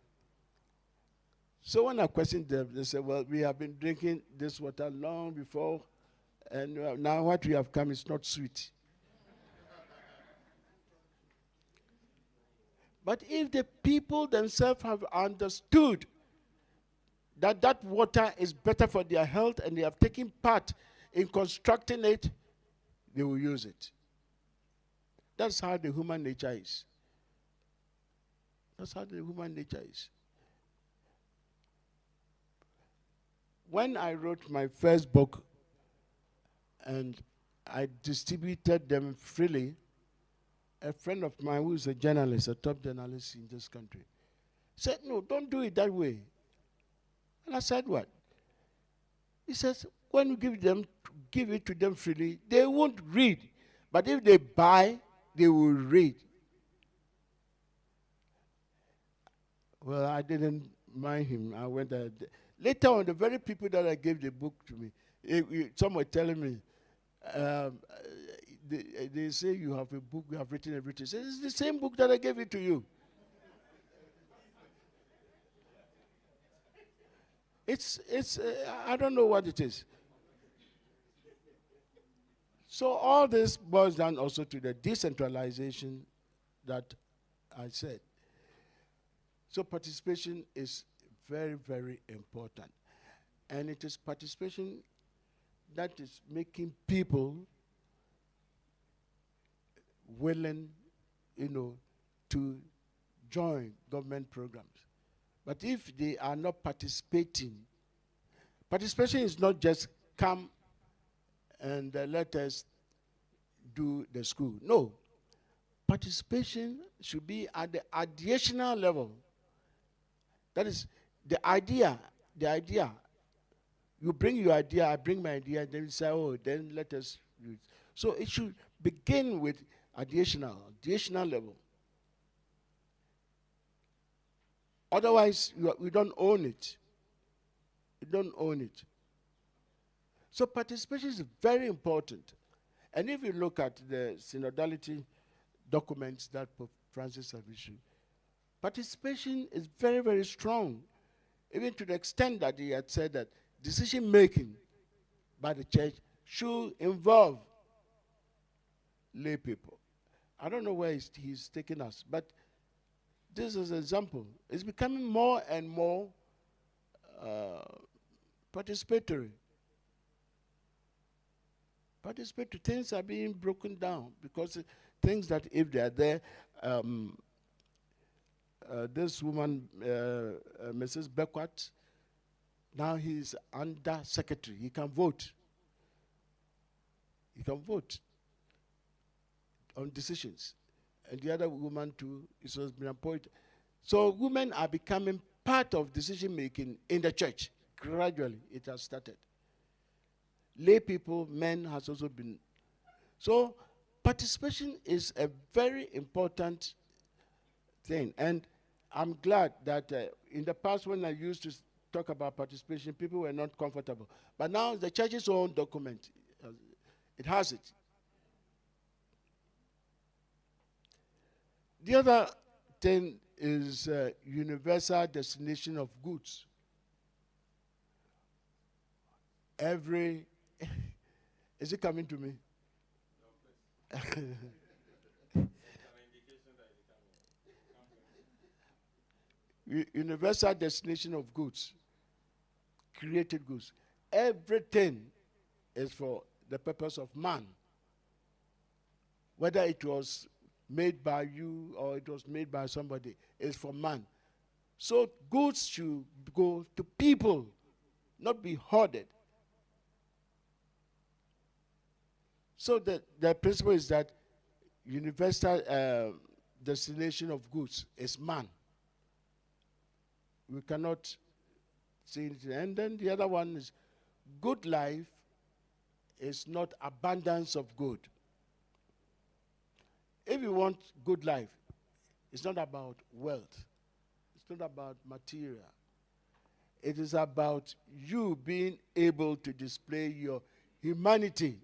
[SPEAKER 3] So when I questioned them, they said, well, we have been drinking this water long before, and now what we have come is not sweet. But if the people themselves have understood that that water is better for their health and they have taken part in constructing it, they will use it. That's how the human nature is. That's how the human nature is. When I wrote my first book and I distributed them freely, a friend of mine who is a journalist, a top journalist in this country, said, no, don't do it that way. And I said, what? He says, when you give it to them freely, they won't read. But if they buy, they will read. Well, I didn't mind him. I went there. Later on, the very people that I gave the book to me, some were telling me, they say you have a book, you have written everything. I said, it's the same book that I gave it to you. I don't know what it is. So all this boils down also to the decentralization that I said. So participation is very, very important. And it is participation that is making people willing, to join government programs. But if they are not participating, participation is not just come and let us do the school. No. Participation should be at the ideational level. That is the idea. You bring your idea, I bring my idea, and then you say, oh, then let us do it. So it should begin with ideational level. Otherwise, we don't own it. You don't own it. So participation is very important. And if you look at the synodality documents that Pope Francis have issued, participation is very, very strong, even to the extent that he had said that decision-making by the church should involve lay people. I don't know where he's taking us, but this is an example. It's becoming more and more participatory. Participatory things are being broken down because things that if they are there, this woman, Mrs. Beckwith, now he's under secretary. He can vote. He can vote on decisions. And the other woman too, it was been appointed. So women are becoming part of decision making in the church. Gradually, it has started. Lay people, men has also been. So participation is a very important thing. And I'm glad that in the past when I used to talk about participation, people were not comfortable. But now the church's own document, it has it. The other thing is universal destination of goods. Is it coming to me? Universal destination of goods, created goods. Everything is for the purpose of man. Whether it was made by you or it was made by somebody, it's for man. So goods should go to people, not be hoarded. So the principle is that universal destination of goods is man. We cannot see it. And then the other one is good life is not abundance of good. If you want good life, it's not about wealth. It's not about material. It is about you being able to display your humanity,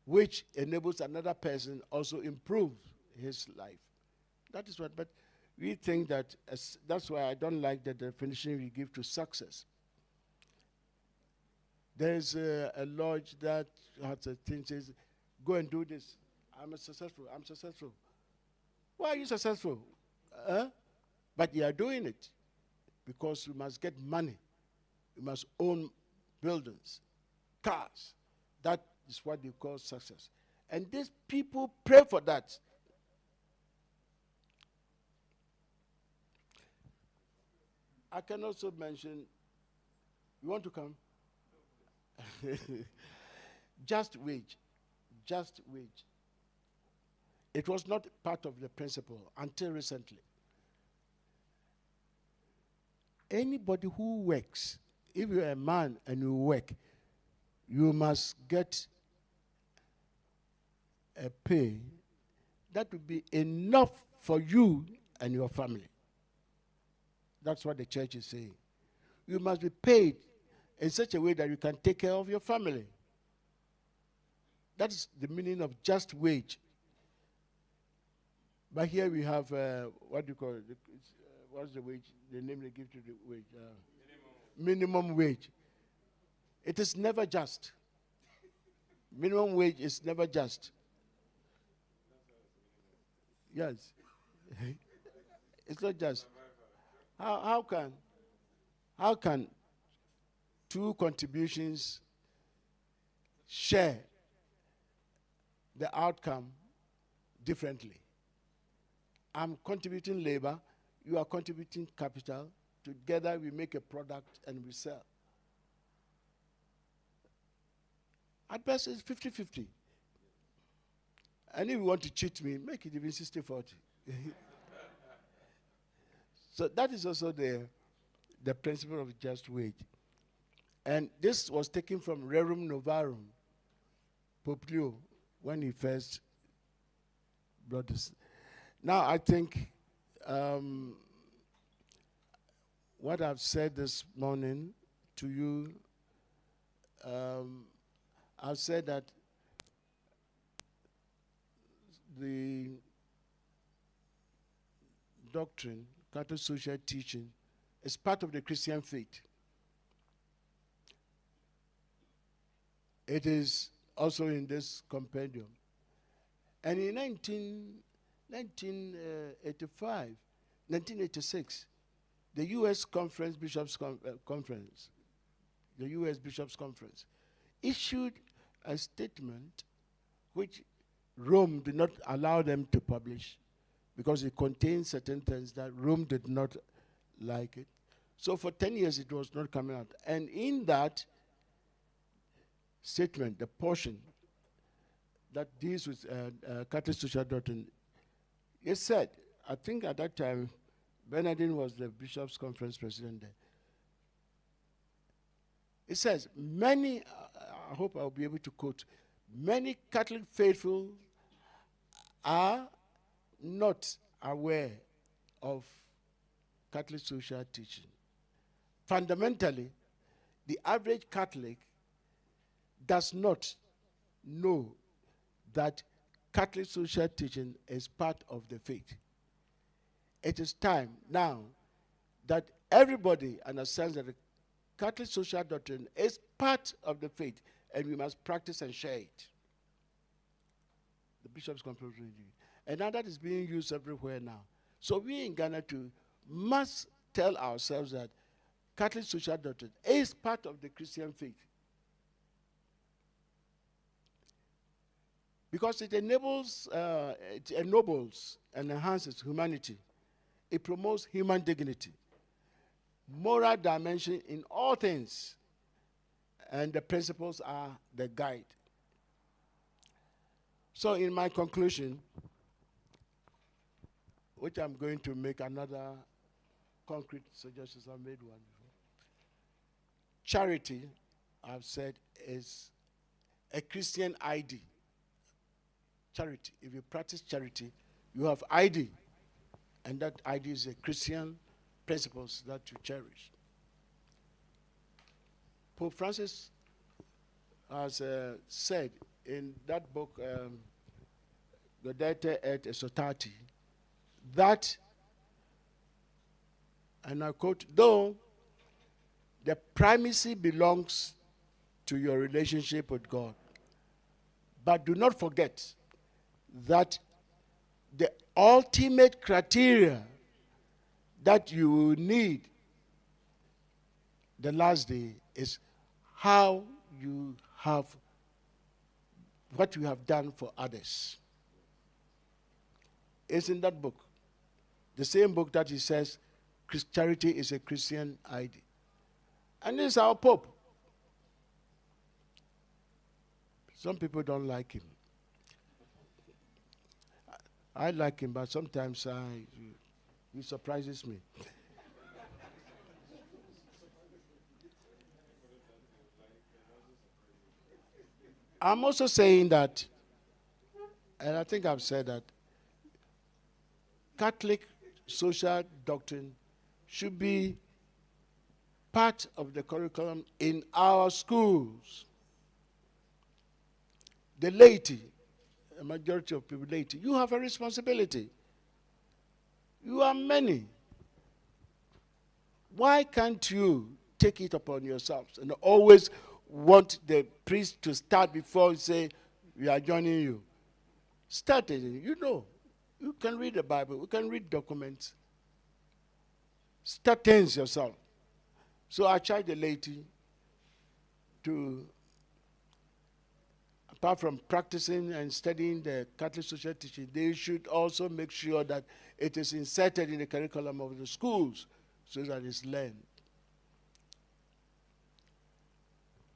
[SPEAKER 3] which enables another person also improve his life. That is what, but we think that, that's why I don't like the definition we give to success. There's a lodge that has a thing says, go and do this. I'm successful. Why are you successful? But you are doing it because you must get money. You must own buildings, cars. That is what they call success. And these people pray for that. I can also mention, you want to come? Just wage. Just wage. It was not part of the principle until recently. Anybody who works, if you're a man and you work, you must get a pay that will be enough for you and your family. That's what the church is saying. You must be paid in such a way that you can take care of your family. That's the meaning of just wage. But here we have, what do you call it? What's the wage? The name they give to the wage? Minimum wage. It is never just. Minimum wage is never just. Yes. It's not just. How can two contributions share the outcome differently? I'm contributing labor, you are contributing capital. Together we make a product and we sell. At best it's 50-50. And if you want to cheat me, make it even 60-40. So that is also the principle of just wage. And this was taken from Rerum Novarum, Pope Leo, when he first brought this. Now I think what I've said this morning to you, I've said that the doctrine, Catholic social teaching, is part of the Christian faith. It is also in this compendium. And in 1986, the U.S. Bishops' Conference, the U.S. Bishops' Conference, issued a statement which Rome did not allow them to publish because it contained certain things that Rome did not like it. So for 10 years it was not coming out. And in that statement, the portion that deals with Catholic social doctrine, it said, I think at that time, Bernardine was the Bishops' Conference president there. It says, many, I hope I'll be able to quote, many Catholic faithful are not aware of Catholic social teaching. Fundamentally, the average Catholic does not know that Catholic social teaching is part of the faith. It is time now that everybody understands that the Catholic social doctrine is part of the faith, and we must practice and share it. The Bishop's Conference, and now that is being used everywhere now. So we in Ghana too must tell ourselves that Catholic social doctrine is part of the Christian faith. Because it ennobles and enhances humanity. It promotes human dignity, moral dimension in all things, and the principles are the guide. So in my conclusion, which I'm going to make another concrete suggestions, I made one before. Charity, I've said, is a Christian ID. Charity, if you practice charity, you have ID, and that ID is a Christian principles that you cherish. Pope Francis has said in that book, Laudato et Exsultati, that, and I quote, though the primacy belongs to your relationship with God, but do not forget that the ultimate criteria that you will need the last day is how you have what you have done for others. It's in that book. The same book that he says charity is a Christian ID. And it's our Pope. Some people don't like him. I like him, but sometimes he surprises me. I'm also saying that, and I think I've said that, Catholic social doctrine should be part of the curriculum in our schools. The laity, a majority of people laity, you have a responsibility. You are many. Why can't you take it upon yourselves and always want the priest to start before you say, we are joining you? Start it. You know, you can read the Bible. You can read documents. Start things yourself. So I charge the laity to, apart from practicing and studying the Catholic social teaching, they should also make sure that it is inserted in the curriculum of the schools so that it's learned.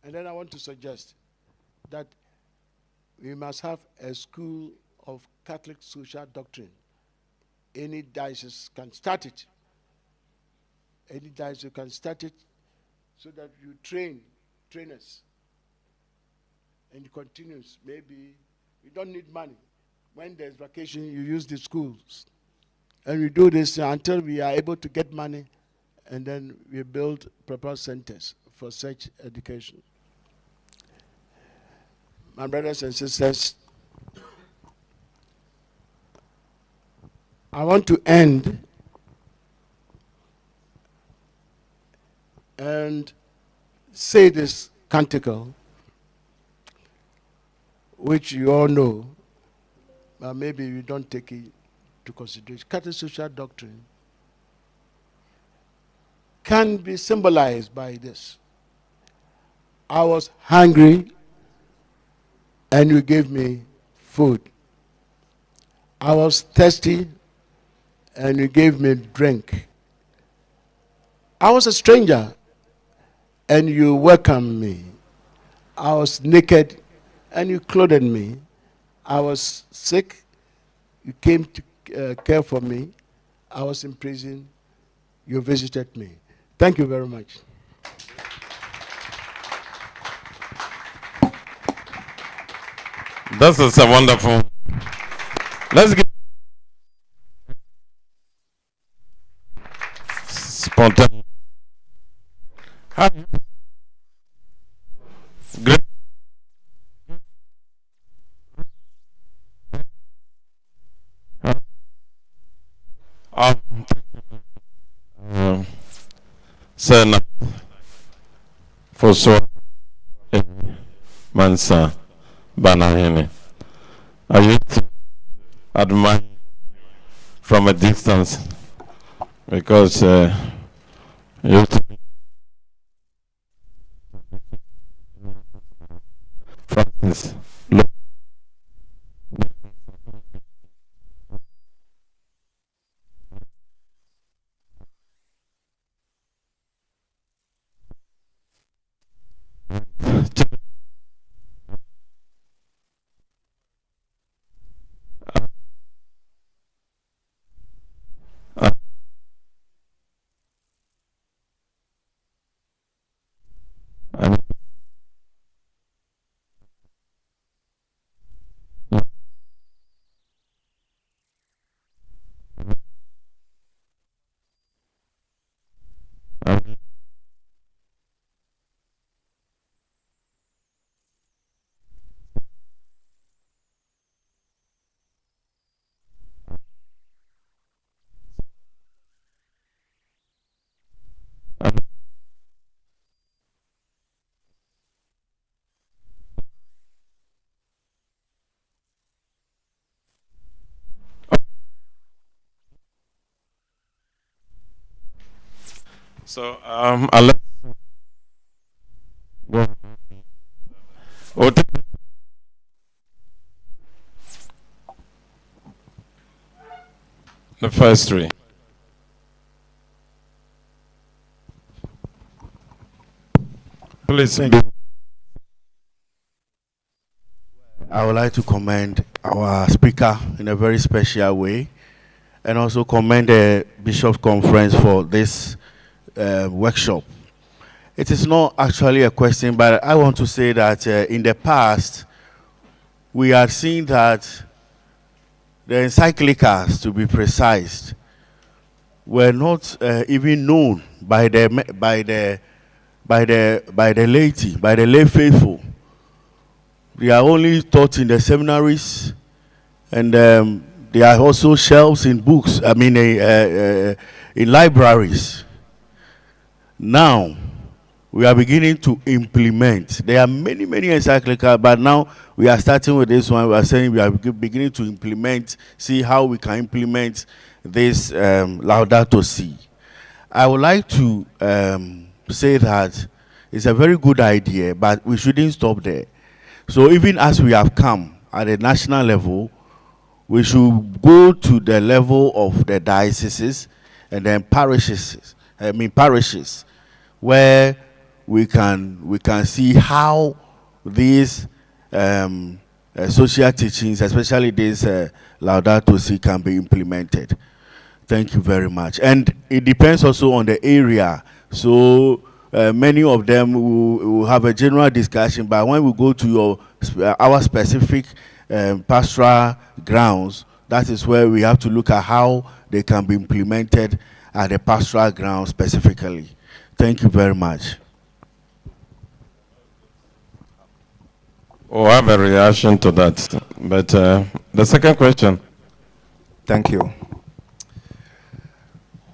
[SPEAKER 3] And then I want to suggest that we must have a school of Catholic social doctrine. Any diocese can start it. Any diocese can start it so that you train trainers. And it continues. Maybe you don't need money. When there's vacation, you use the schools. And we do this until we are able to get money, and then we build proper centers for such education. My brothers and sisters, I want to end and say this canticle, which you all know, but maybe you don't take it to consideration. Catholic social doctrine can be symbolized by this. I was hungry, and you gave me food. I was thirsty, and you gave me drink. I was a stranger, and you welcomed me. I was naked, and you clothed me. I was sick, you came to care for me. I was in prison, you visited me. Thank you very much.
[SPEAKER 1] This is a wonderful. Let's get spontaneous. Great. Sen for so Mansa Banahene. I used to admire from a distance because you used to be Francis. So Alex, The first three. Please.
[SPEAKER 3] I would like to commend our speaker in a very special way, and also commend the Bishop's Conference for this workshop. It is not actually a question, but I want to say that in the past, we had seen that the encyclicals, to be precise, were not even known by the laity, by the lay faithful. They are only taught in the seminaries, and there are also shelves in books. I mean, in libraries. Now, we are beginning to implement. There are many encyclicals, but now we are starting with this one. We are saying we are beginning to implement, see how we can implement this Laudato Si. I would like to say that it's a very good idea, but we shouldn't stop there. So even as we have come at a national level, we should go to the level of the dioceses and then parishes, where we can see how these social teachings, especially this Laudato Si, can be implemented. Thank you very much. And it depends also on the area. So many of them will have a general discussion, but when we go to our specific pastoral grounds, that is where we have to look at how they can be implemented at the pastoral ground specifically. Thank you very much.
[SPEAKER 1] Oh, I have a reaction to that. But the second question.
[SPEAKER 4] Thank you.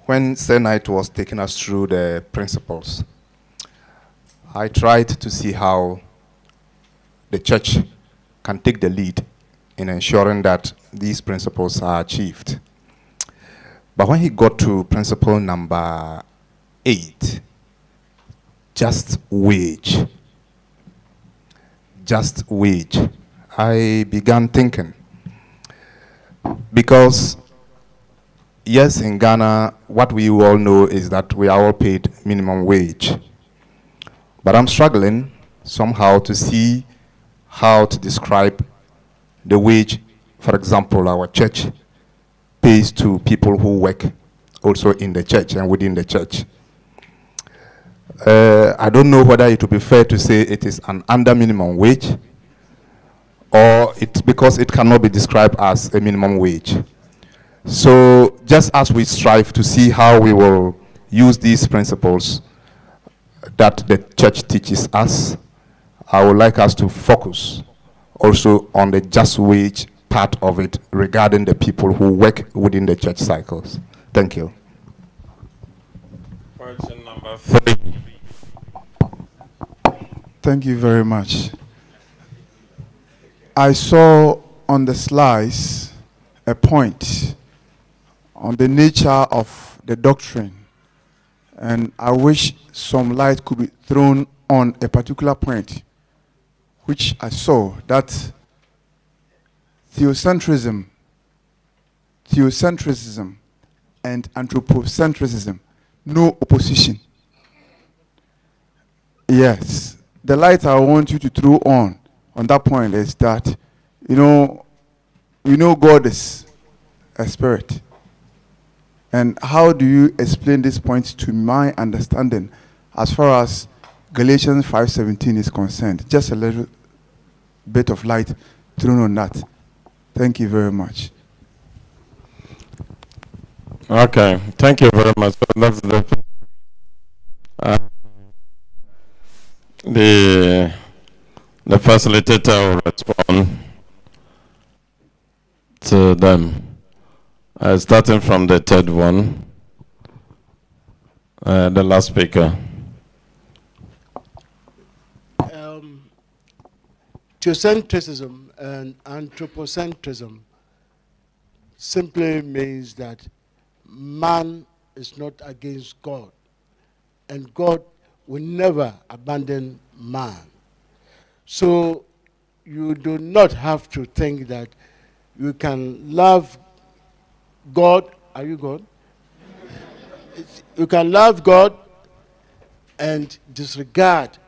[SPEAKER 4] When Senate was taking us through the principles, I tried to see how the church can take the lead in ensuring that these principles are achieved. But when he got to principle number 8, just wage, I began thinking, because yes, in Ghana, what we all know is that we are all paid minimum wage. But I'm struggling somehow to see how to describe the wage, for example, our church pays to people who work also in the church and within the church. I don't know whether it would be fair to say it is an under minimum wage, or it's because it cannot be described as a minimum wage. So just as we strive to see how we will use these principles that the church teaches us, I would like us to focus also on the just wage part of it regarding the people who work within the church cycles. Thank you.
[SPEAKER 1] Question number 3.
[SPEAKER 5] Thank you very much. I saw on the slides a point on the nature of the doctrine, and I wish some light could be thrown on a particular point, which I saw that theocentrism and anthropocentrism, no opposition. Yes, the light I want you to throw on that point is that, we know God is a spirit. And how do you explain this point to my understanding as far as Galatians 5:17 is concerned? Just a little bit of light thrown on that. Thank you very much.
[SPEAKER 1] Okay, thank you very much. So that's the facilitator will respond to them. Starting from the third one, the last speaker.
[SPEAKER 3] Theocentrism and anthropocentrism simply means that man is not against God, and God will never abandon man. So you do not have to think that you can love God Are you gone? You can love God and disregard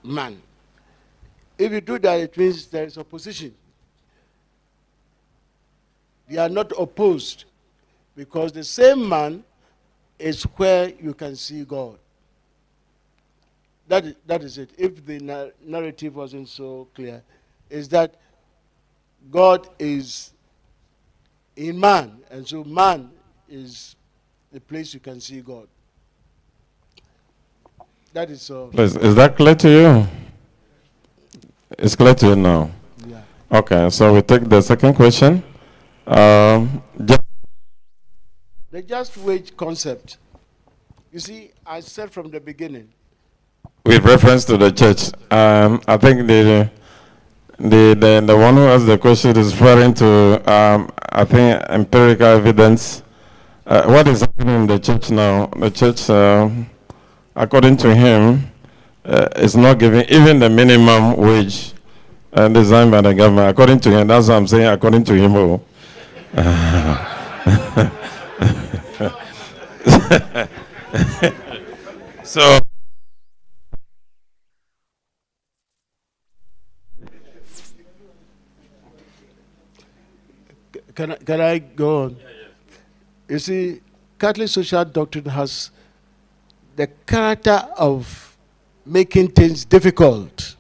[SPEAKER 3] man. If you do that, it means there is opposition. They are not opposed because the same man is where you can see God. That is it. If the narrative wasn't so clear, is that God is in man, and so man is the place you can see God. That is so.
[SPEAKER 1] Please, is that clear to you? It's clear to you now.
[SPEAKER 3] Yeah.
[SPEAKER 1] Okay, so we take the second question. Just
[SPEAKER 3] The just wage concept. You see, I said from the beginning.
[SPEAKER 1] with reference to the church, I think the one who asked the question is referring to I think empirical evidence. What is happening in the church now? The church, according to him, is not giving even the minimum wage designed by the government. According to him, that's what I'm saying. According to him, oh. So.
[SPEAKER 3] Can I go on? You see, Catholic social doctrine has the character of making things difficult.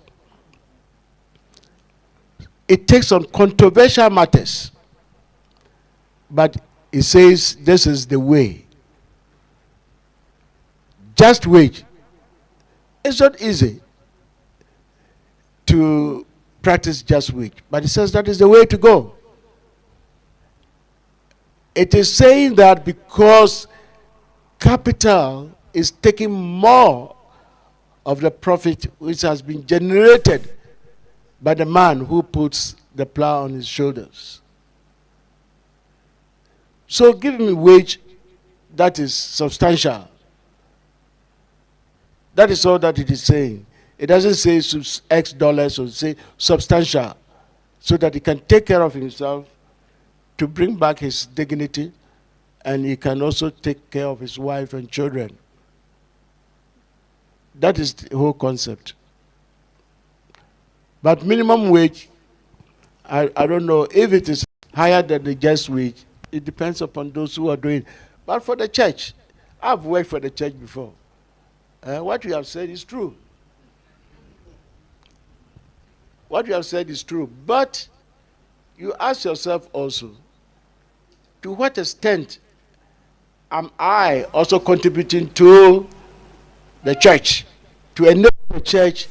[SPEAKER 3] It takes on controversial matters, but it says this is the way. Just wage. It's not easy to practice just wage, but it says that is the way to go. It is saying that because capital is taking more of the profit which has been generated by the man who puts the plow on his shoulders. So give me wage that is substantial. That is all that it is saying. It doesn't say X dollars, or say substantial, so that he can take care of himself, to bring back his dignity, and he can also take care of his wife and children. That is the whole concept. But minimum wage, I don't know if it is higher than the just wage. It depends upon those who are doing it. But for the church, I've worked for the church before. What you have said is true. What you have said is true. But you ask yourself also, to what extent am I also contributing to the church, to enable the church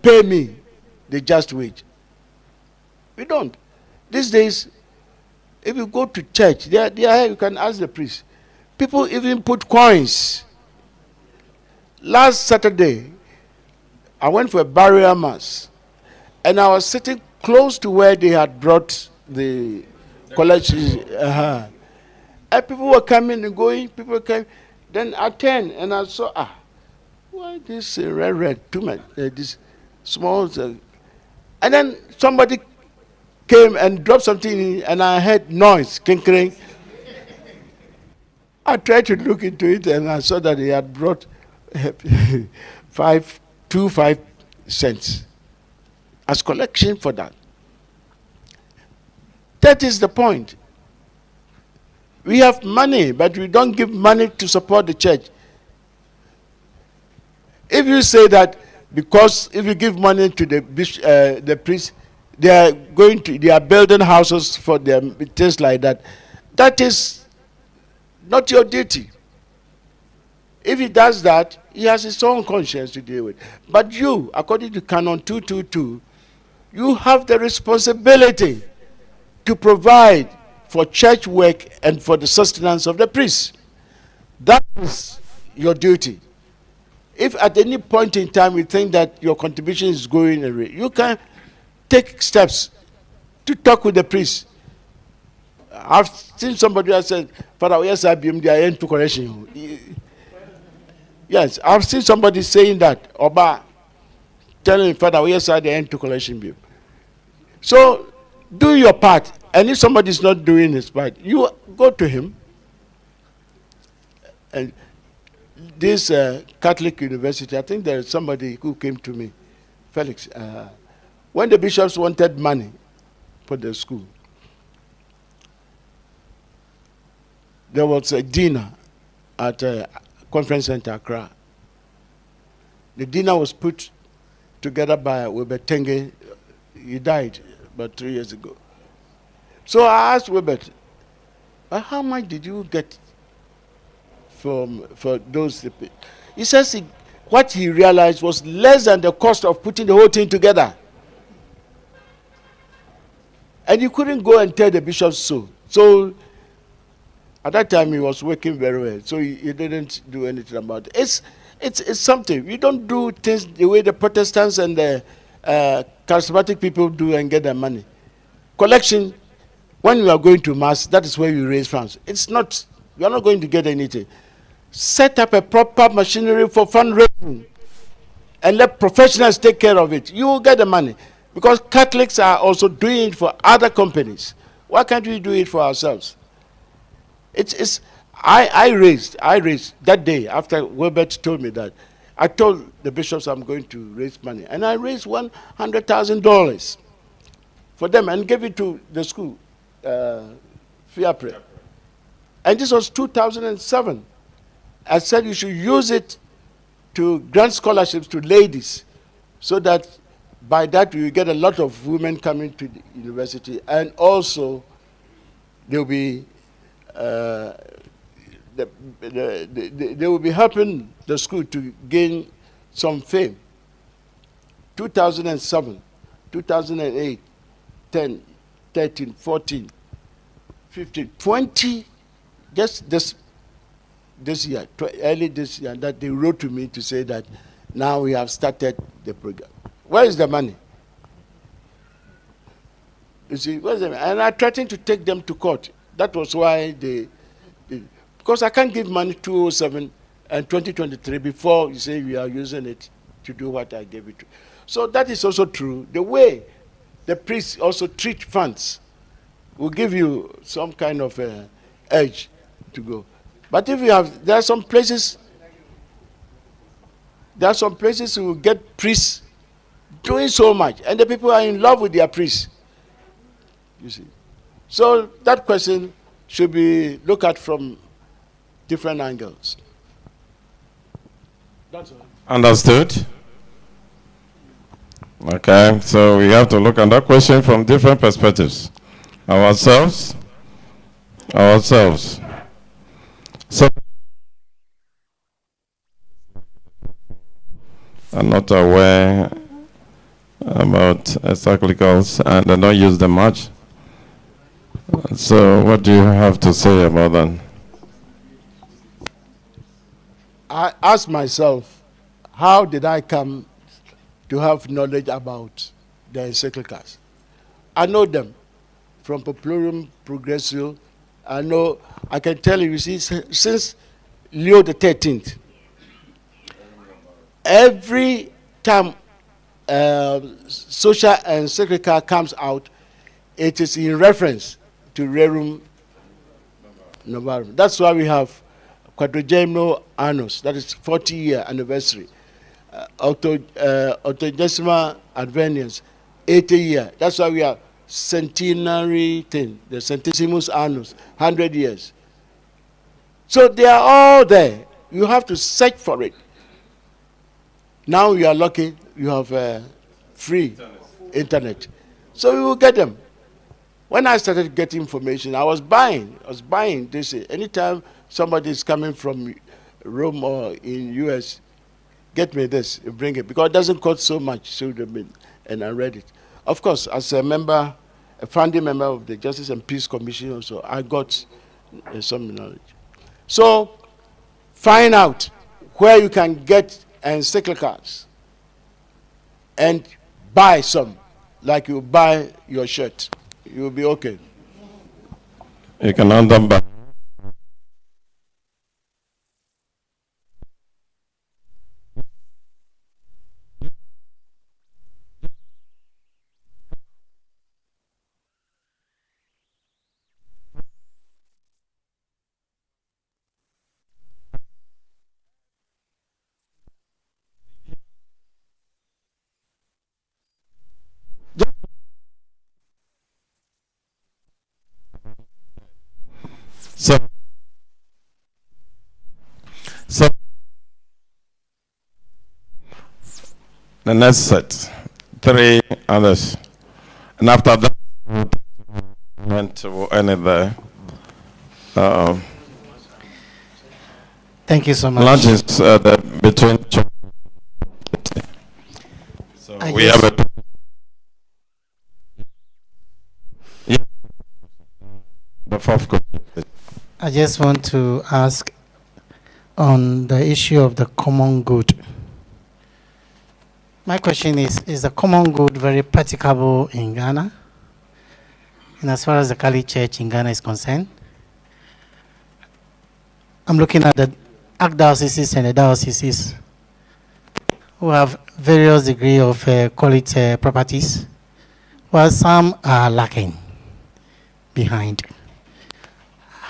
[SPEAKER 3] pay me the just wage? We don't. These days, if you go to church, you can ask the priest. People even put coins. Last Saturday, I went for a burial mass, and I was sitting close to where they had brought the collection. And people were coming and going, people were coming. Then I turned and I saw, why this red, too much, this small. And then somebody came and dropped something in, and I heard noise, kinkering. I tried to look into it, and I saw that he had brought 5 cents as collection for that. That is the point. We have money, but we don't give money to support the church. If you say that because if you give money to the priest, they are building houses for them, things like that, that is not your duty. If he does that, he has his own conscience to deal with. But you, according to Canon 222, you have the responsibility to provide for church work and for the sustenance of the priests. That is your duty. If at any point in time you think that your contribution is going away, you can take steps to talk with the priest. I've seen somebody who said, Father, yes, I be into correction. Yes, I've seen somebody saying that, Oba, telling Father, yes, I into correction. So do your part. And if somebody is not doing his part, you go to him And this Catholic university, I think there's somebody who came to me, Felix, when the bishops wanted money for the school, there was a dinner at a conference center, Accra. The dinner was put together by Wilbert Tenge. He died about 3 years ago. So I asked Wilbert, how much did you get for those people? He says what he realized was less than the cost of putting the whole thing together. And he couldn't go and tell the bishop so. So at that time he was working very well, so he didn't do anything about it. It's something. We don't do things the way the Protestants and the charismatic people do and get their money. Collection, when you are going to mass, that is where you raise funds. It's not, you are not going to get anything. Set up a proper machinery for fundraising and let professionals take care of it. You will get the money. Because Catholics are also doing it for other companies. Why can't we do it for ourselves? I raised that day after Wilbert told me that. I told the bishops I'm going to raise money. And I raised $100,000 for them and gave it to the school, Fiapre. And this was 2007. I said you should use it to grant scholarships to ladies so that by that we will get a lot of women coming to the university, and also they will be they will be helping the school to gain some fame. 2007, 2008, 10, 13, 14, 15, 20, just this year, early this year, that they wrote to me to say that now we have started the program. Where is the money? You see, where's the money? And I threatened to take them to court. That was why because I can't give money 2007 and 2023 before you say we are using it to do what I gave it to. So that is also true. The way the priests also treat funds will give you some kind of edge to go. But if you have, there are some places who will get priests doing so much, and the people are in love with their priests. You see. So that question should be looked at from different angles. That's all.
[SPEAKER 1] Understood. Okay, so we have to look at that question from different perspectives. Ourselves. So I'm not aware about cyclicals and I don't use them much. So what do you have to say about that?
[SPEAKER 3] I ask myself, how did I come to have knowledge about the encyclicals? I know them from Popularium Progressio. I can tell you, see, since Leo the 13th, every time social encyclical comes out, it is in reference to Rerum Novarum. That's why we have Quadragesimal Annus, that is 40-year anniversary. Octogesima Adveniens, 80-year. That's why we have centenary thing, the Centesimus Annus, 100 years. So they are all there. You have to search for it. Now you are lucky, you have free internet. So you will get them. When I started getting information, I was buying this. Anytime somebody is coming from Rome or in US, get me this, bring it, because it doesn't cost so much. So and I read it. Of course, as a member, a founding member of the Justice and Peace Commission also, I got some knowledge. So find out where you can get encyclicals and buy some, like you buy your shirt. You'll be okay.
[SPEAKER 1] You can hand them back. So, so the next set, 3 others. And after that, we went to end it there.
[SPEAKER 6] Thank you so much.
[SPEAKER 1] Lunch is between. So we have a. Yeah. The fourth question.
[SPEAKER 6] I just want to ask on the issue of the common good. My question is the common good very practicable in Ghana? And as far as the Catholic Church in Ghana is concerned, I'm looking at the archdioceses and the dioceses who have various degree of quality properties, while some are lacking behind.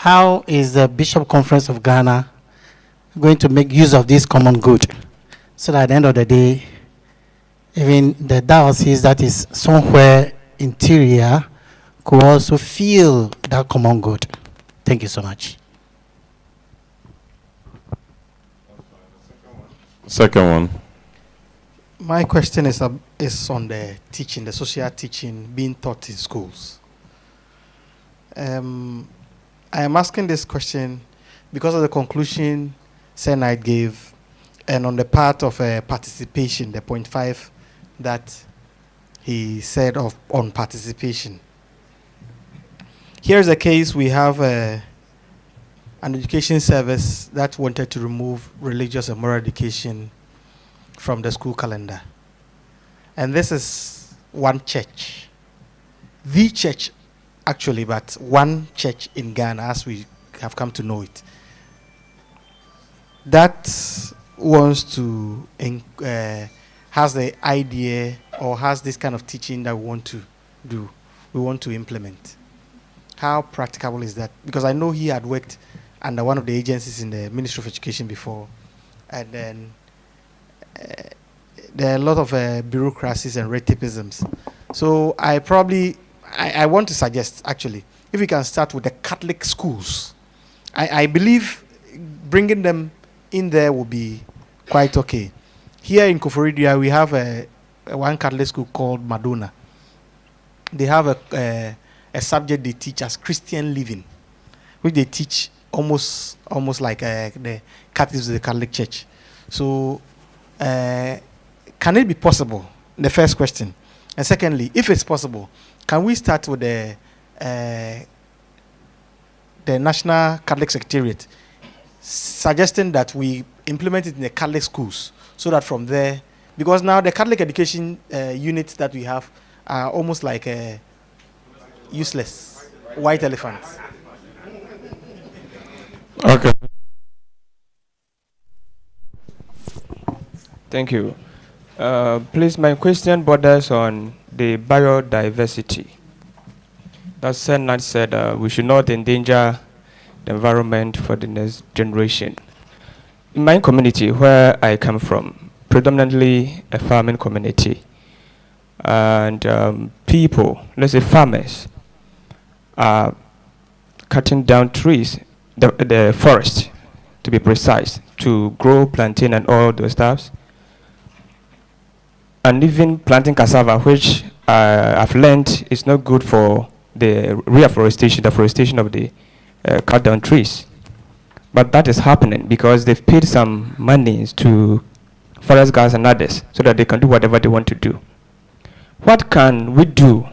[SPEAKER 6] How is the Bishop Conference of Ghana going to make use of this common good so that at the end of the day, even the diocese that is somewhere interior could also feel that common good? Thank you so much.
[SPEAKER 1] Second one.
[SPEAKER 6] My question is on the teaching, the social teaching being taught in schools. I am asking this question because of the conclusion Senate gave, and on the part of participation, the 0.5 that he said on participation. Here's a case: we have an education service that wanted to remove religious and moral education from the school calendar. And this is one church. The church, actually, but one church in Ghana, as we have come to know it, that wants to, has the idea or has this kind of teaching that we want to do, we want to implement. How practicable is that? Because I know he had worked under one of the agencies in the Ministry of Education before, and then there are a lot of bureaucracies and red tapeisms. So I want to suggest, actually, if we can start with the Catholic schools. I believe bringing them in there will be quite okay. Here in Koforidua, we have one Catholic school called Madonna. They have a subject they teach as Christian living, which they teach almost like the Catechism of the Catholic Church. So, can it be possible? The first question. And secondly, if it's possible, can we start with the National Catholic Secretariat, suggesting that we implement it in the Catholic schools, so that from there, because now the Catholic education units that we have are almost like useless white elephants.
[SPEAKER 1] Okay.
[SPEAKER 7] Thank you. Please, my question borders on the biodiversity. That Senate said we should not endanger the environment for the next generation. In my community, where I come from, predominantly a farming community, and people, let's say farmers, are cutting down trees, the forest, to be precise, to grow plantain and all those stuffs, and even planting cassava, which I've learned is not good for the reforestation, the forestation of the cut down trees. But that is happening because they've paid some money to forest guards and others so that they can do whatever they want to do. What can we do,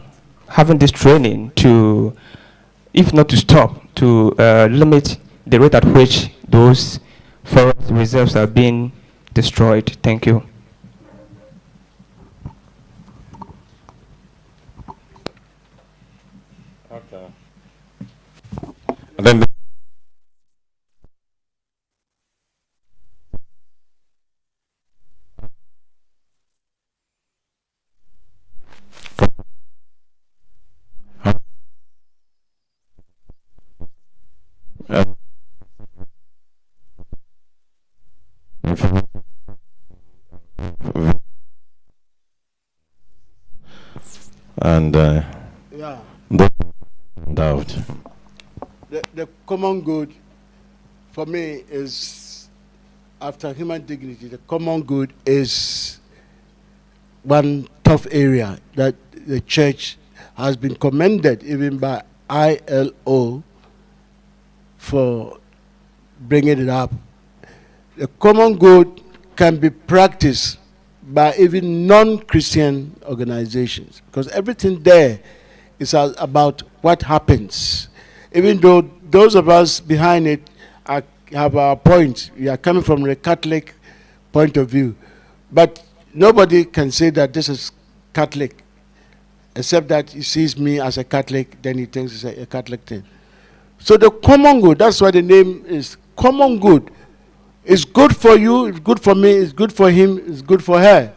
[SPEAKER 7] having this training, to, if not to stop, to limit the rate at which those forest reserves are being destroyed? Thank you.
[SPEAKER 1] Okay. And then and
[SPEAKER 3] Yeah.
[SPEAKER 1] doubt.
[SPEAKER 3] The common good for me is, after human dignity, the common good is one tough area that the church has been commended even by ILO for bringing it up. The common good can be practiced by even non-Christian organizations, because everything there is about what happens. Even though those of us behind it have our point, we are coming from a Catholic point of view, but nobody can say that this is Catholic, except that he sees me as a Catholic, then he thinks it's a Catholic thing. So the common good, that's why the name is common good. It's good for you, it's good for me, it's good for him, it's good for her.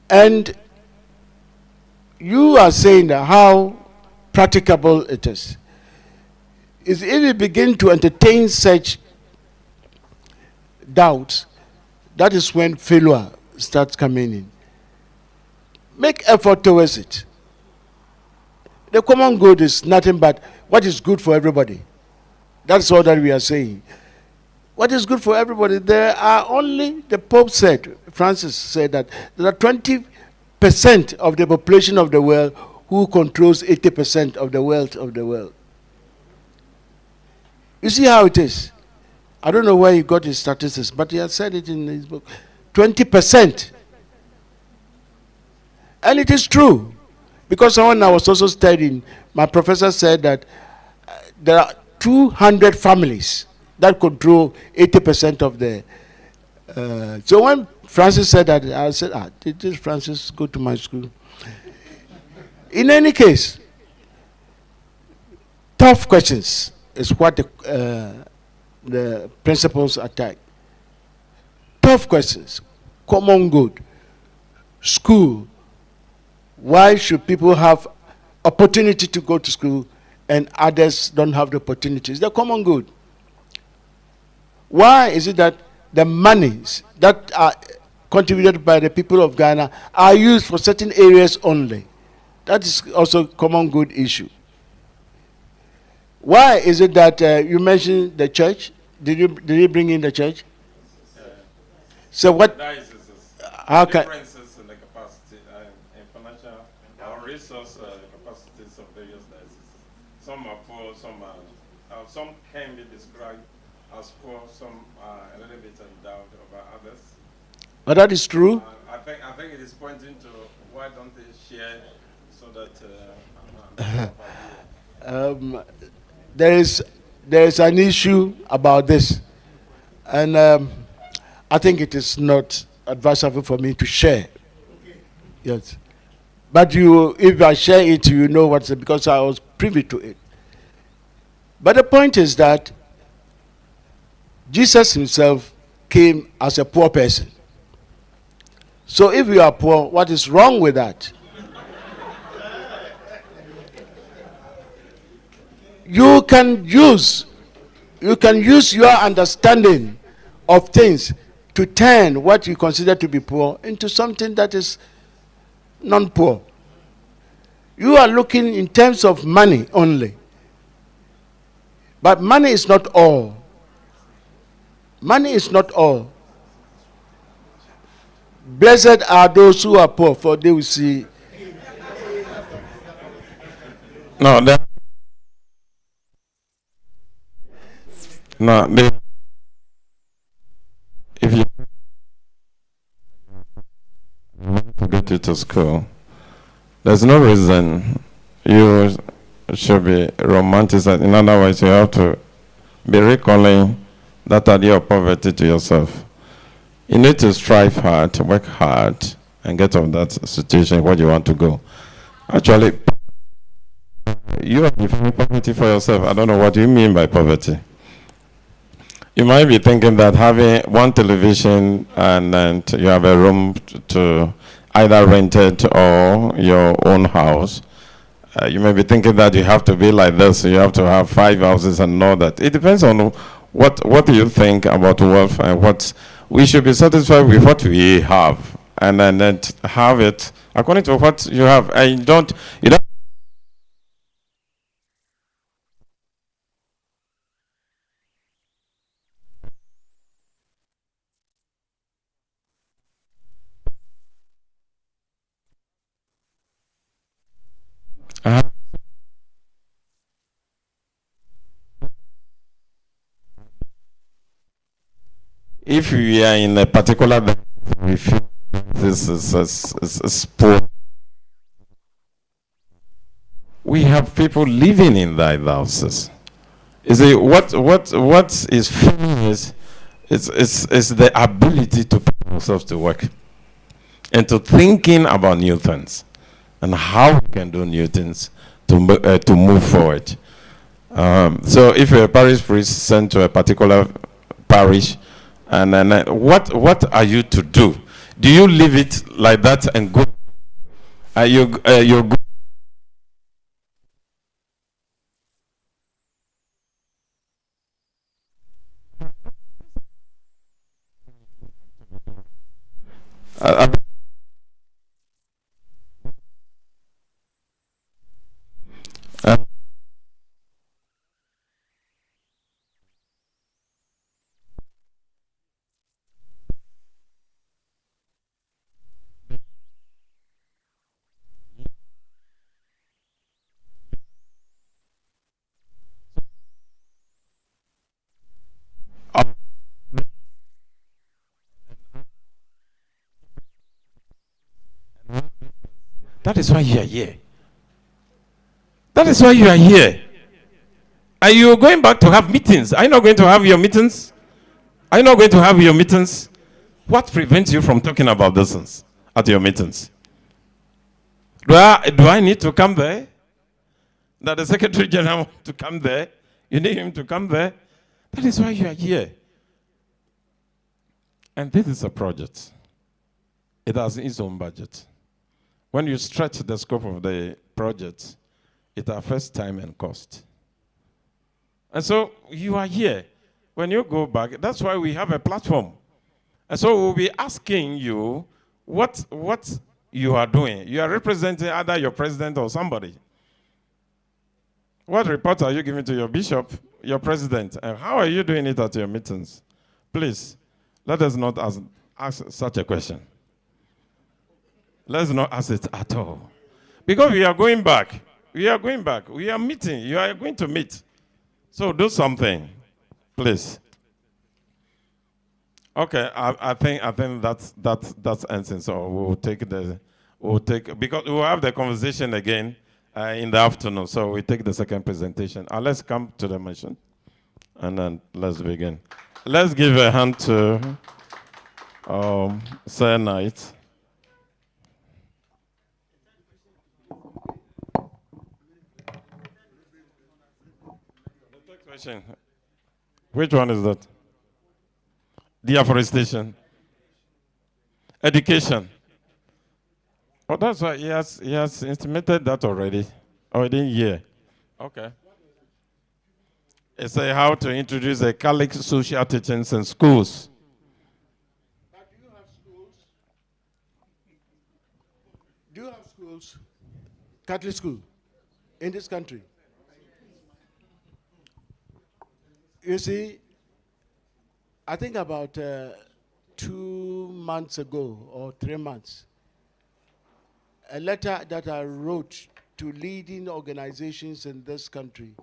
[SPEAKER 3] And you are saying that how practicable it is. If we begin to entertain such doubts, that is when failure starts coming in. Make effort towards it. The common good is nothing but what is good for everybody. That's all that we are saying. What is good for everybody? There are only, the Pope said, Francis said that there are 20% of the population of the world who controls 80% of the wealth of the world. You see how it is? I don't know where he got his statistics, but he has said it in his book. 20%. And it is true. Because when I was also studying, my professor said that there are 200 families that control 80% of the... so when Francis said that, I said, did this Francis go to my school? In any case, tough questions is what the principles attack. Tough questions, common good, school. Why should people have opportunity to go to school and others don't have the opportunities? They're common good. Why is it that the monies that are contributed by the people of Ghana are used for certain areas only? That is also a common good issue. Why is it that you mentioned the church? Did you bring in the church? So what? How can?
[SPEAKER 1] Differences in the capacity and financial or resource capacities of various dioceses. Some are poor, some can be described as poor, some are a little bit endowed over others.
[SPEAKER 3] But that is true.
[SPEAKER 1] I think it is pointing to why don't they share so that
[SPEAKER 3] there is an issue about this, and I think it is not advisable for me to share. Yes, but if I share it, you know what's it, because I was privy to it. But the point is that Jesus himself came as a poor person. So if you are poor, what is wrong with that? You can use your understanding of things to turn what you consider to be poor into something that is non-poor. You are looking in terms of money only. But money is not all. Money is not all. Blessed are those who are poor, for they will see.
[SPEAKER 1] No, if you want to get you to school, there's no reason you should be romanticized. In other words, you have to be recalling that idea of poverty to yourself. You need to strive hard, work hard, and get out of that situation where you want to go. Actually, you are defining poverty for yourself. I don't know what you mean by poverty. You might be thinking that having one television and then you have a room to either rent it or your own house. You may be thinking that you have to be like this, you have to have 5 houses and all that. It depends on what do you think about wealth and what we should be satisfied with what we have, and then have it according to what you have. And you don't if we are in a particular, we feel this is poor. We have people living in their houses. You see, what is failing is the ability to put ourselves to work and to thinking about new things and how we can do new things to move forward. So if you're a parish priest sent to a particular parish, and then what are you to do? Do you leave it like that and go? You're go uh, uh, uh, that is why you are here. That is why you are here. Are you going back to have meetings? Are you not going to have your meetings? Are you not going to have your meetings? What prevents you from talking about those things at your meetings? Do I need to come there? That the Secretary General to come there? You need him to come there? That is why you are here. And this is a project. It has its own budget. When you stretch the scope of the project, it affects time and cost. And so you are here. When you go back, that's why we have a platform. And so we'll be asking you what you are doing. You are representing either your president or somebody. What report are you giving to your bishop, your president? And how are you doing it at your meetings? Please, let us not ask such a question. Let's not ask it at all. Because we are going back. We are going back. We are meeting. You are going to meet. So do something, please. Okay, I think that's answering. So because we'll have the conversation again in the afternoon. So we take the second presentation. Let's come to the mission, and then let's begin. Let's give a hand to Sir Knight. The third question. Which one is that? Deforestation. Education. Oh, that's why he has intimated that already. Oh, I didn't hear. Okay. It's how to introduce a Catholic social teachings in schools.
[SPEAKER 3] But do you have schools? Do you have schools, Catholic school, in this country? You see, I think about 2 months ago or 3 months, a letter that I wrote to leading organizations in this country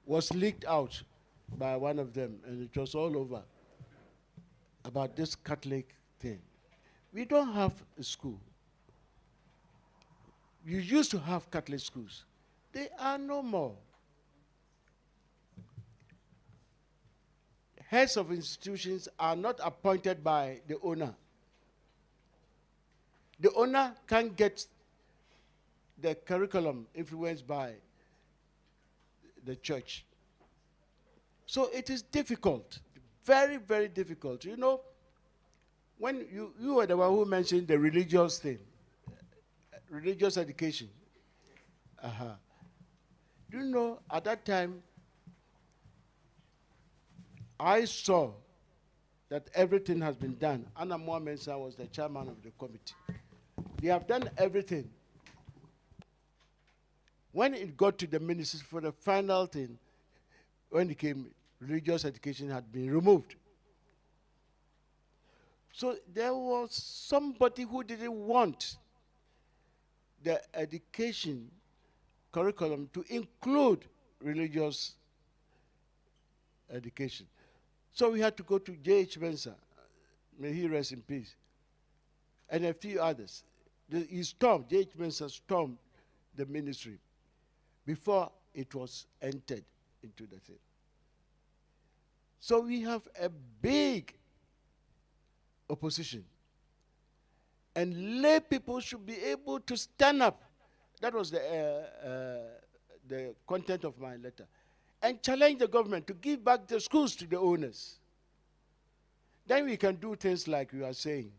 [SPEAKER 3] was leaked out by one of them, and it was all over about this Catholic thing. We don't have a school. You used to have Catholic schools. They are no more. Heads of institutions are not appointed by the owner. The owner can't get the curriculum influenced by the church. So it is difficult, very, very difficult. You know, when you were the one who mentioned the religious thing, religious education. Do you know, at that time, I saw that everything has been done. Anna Moa-Mensah was the chairman of the committee. They have done everything. When it got to the ministers for the final thing, when it came, religious education had been removed. So there was somebody who didn't want the education curriculum to include religious education. So we had to go to J.H. Mensah, may he rest in peace, and a few others. He stormed, J.H. Mensah stormed the ministry before it was entered into the thing. So we have a big opposition. And lay people should be able to stand up. That was the content of my letter. And challenge the government to give back the schools to the owners. Then we can do things like you are saying.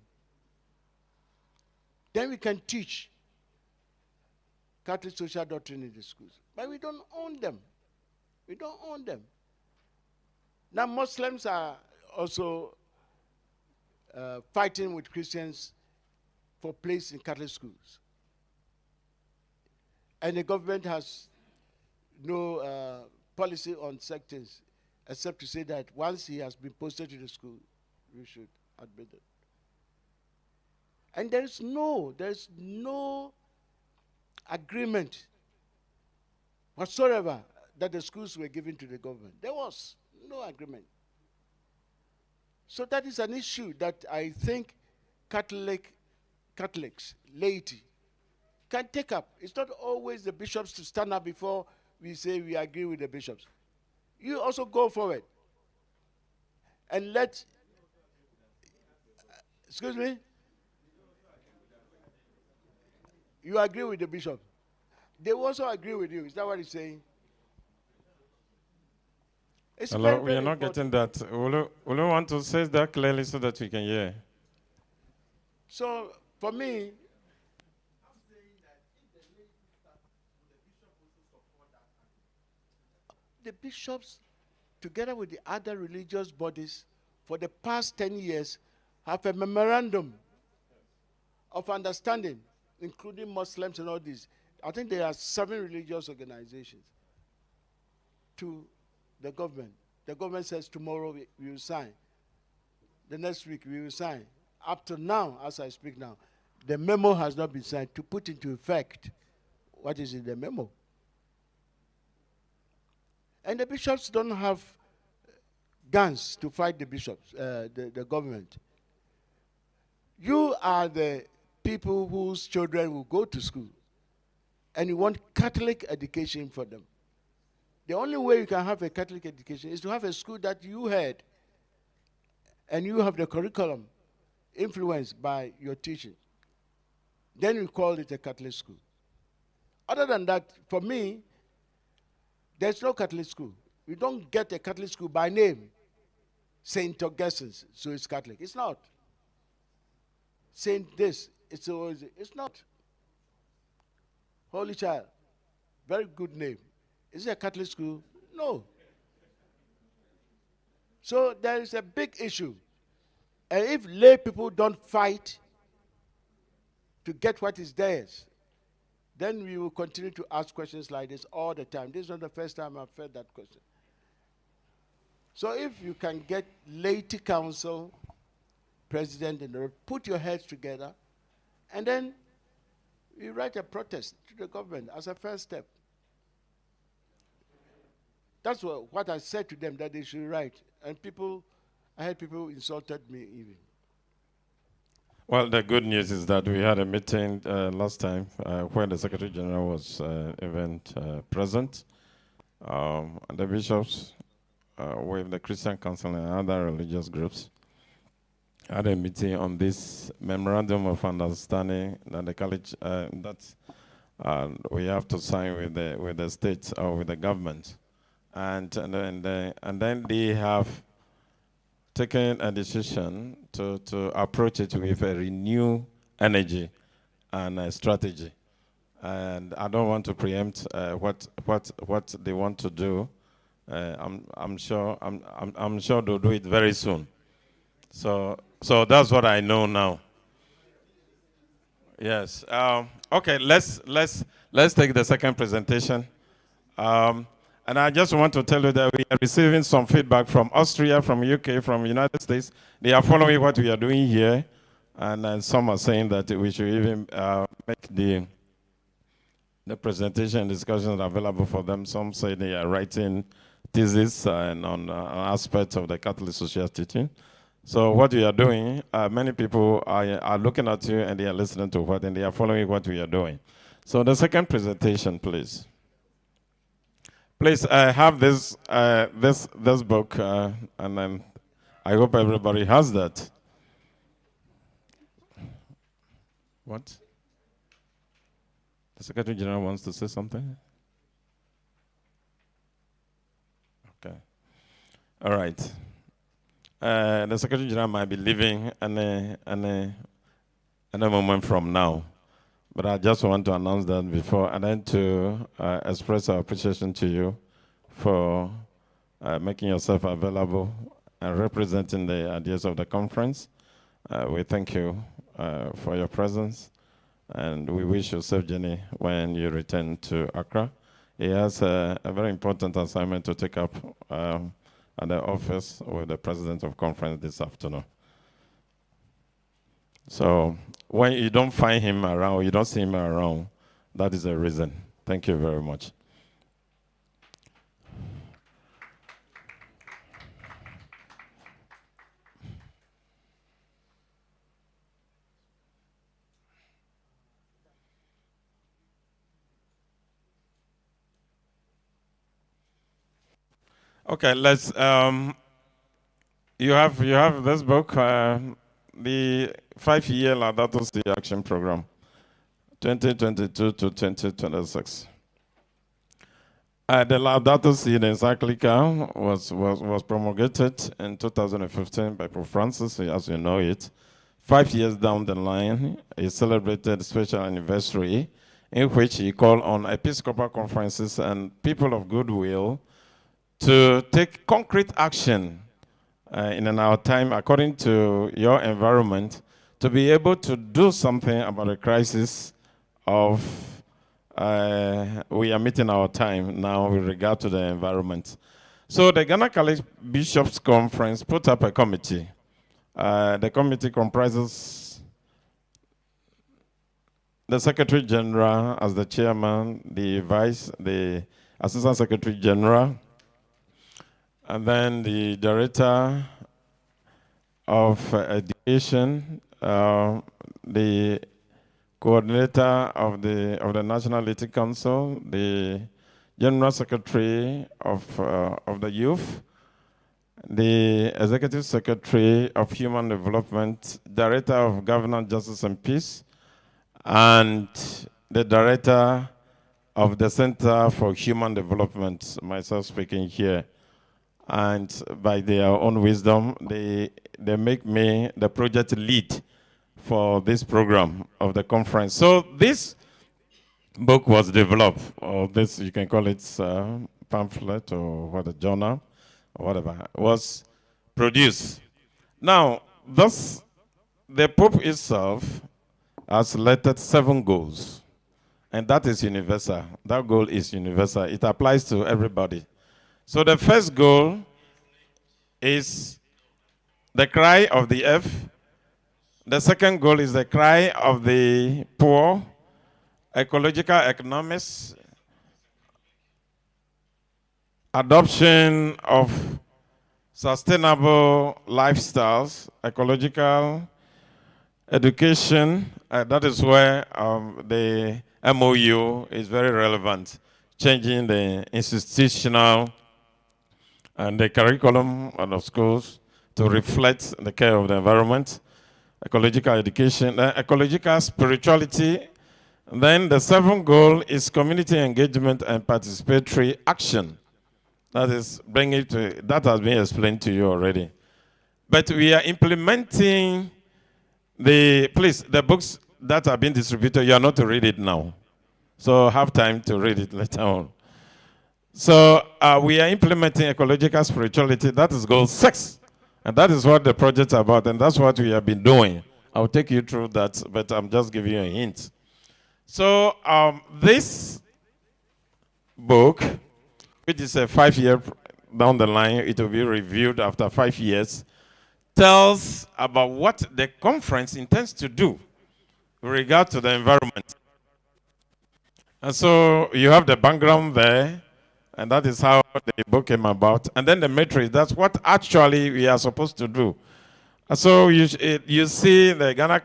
[SPEAKER 3] Then we can teach Catholic social doctrine in the schools. But we don't own them. We don't own them. Now Muslims are also fighting with Christians for place in Catholic schools. And the government has no policy on sectors, except to say that once he has been posted to the school, we should admit it. And there's no agreement whatsoever that the schools were given to the government. There was no agreement. So that is an issue that I think Catholics, laity, can take up. It's not always the bishops to stand up before we say we agree with the bishops. You also go forward and let, excuse me? You agree with the bishop. They also agree with you. Is that what he's saying? It's
[SPEAKER 1] Hello,
[SPEAKER 3] very,
[SPEAKER 1] we
[SPEAKER 3] very
[SPEAKER 1] are not
[SPEAKER 3] important.
[SPEAKER 1] getting that. Will you want to say that clearly so that we can hear?
[SPEAKER 3] So, for me, the bishops, together with the other religious bodies, for the past 10 years, have a memorandum of understanding, including Muslims and all these. I think there are 7 religious organizations to the government. The government says tomorrow we will sign. The next week we will sign. Up to now, as I speak now, the memo has not been signed to put into effect what is in the memo. And the bishops don't have guns to fight the bishops, the government. You are the people whose children will go to school, and you want Catholic education for them. The only way you can have a Catholic education is to have a school that you head, and you have the curriculum influenced by your teaching. Then you call it a Catholic school. Other than that, for me, there's no Catholic school. You don't get a Catholic school by name, St. Augustine's, so it's Catholic. It's not. Saint this, it's not. Holy Child, very good name. Is it a Catholic school? No. So there is a big issue. And if lay people don't fight to get what is theirs, then we will continue to ask questions like this all the time. This is not the first time I've heard that question. So if you can get laity council, president, and put your heads together, and then you write a protest to the government as a first step. That's what I said to them that they should write. And I had people insulted me even.
[SPEAKER 1] Well, the good news is that we had a meeting last time where the Secretary General was even present. And the bishops with the Christian Council and other religious groups had a meeting on this memorandum of understanding that the college that we have to sign with the state or with the government, and then they have taken a decision to approach it with a renewed energy and strategy. And I don't want to preempt what they want to do. I'm sure they'll do it very soon. So that's what I know now. Yes. Okay. Let's take the second presentation. And I just want to tell you that we are receiving some feedback from Austria, from UK, from United States. They are following what we are doing here, and some are saying that we should even make the presentation discussions available for them. Some say they are writing thesis and on aspects of the Catholic social teaching. So what we are doing, many people are looking at you and they are listening to what, and they are following what we are doing. So the second presentation, please. Please, I have this book, and then I hope everybody has that. What? The Secretary General wants to say something? Okay. All right. The Secretary General might be leaving in a moment from now. But I just want to announce that before, and then to express our appreciation to you for making yourself available and representing the ideas of the conference. We thank you for your presence, and we wish you a safe journey when you return to Accra. He has a very important assignment to take up at the office with the president of conference this afternoon. So when you don't find him around, you don't see him around, that is the reason. Thank you very much. Okay, let's. You have this book, the 5-year Laudato Si Action Program, 2022 to 2026. The Laudato Si encyclical was promulgated in 2015 by Pope Francis, as you know it. 5 years down the line, he celebrated a special anniversary in which he called on Episcopal conferences and people of goodwill to take concrete action in our time according to your environment, to be able to do something about the crisis of we are meeting our time now with regard to the environment. So the Ghana College Bishops Conference put up a committee. The committee comprises the Secretary General as the chairman, the Assistant Secretary General, and then the Director of Education, the Coordinator of the National Literacy Council, the General Secretary of the Youth, the Executive Secretary of Human Development, Director of Governance, Justice and Peace, and the Director of the Center for Human Development, myself speaking here. And by their own wisdom, they make me the project lead for this program of the conference. So this book was developed, or this, you can call it pamphlet or what, a journal, or whatever, was produced. Now, the Pope itself has selected 7 goals, and that is universal. That goal is universal. It applies to everybody. So the first goal is the cry of the earth. The second goal is the cry of the poor, ecological economics, adoption of sustainable lifestyles, ecological education. That is where the MOU is very relevant, changing the institutional and the curriculum of the schools to reflect the care of the environment, ecological education, ecological spirituality. Then the 7th goal is community engagement and participatory action. That is bringing to, that has been explained to you already. But we are implementing the books that are being distributed, you are not to read it now. So have time to read it later on. So we are implementing ecological spirituality. That is goal 6. And that is what the project is about, and that's what we have been doing. I'll take you through that, but I'm just giving you a hint. So this book, which is a 5-year down the line, it will be reviewed after 5 years, tells about what the conference intends to do with regard to the environment. And so you have the background there, and that is how the book came about. And then the matrix, that's what actually we are supposed to do. So you see the Ghana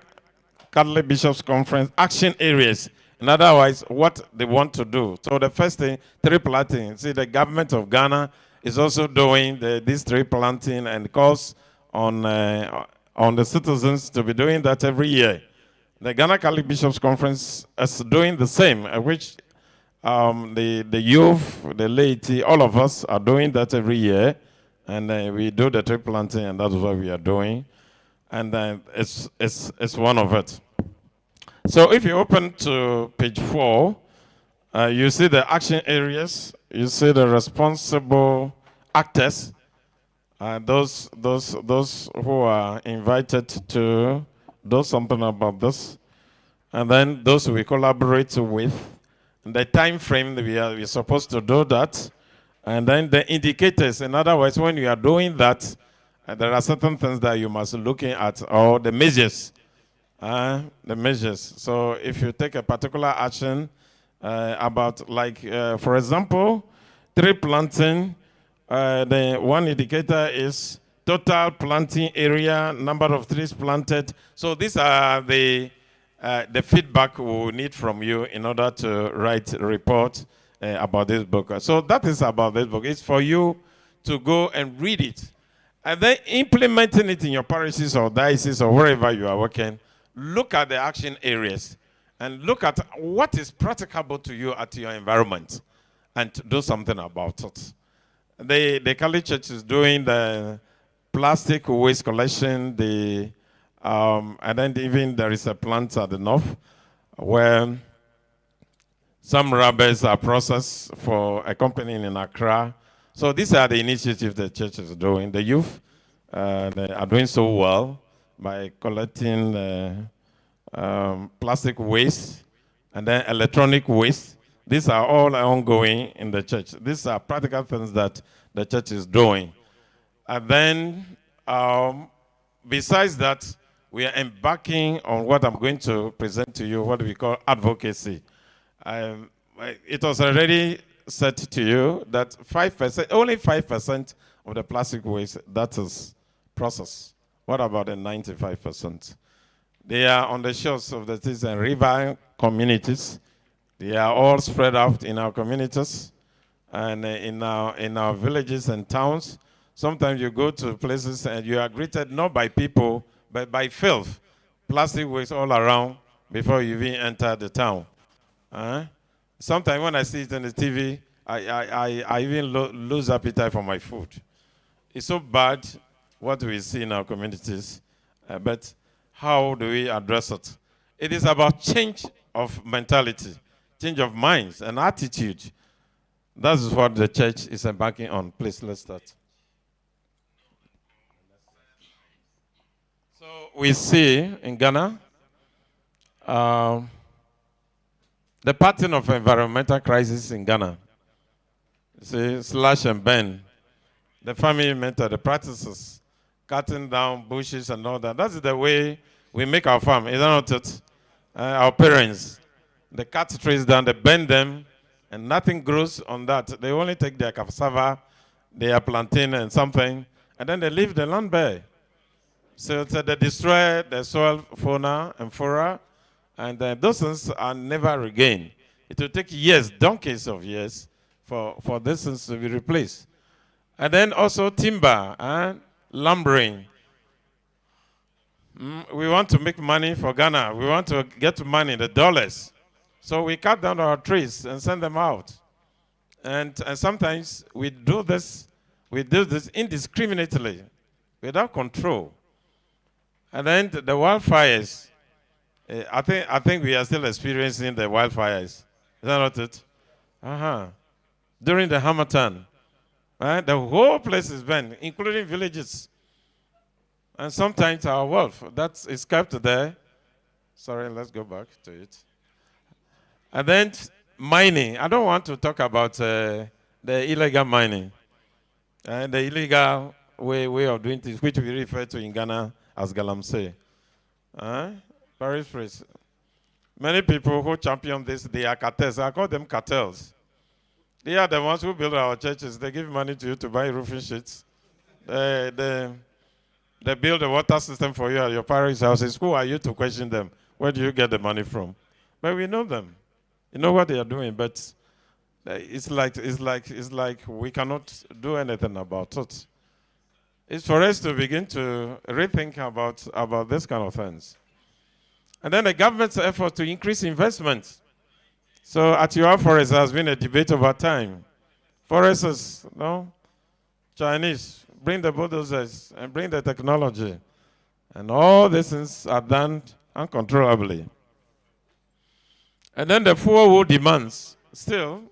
[SPEAKER 1] Catholic Bishops Conference action areas. In other words, what they want to do. So the first thing, tree planting. See, the government of Ghana is also doing this tree planting and calls on the citizens to be doing that every year. The Ghana Catholic Bishops Conference is doing the same, which the youth, the laity, all of us are doing that every year. And we do the tree planting, and that's what we are doing. And it's one of it. So if you open to page 4, you see the action areas. You see the responsible actors, those who are invited to do something about this, and then those we collaborate with, and the time frame that we're supposed to do that, and then the indicators. In other words, when you are doing that, there are certain things that you must look at, or the measures. The measures. So if you take a particular action about, like, for example, tree planting, the one indicator is total planting area, number of trees planted. So these are the feedback we will need from you in order to write a report about this book. So that is about this book. It's for you to go and read it. And then implementing it in your parishes or dioceses or wherever you are working, look at the action areas and look at what is practicable to you at your environment and to do something about it. The Catholic Church is doing the plastic waste collection, and then even there is a plant at the north where some rubbers are processed for a company in Accra. So these are the initiatives the church is doing. The youth they are doing so well by collecting plastic waste and then electronic waste. These are all ongoing in the church. These are practical things that the church is doing. And then, besides that, we are embarking on what I'm going to present to you, what we call advocacy. It was already said to you that 5%, only 5% of the plastic waste that is processed. What about the 95%? They are on the shores of the seas and river communities. They are all spread out in our communities and in our villages and towns. Sometimes you go to places and you are greeted not by people, but by filth, plastic waste all around before you even enter the town. Sometimes when I see it on the TV, I even lose appetite for my food. It's so bad what we see in our communities, but how do we address it? It is about change of mentality, change of minds and attitude. That is what the church is embarking on. Please, let's start. So we see in Ghana the pattern of environmental crisis in Ghana. See, slash and burn. The family mentor, the practices, cutting down bushes and all that. That's the way we make our farm, is that not it? Our parents, they cut trees down, they bend them, and nothing grows on that. They only take their cassava, their plantain and something, and then they leave the land bare. So they destroy the soil fauna and flora, and those things are never regained. It will take years, donkeys of years, for these things to be replaced. And then also timber and lumbering. We want to make money for Ghana. We want to get money, the dollars. So we cut down our trees and send them out. And sometimes we do this indiscriminately, without control. And then the wildfires. I think we are still experiencing the wildfires. Is that not it? During the Hamatan, the whole place is burned, including villages. And sometimes our wealth, that is kept there. Sorry, let's go back to it. And then mining. I don't want to talk about the illegal mining. And the illegal way of doing things, which we refer to in Ghana as galamsey. Paraphrase. Many people who champion this, they are cartels. I call them cartels. They are the ones who build our churches. They give money to you to buy roofing sheets. They They build a water system for you at your parish houses. Who are you to question them? Where do you get the money from? But we know them. You know what they are doing, but it's like we cannot do anything about it. It's for us to begin to rethink about this kind of things. And then the government's effort to increase investment. So at your forest has been a debate over time. Foresters, no? Chinese, bring the bulldozers and bring the technology. And all these things are done uncontrollably. And then the fuel demands. Still,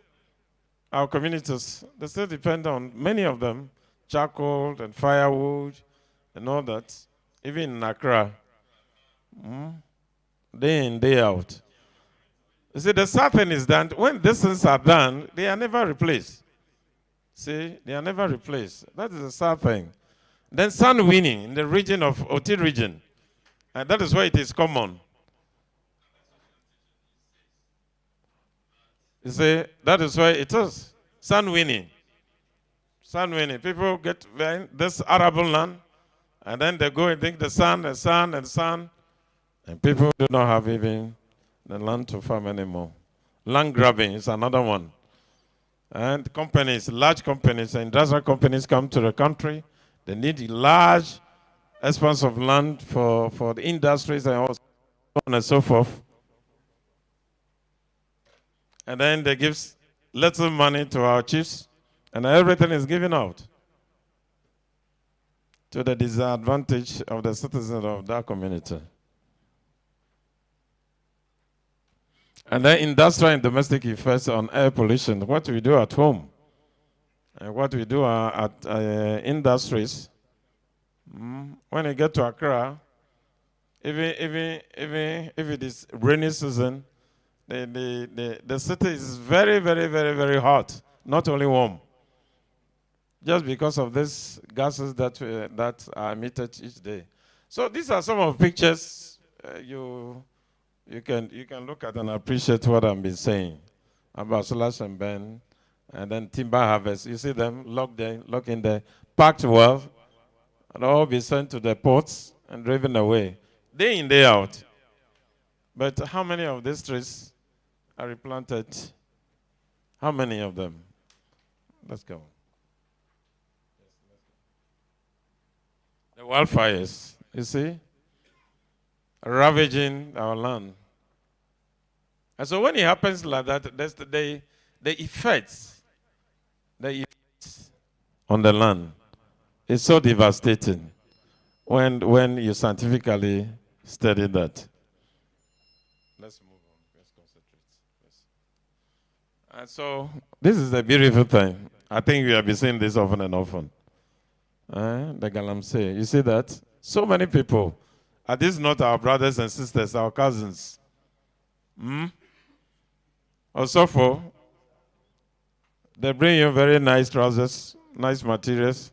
[SPEAKER 1] our communities, they still depend on, many of them, charcoal and firewood and all that. Even in Accra, day in, day out. You see, the sad thing is that when these things are done, they are never replaced. See, they are never replaced. That is a sad thing. Then sun winning in the region of Oti region. And that is where it is common. You see, that is why it is. Sun winning. Sun winning. People get this arable land, and then they go and think the sun, and sun, and sun. And people do not have even the land to farm anymore. Land grabbing is another one. And companies, large companies, industrial companies come to the country. They need large expanse of land for the industries and so on and so forth. And then they give little money to our chiefs, and everything is given out to the disadvantage of the citizens of that community. And then industrial and domestic effects on air pollution, what we do at home, and what we do at industries. When you get to Accra, even if it is rainy season, the city is very, very, very, very hot, not only warm. Just because of these gases that are emitted each day. So these are some of the pictures you can look at and appreciate what I've been saying about slash and burn, and then timber harvest. You see them locked in there, packed well, and all be sent to the ports and driven away, day in, day out. But how many of these trees are replanted? How many of them? Let's go. The wildfires, you see, ravaging our land. And so when it happens like that, that's the effects on the land is so devastating when you scientifically study that. Let's move on. Let's concentrate. Yes. And so this is a beautiful thing. I think we have been saying this often and often. The Galamsey. You see that? So many people. Are these not our brothers and sisters, our cousins? Also for, they bring you very nice trousers, nice materials,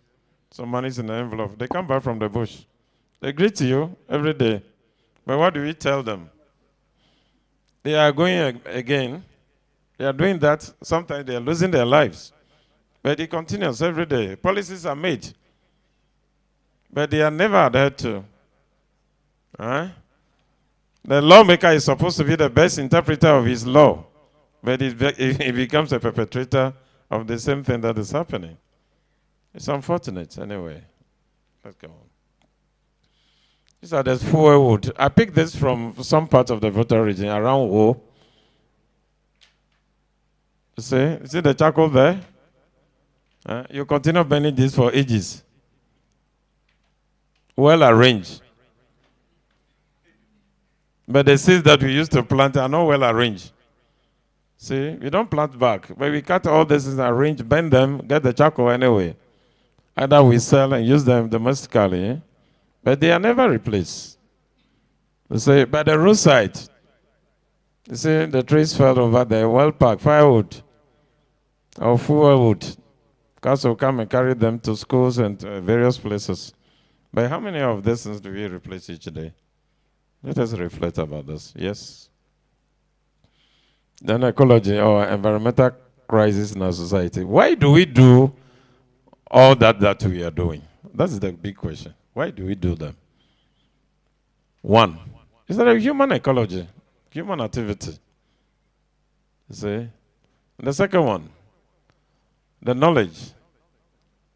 [SPEAKER 1] some money's in the envelope. They come back from the bush. They greet you every day. But what do we tell them? They are going again. They are doing that. Sometimes they are losing their lives. But it continues every day. Policies are made. But they are never adhered to. The lawmaker is supposed to be the best interpreter of his law. But he becomes a perpetrator of the same thing that is happening. It's unfortunate, anyway. Let's go on. These are the fuel wood. I picked this from some part of the Volta region, around Wo. See the charcoal there? You continue burning this for ages. Well arranged. But the seeds that we used to plant are not well arranged. See, we don't plant back, but we cut all this and arrange, bend them, get the charcoal anyway. Either we sell and use them domestically, but they are never replaced. You see, by the roadside, you see the trees fell over there, well packed, firewood or fuel wood. Cars will come and carry them to schools and various places. But how many of these things do we replace each day? Let us reflect about this. Yes. Then ecology or environmental crisis in our society. Why do we do all that we are doing? That's the big question. Why do we do them? One, is that a human ecology, human activity? You see? And the second one, the knowledge.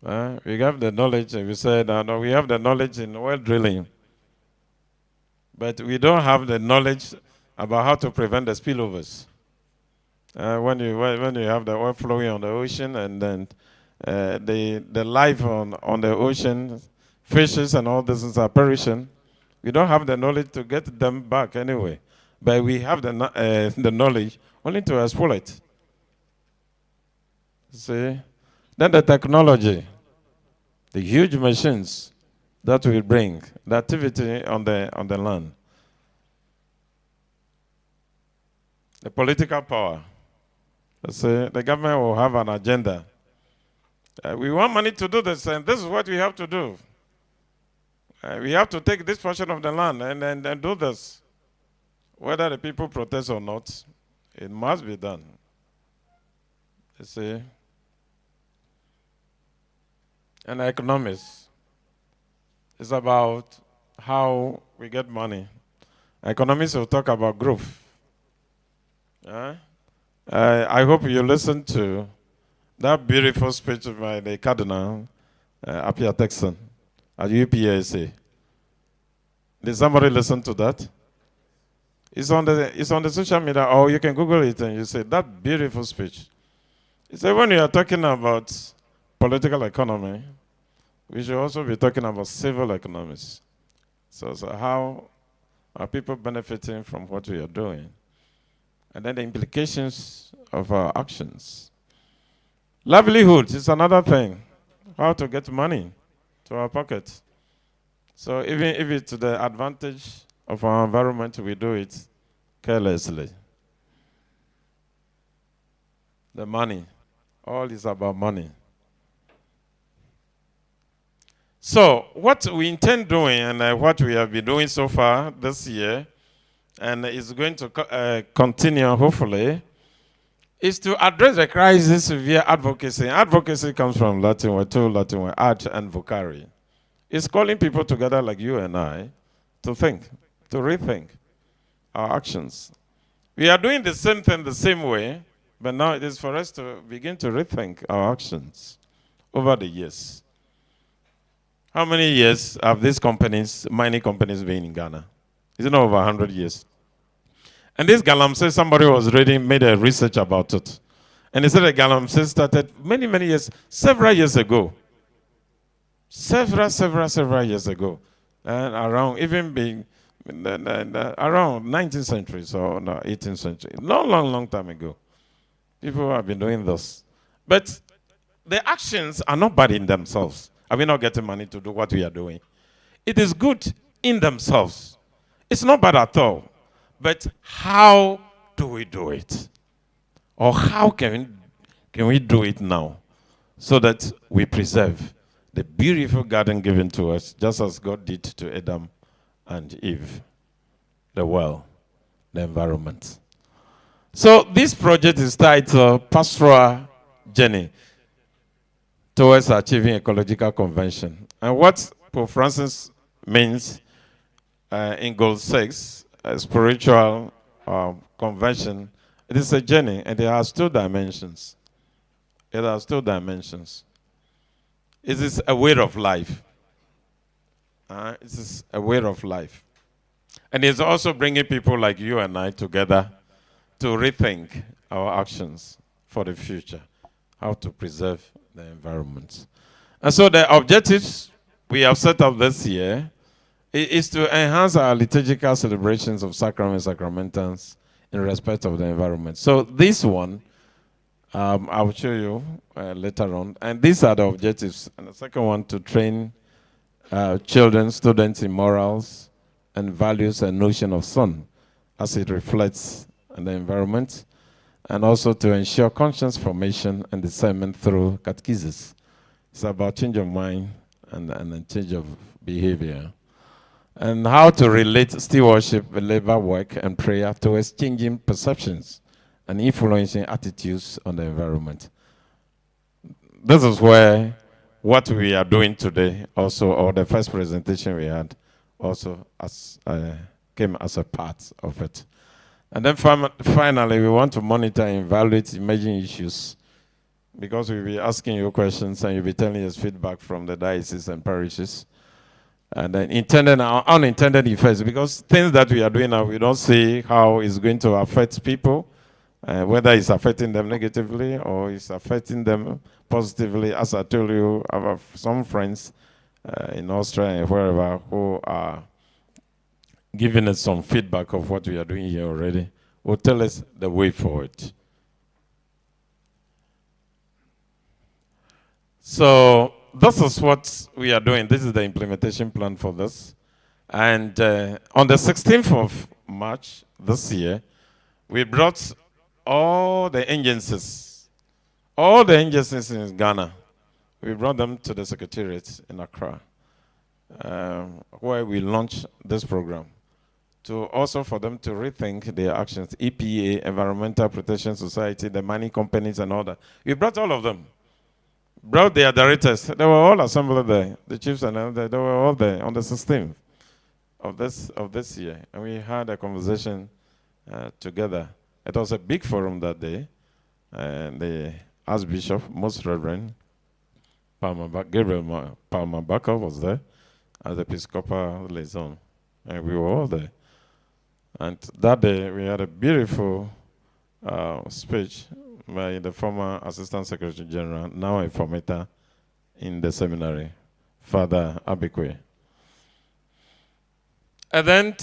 [SPEAKER 1] We have the knowledge, and we said we have the knowledge in oil drilling, but we don't have the knowledge about how to prevent the spillovers. When you have the oil flowing on the ocean, and then the life on the ocean, fishes and all these things are perishing, we don't have the knowledge to get them back anyway. But we have the knowledge only to exploit. See? Then the technology, the huge machines that will bring the activity on the land. The political power. See, the government will have an agenda. We want money to do this, and this is what we have to do. We have to take this portion of the land and do this. Whether the people protest or not, it must be done. You see? And economics is about how we get money. Economics will talk about growth. I hope you listen to that beautiful speech by the Cardinal, Apia Texan, at UPAC. Did somebody listen to that? It's on the social media, or you can Google it and you say, that beautiful speech. He said, when you are talking about political economy, we should also be talking about civil economics. So how are people benefiting from what we are doing? And then the implications of our actions. Livelihood is another thing. How to get money to our pockets. So even if it's to the advantage of our environment, we do it carelessly. The money. All is about money. So what we intend doing, and what we have been doing so far this year, and is going to continue, hopefully, is to address the crisis via advocacy. Advocacy comes from Latin word, two Latin word, ad and vocare. It's calling people together like you and I to think, to rethink our actions. We are doing the same thing the same way, but now it is for us to begin to rethink our actions over the years. How many years have these companies, mining companies, been in Ghana? Is it not over 100 years? And this Galamsey, somebody was reading, made a research about it. And he said that Galamsey started many, many years, several years ago. Several years ago. And around, even being, around 19th century or no, 18th century. Long time ago. People have been doing this. But the actions are not bad in themselves. Are we not getting money to do what we are doing? It is good in themselves. It's not bad at all. But how do we do it? Or how can we do it now so that we preserve the beautiful garden given to us, just as God did to Adam and Eve, the world, the environment. So this project is titled Pastoral Journey Towards Achieving Ecological Convention. And what Pope Francis means in Goal 6, a spiritual convention, it is a journey, and it has two dimensions. It has two dimensions. It is a way of life. It is a way of life. And it's also bringing people like you and I together to rethink our actions for the future, how to preserve the environment. And so the objectives we have set up this year is to enhance our liturgical celebrations of sacraments, sacramentals in respect of the environment. So this one, I will show you later on. And these are the objectives. And the second one, to train children, students in morals and values and notion of sun as it reflects on the environment. And also to ensure conscience formation and discernment through catechesis. It's about change of mind and a change of behavior. And how to relate stewardship, labor, work, and prayer towards changing perceptions and influencing attitudes on the environment. This is where what we are doing today also, or the first presentation we had also as came as a part of it. And then finally, we want to monitor and evaluate emerging issues, because we'll be asking you questions and you'll be telling us feedback from the dioceses and parishes. And then intended and unintended effects, because things that we are doing now, we don't see how it's going to affect people, whether it's affecting them negatively or it's affecting them positively. As I told you, I have some friends in Austria and wherever who are giving us some feedback of what we are doing here already, will tell us the way forward. So this is what we are doing. This is the implementation plan for this. And on the 16th of March this year, we brought all the agencies in Ghana. We brought them to the Secretariat in Accra, where we launched this program, to also for them to rethink their actions. EPA, Environmental Protection Society, the mining companies and all that. We brought all of them. Brought their directors. They were all assembled there. The chiefs and all that, they were all there on the 16th of this year. And we had a conversation together. It was a big forum that day. And the Archbishop, Most Reverend Gabriel Palmer Baka was there as Episcopal liaison. And we were all there. And that day we had a beautiful speech by the former Assistant Secretary General, now a formator in the seminary, Father Abikwe. And then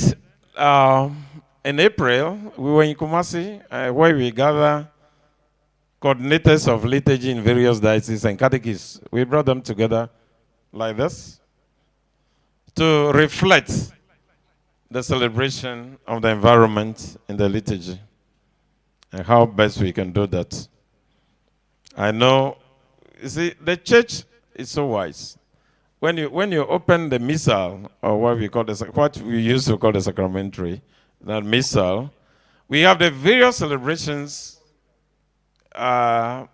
[SPEAKER 1] in April, we were in Kumasi, where we gather coordinators of liturgy in various dioceses and catechists. We brought them together like this to reflect the celebration of the environment in the liturgy and how best we can do that. I know, you see, the church is so wise. When you open the missal, or what we used to call the sacramentary, that missal, we have the various celebrations that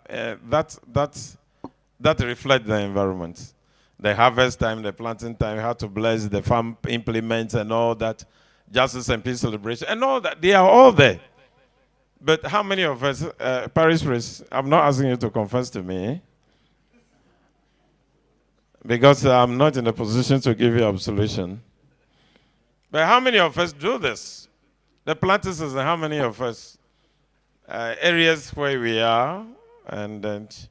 [SPEAKER 1] reflect the environment. The harvest time, the planting time, how to bless the farm implements and all that, justice and peace celebration, and all that, they are all there. But how many of us, parish priests, I'm not asking you to confess to me, because I'm not in a position to give you absolution. But how many of us do this? The planters, and how many of us, areas where we are, and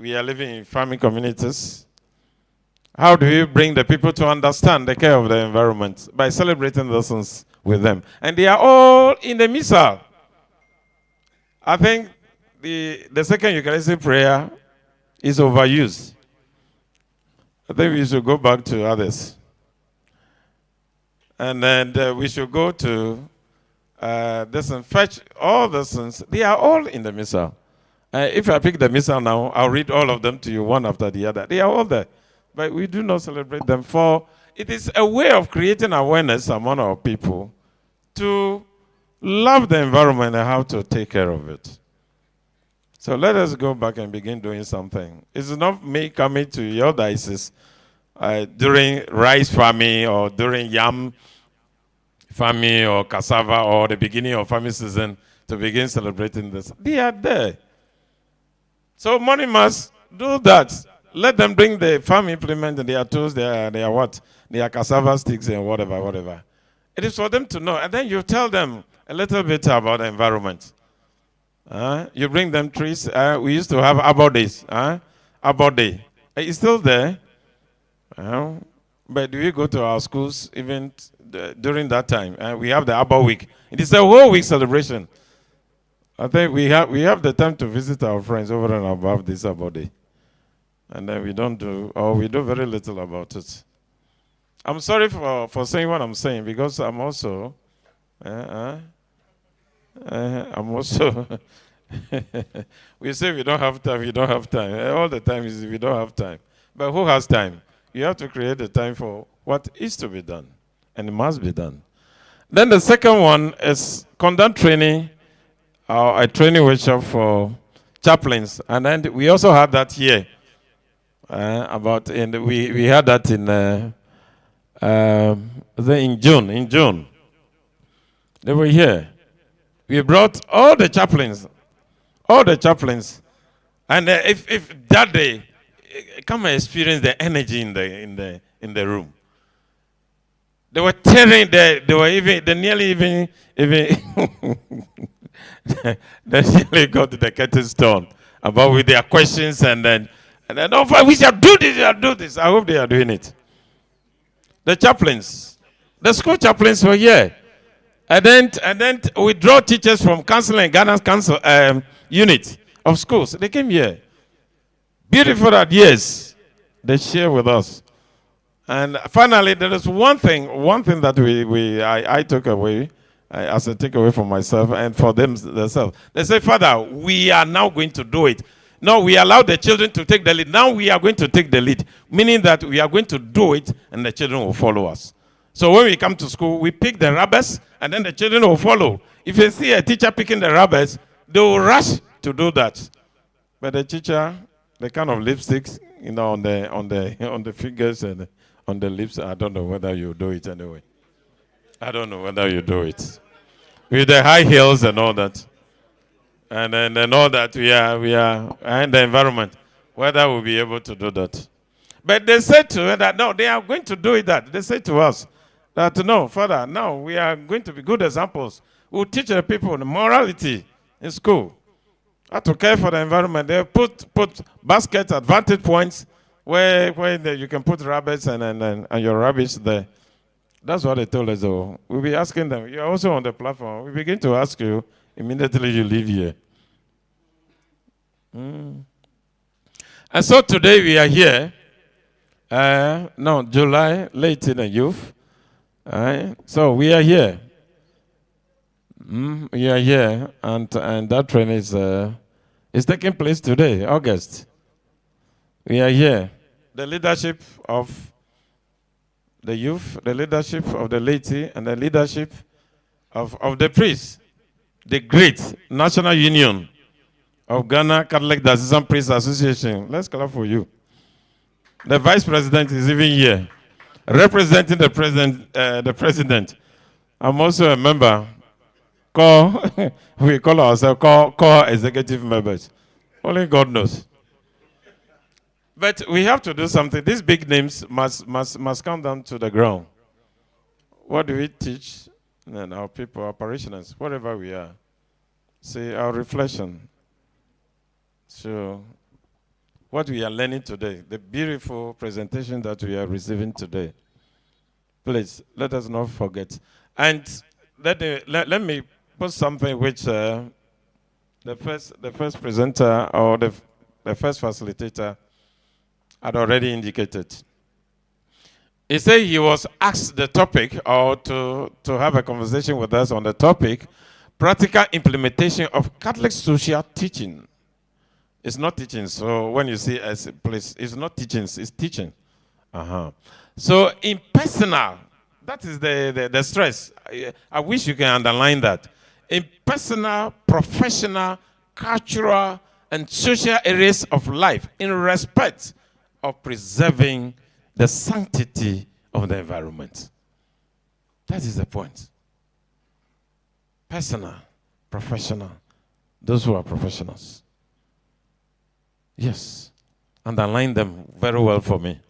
[SPEAKER 1] we are living in farming communities, how do you bring the people to understand the care of the environment? By celebrating those things with them. And they are all in the missal. I think the second Eucharistic prayer is overused. I think we should go back to others. And then we should go to this and fetch all the sins. They are all in the missal. If I pick the missal now, I'll read all of them to you one after the other. They are all there. But we do not celebrate them, for it is a way of creating awareness among our people to love the environment and how to take care of it. So let us go back and begin doing something. It's not me coming to your diocese during rice farming or during yam farming or cassava or the beginning of farming season to begin celebrating this. They are there. So money must do that. Let them bring the farm implement and their tools, their what? Their cassava sticks and whatever. It is for them to know. And then you tell them a little bit about the environment. You bring them trees. We used to have arbor days. Arbor day. It's still there. But do we go to our schools even during that time? We have the arbor week. It is a whole week celebration. I think we have the time to visit our friends over and above this arbor day. And then we don't do, or we do very little about it. I'm sorry for saying what I'm saying, because I'm also, we say we don't have time, we don't have time. All the time is we don't have time. But who has time? You have to create the time for what is to be done, and it must be done. Then the second one is conduct training, a training workshop for chaplains. And then we also had that here. About we had that in June. In June, they were here. We brought all the chaplains, and if that day, come and experience the energy in the room. They were tearing. They nearly even they nearly got the curtains torn about with their questions and then oh, we shall do this. We shall do this. I hope they are doing it. The chaplains, the school chaplains were here. And then we draw teachers from council and guidance council unit of schools. They came here. Beautiful ideas they share with us. And finally, there is one thing that I took away as a takeaway for myself and for them themselves. They say, Father, we are now going to do it. No, we allow the children to take the lead. Now we are going to take the lead, meaning that we are going to do it and the children will follow us. So when we come to school, we pick the rubbers and then the children will follow. If you see a teacher picking the rubbers, they will rush to do that. But the teacher, the kind of lipsticks, on the fingers and on the lips, I don't know whether you do it anyway. I don't know whether you do it. With the high heels and all that. And then all that we are in the environment, whether we'll be able to do that. But they said to her that no, they are going to do it that. They said to us that no, Father, now we are going to be good examples. We'll teach the people the morality in school. How to care for the environment. They put baskets at vantage points where you can put rabbits and your rubbish there. That's what they told us. Though. We'll be asking them. You're also on the platform. We begin to ask you immediately you leave here. And so today we are here. July, late in the youth. So we are here. We are here, and that training is taking place today, August. We are here. The leadership of the youth, the leadership of the laity, and the leadership of the priests, the great National Union of Ghana Catholic Diocesan Priests Association. Let's clap for you. The vice president is even here, representing the president. I'm also a member. We call ourselves core executive members. Only God knows. But we have to do something. These big names must come down to the ground. What do we teach and our people, our parishioners, wherever we are? See, our reflection. So, what we are learning today, the beautiful presentation that we are receiving today. Please, let us not forget. And let me put something which the first presenter or the first facilitator had already indicated. He said he was asked the topic or to have a conversation with us on the topic, practical implementation of Catholic social teaching. It's not teaching. So when you see as please, it's not teaching, it's teaching. So in personal, that is the stress. I wish you can underline that. In personal, professional, cultural, and social areas of life, in respect of preserving the sanctity of the environment. That is the point. Personal, professional, those who are professionals. Yes, underline them very well for me.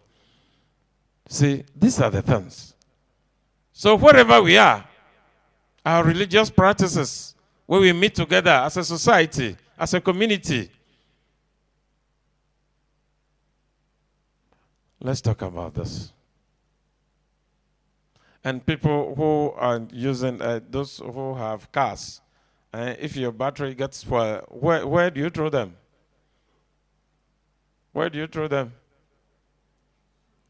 [SPEAKER 1] See, these are the things. So wherever we are, our religious practices, where we meet together as a society, as a community. Let's talk about this. And people who are using, those who have cars, if your battery gets spoiled, where do you throw them? Where do you throw them?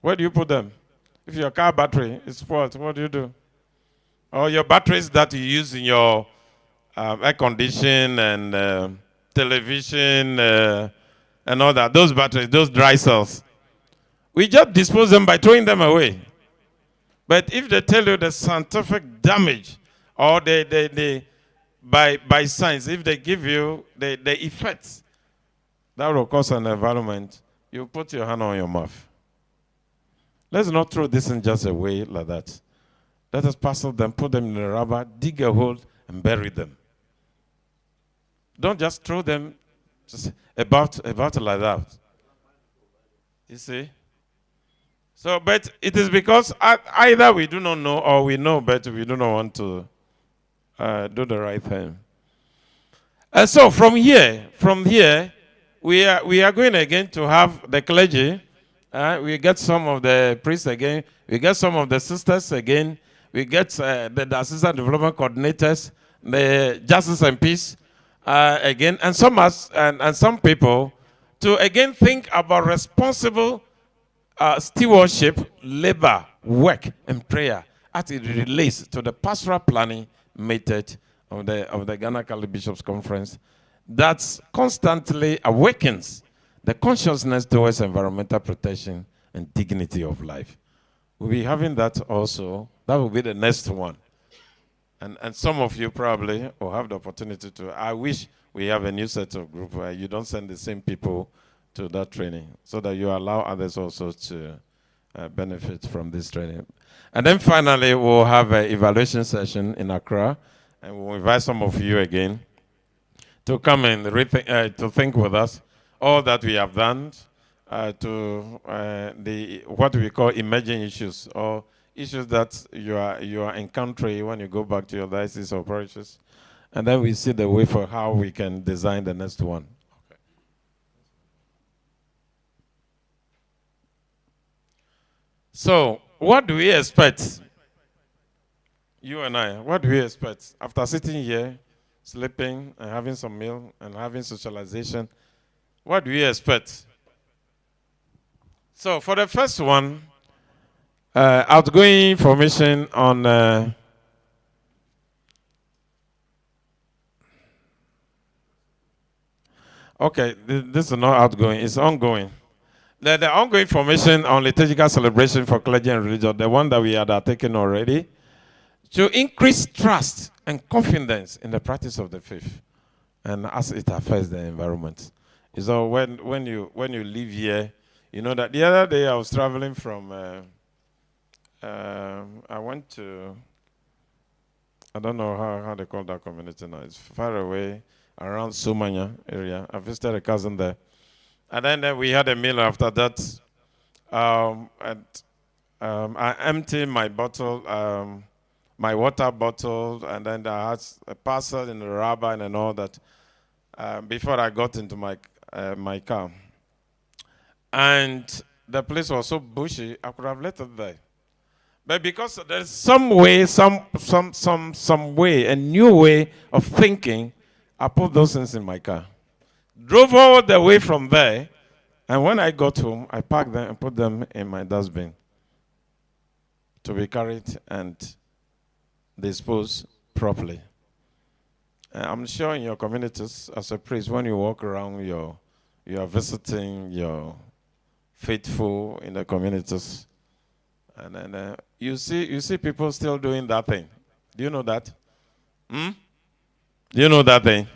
[SPEAKER 1] Where do you put them? If your car battery is spoiled, what do you do? Or your batteries that you use in your air conditioning and television and all that, those batteries, those dry cells, we just dispose them by throwing them away. But if they tell you the scientific damage or by science, if they give you the effects that will cause an environment, you put your hand on your mouth. Let's not throw this in just away like that. Let us parcel them, put them in the rubber, dig a hole, and bury them. Don't just throw them just about like that. You see? So, but it is because either we do not know or we know, but we do not want to do the right thing. And so from here, we are going again to have the clergy. We get some of the priests again. We get some of the sisters again. We get the assistant development coordinators, the justice and peace again, and some people to again think about responsible stewardship, labor, work, and prayer as it relates to the pastoral planning method of the Ghana Catholic Bishops Conference that constantly awakens the consciousness towards environmental protection and dignity of life. We'll be having that also. That will be the next one. And some of you probably will have the opportunity to. I wish we have a new set of group where you don't send the same people to that training so that you allow others also to benefit from this training. And then finally, we'll have an evaluation session in Accra, and we'll invite some of you again to come and to think with us all that we have done to what we call emerging issues or issues that you are encountering when you go back to your diocese or parishes, and then we see the way for how we can design the next one. Okay. So, what do we expect? You and I, what do we expect after sitting here, sleeping and having some meal and having socialization? What do we expect? So, for the first one, outgoing information on okay, this is not outgoing, it's ongoing. The ongoing information on liturgical celebration for clergy and religion, the one that we had taken already, to increase trust and confidence in the practice of the faith and as it affects the environment. So when you live here, you know that the other day I was traveling from, I went to, I don't know how they call that community now. It's far away, around Sumanya area. I visited a cousin there. And then we had a meal after that. I emptied my bottle, my water bottle, and then I had a parcel in the rubber and all that before I got into my car. And the place was so bushy, I could have left it there. But because there's some way, some way, a new way of thinking, I put those things in my car. Drove all the way from there, and when I got home, I packed them and put them in my dustbin to be carried and disposed properly. I'm sure in your communities, as a priest, when you walk around, you are visiting your faithful in the communities, and then you see people still doing that thing. Do you know that? Do you know that thing?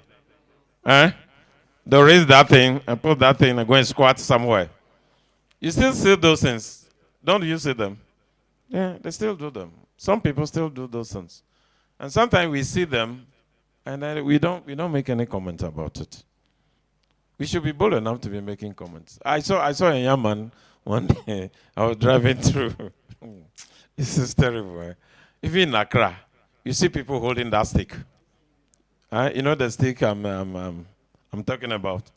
[SPEAKER 1] They raise that thing and put that thing and go and squat somewhere. You still see those things. Don't you see them? Yeah, they still do them. Some people still do those things. And sometimes we see them and then we don't make any comment about it. We should be bold enough to be making comments. I saw a young man one day. I was driving through. This is terrible. Even in Accra, you see people holding that stick. You know the stick I'm talking about.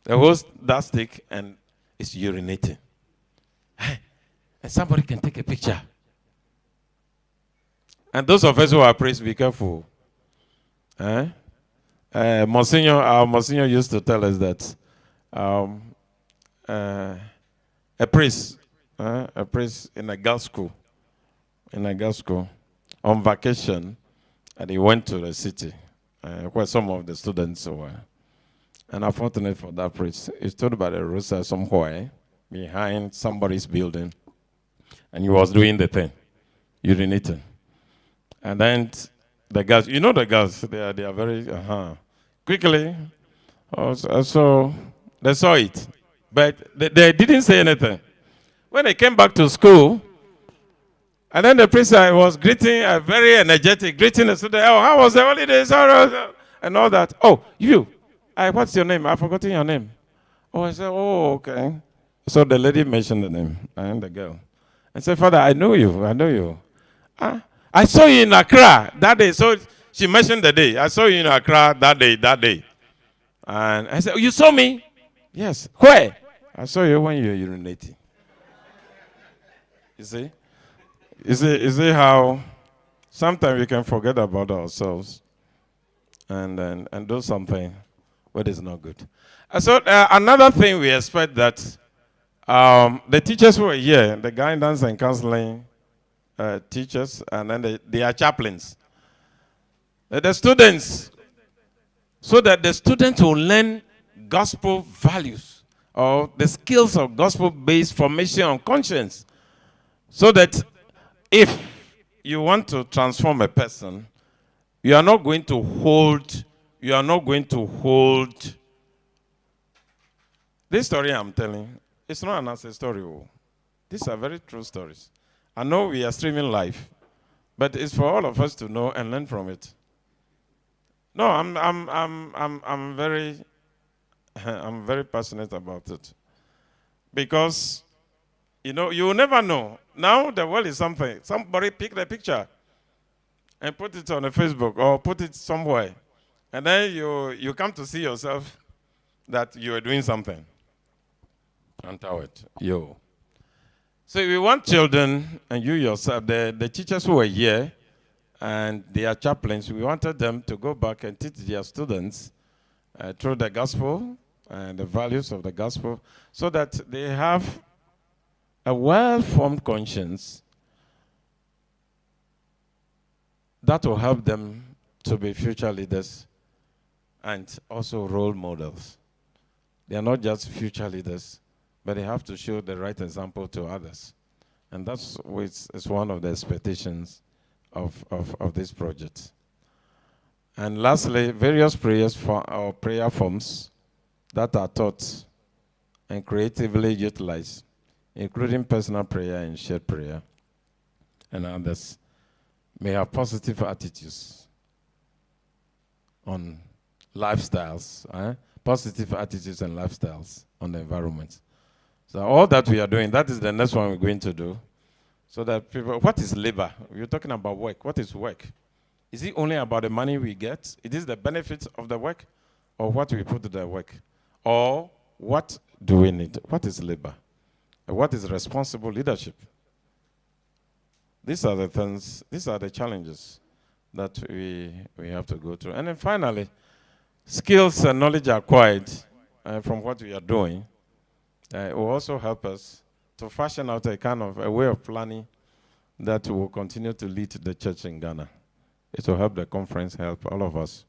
[SPEAKER 1] They hold that stick and it's urinating. And somebody can take a picture. And those of us who are priests, be careful. Our Monsignor used to tell us that a priest in a girls' school, on vacation, and he went to the city where some of the students were. And unfortunately for that priest, he stood by the roadside somewhere behind somebody's building, and he was doing the thing, urinating. And then the girls, you know the girls, they are very, quickly, so they saw it. But they didn't say anything. When they came back to school, and then the priest was greeting, very energetic, greeting the student. Oh, how was the holidays? And all that. Oh, you. What's your name? I've forgotten your name. Oh, I said, oh, okay. So the lady mentioned the name, and the girl. I said, Father, I know you. I know you. I saw you in Accra that day. So she mentioned the day. I saw you in Accra that day. And I said, oh, you saw me? Yes. Where? I saw you when you were urinating. You see? You see how sometimes we can forget about ourselves and do something what is not good. So another thing we expect that the teachers who are here, the guidance and counseling teachers, and then they are chaplains. The students, so that the students will learn gospel values or the skills of gospel-based formation on conscience, so that if you want to transform a person, you are not going to hold this story I'm telling. It's not an answer story. These are very true stories. I know we are streaming live, but it's for all of us to know and learn from it. No, I'm very I'm very passionate about it. Because you know, you will never know. Now the world is something. Somebody pick the picture and put it on a Facebook or put it somewhere. And then you come to see yourself that you are doing something. Yo. So we want children, and you yourself, the teachers who are here, and they are chaplains, we wanted them to go back and teach their students through the gospel and the values of the gospel, so that they have a well-formed conscience that will help them to be future leaders and also role models. They are not just future leaders, but they have to show the right example to others. And that's is one of the expectations of this project. And lastly, various prayers or prayer forms that are taught and creatively utilized, including personal prayer and shared prayer, and others, may have positive attitudes on lifestyles, positive attitudes and lifestyles on the environment. So all that we are doing, that is the next one we're going to do. So that people, what is labor? We're talking about work. What is work? Is it only about the money we get? It is the benefits of the work, or what we put to the work? Or what do we need? What is labor? And what is responsible leadership? These are the things, these are the challenges that we have to go through. And then finally, skills and knowledge acquired from what we are doing will also help us to fashion out a kind of a way of planning that will continue to lead the church in Ghana. It will help the conference, help all of us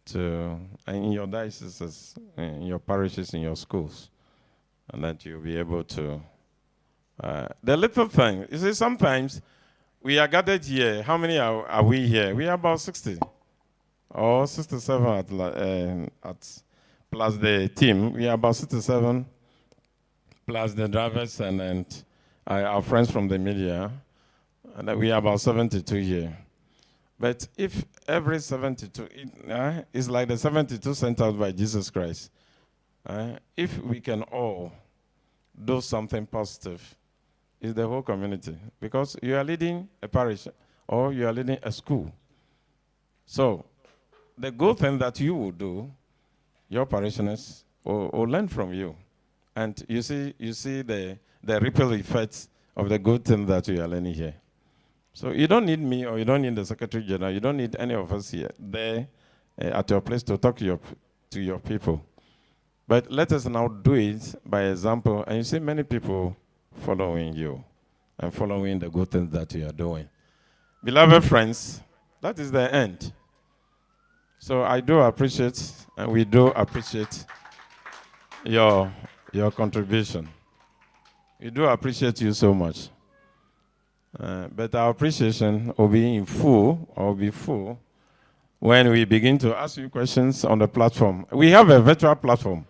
[SPEAKER 1] to, in your dioceses, in your parishes, in your schools, and that you'll be able to, the little thing, you see, sometimes we are gathered here. How many are we here? We are about 60 or 67 plus the team. We are about 67 plus the drivers and our friends from the media. And we are about 72 here. But if every 72 is like the 72 sent out by Jesus Christ, if we can all do something positive, it's the whole community. Because you are leading a parish or you are leading a school. So the good thing that you will do, your parishioners will learn from you. And you see the ripple effects of the good thing that you are learning here. So you don't need me, or you don't need the Secretary General, you don't need any of us here there at your place to talk to your people. But let us now do it by example, and you see many people following you and following the good things that you are doing. Beloved friends, that is the end. So I do appreciate, and we do appreciate your contribution. We do appreciate you so much. But our appreciation will be in full, or will be full, when we begin to ask you questions on the platform. We have a virtual platform.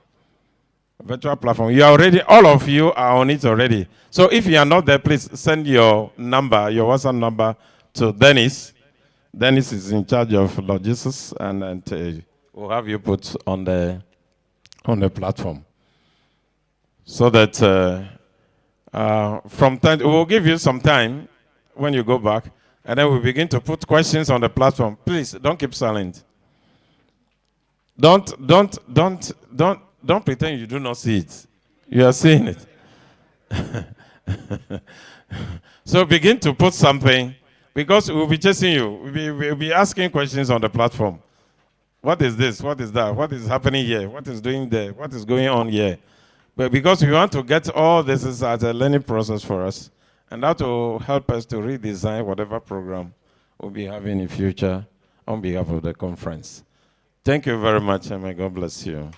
[SPEAKER 1] Virtual platform. You are already, all of you are on it already. So if you are not there, please send your number, your WhatsApp number to Dennis. Dennis is in charge of logistics, and we'll have you put on the platform. So that from time, we'll give you some time when you go back, and then we'll begin to put questions on the platform. Please don't keep silent. Don't pretend you do not see it. You are seeing it. So begin to put something, because we'll be chasing you. We'll be asking questions on the platform. What is this? What is that? What is happening here? What is doing there? What is going on here? But because we want to get all this is as a learning process for us, and that will help us to redesign whatever program we'll be having in future on behalf of the conference. Thank you very much, and may God bless you.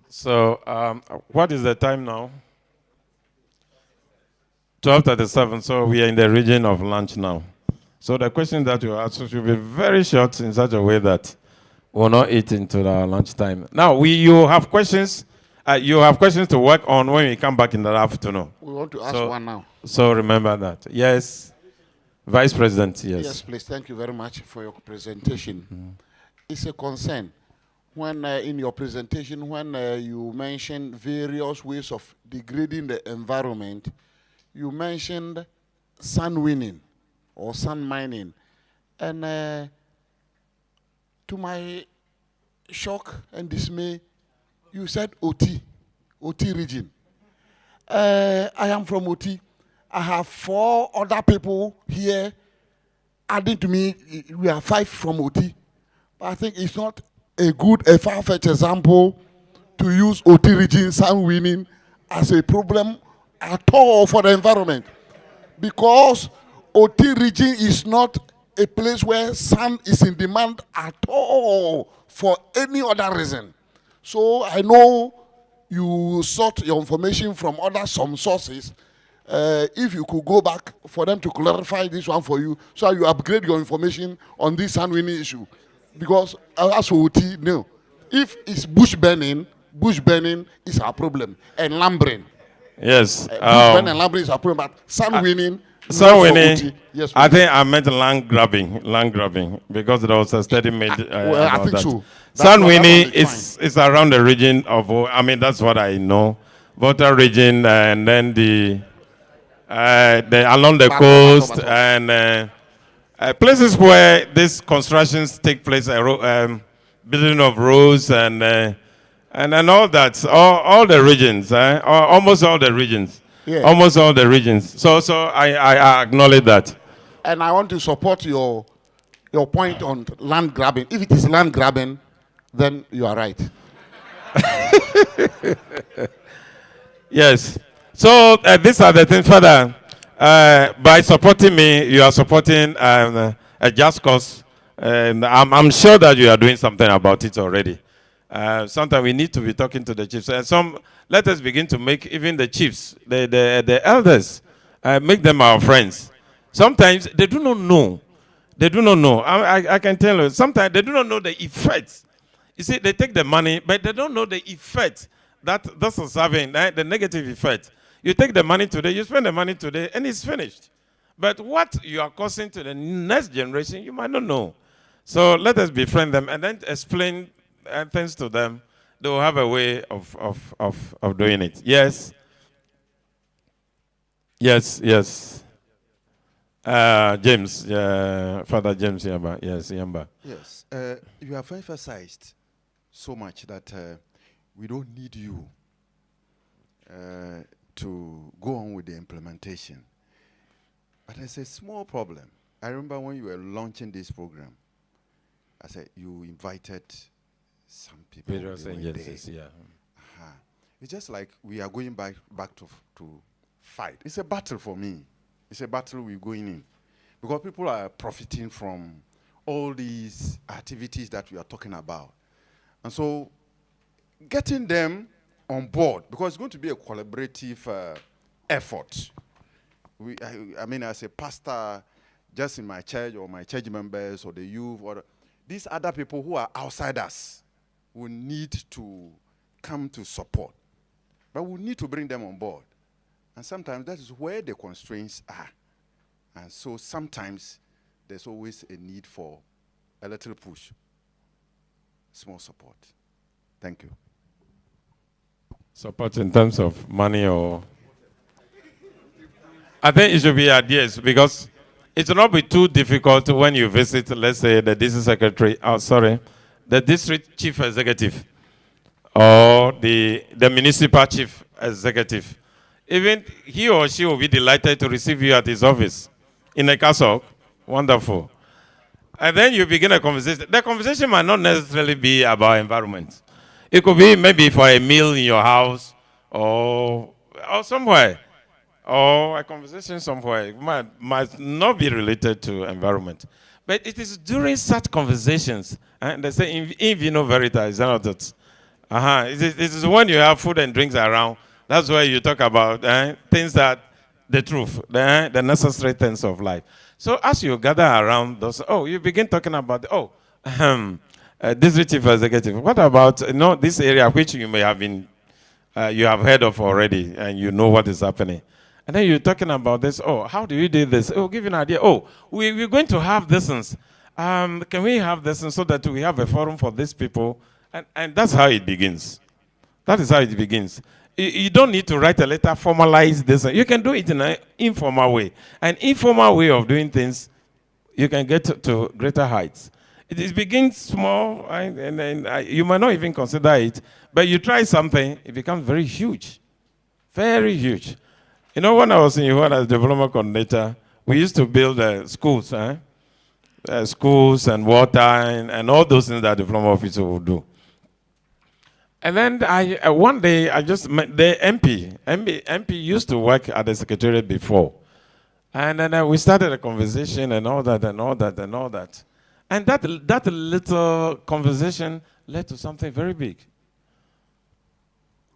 [SPEAKER 1] So, what is the time now? 12:37, so we are in the region of lunch now. So the question that you ask should be very short in such a way that we'll not eat into our lunchtime. Now, you have questions. You have questions to work on when we come back in the afternoon.
[SPEAKER 8] We want to ask one now.
[SPEAKER 1] So remember that. Yes, Vice President, yes.
[SPEAKER 8] Yes, please. Thank you very much for your presentation. It's a concern when in your presentation, when you mentioned various ways of degrading the environment, you mentioned sun winning or sun mining. And to my shock and dismay, you said OT region. I am from OT. I have 4 other people here adding to me. We are 5 from OT. But I think it's not a far-fetched example to use OT region sun winning as a problem at all for the environment, because OT region is not a place where sun is in demand at all for any other reason. So I know you sought your information from some sources. If you could go back for them to clarify this one for you, so you upgrade your information on this sun winning issue. Because as for OT, no. If it's bush burning is our problem, and lumbering.
[SPEAKER 1] Yes.
[SPEAKER 8] Bush burning and lumbering is our problem, but sun winning.
[SPEAKER 1] Sun winning.
[SPEAKER 8] Yes,
[SPEAKER 1] I think I meant land grabbing, because there was a study made.
[SPEAKER 8] I think that. So.
[SPEAKER 1] Sun winning is around the region of. I mean, that's what I know. Water region, and then the along the coast and. Places where these constructions take place, building of roads and all that, all the regions, almost all the regions, yeah. Almost all the regions. So I acknowledge that.
[SPEAKER 8] And I want to support your point on land grabbing. If it is land grabbing, then you are right.
[SPEAKER 1] Yes. So these are the things, Father. By supporting me, you are supporting a just cause, and I'm sure that you are doing something about it already. Sometimes we need to be talking to the chiefs, and let us begin to make even the chiefs, the elders, make them our friends. Sometimes they do not know. They do not know. I can tell you, sometimes they do not know the effects. You see, they take the money, but they don't know the effect that this is having, the negative effect. You take the money today, you spend the money today, and it's finished. But what you are causing to the next generation, you might not know. So let us befriend them and then explain things to them. They will have a way of doing it. Yes. Yes. James, Father James Yamba. Yes, Yamba.
[SPEAKER 9] Yes. You have emphasized so much that we don't need you to go on with the implementation. But there's a small problem. I remember when you were launching this program, I said you invited some people.
[SPEAKER 1] Yes, yeah.
[SPEAKER 9] It's just like we are going back to fight. It's a battle for me. It's a battle we're going in. Because people are profiting from all these activities that we are talking about. And so getting them on board, because it's going to be a collaborative effort. I mean, as a pastor, just in my church or my church members or the youth or these other people who are outsiders will need to come to support. But we need to bring them on board. And sometimes that is where the constraints are. And so sometimes there's always a need for a little push, small support. Thank you.
[SPEAKER 1] Support in terms of money or... I think it should be ideas because it will not be too difficult when you visit, let's say, the district secretary, the district chief executive or the municipal chief executive. Even he or she will be delighted to receive you at his office in a castle. Wonderful. And then you begin a conversation. The conversation might not necessarily be about environment. It could be maybe for a meal in your house or somewhere. Or a conversation somewhere. It might not be related to environment. But it is during such conversations, and they say in vino veritas, it is when you have food and drinks around. That's where you talk about things that, the truth, the necessary things of life. So as you gather around those, you begin talking about, district chief executive. What about this area which you may have been, you have heard of already, and you know what is happening. And then you're talking about this. How do you do this? Give you an idea. We're going to have this. Can we have this so that we have a forum for these people? And that's how it begins. That is how it begins. You don't need to write a letter, formalize this. You can do it in an informal way. An informal way of doing things, you can get to greater heights. It begins small, and then you might not even consider it, but you try something, it becomes very huge. Very huge. You know, when I was in Uganda as development coordinator, we used to build schools, schools and water and all those things that development officer would do. And then one day I just met the MP. MP used to work at the secretariat before. And then we started a conversation and all that and all that and all that. And that little conversation led to something very big.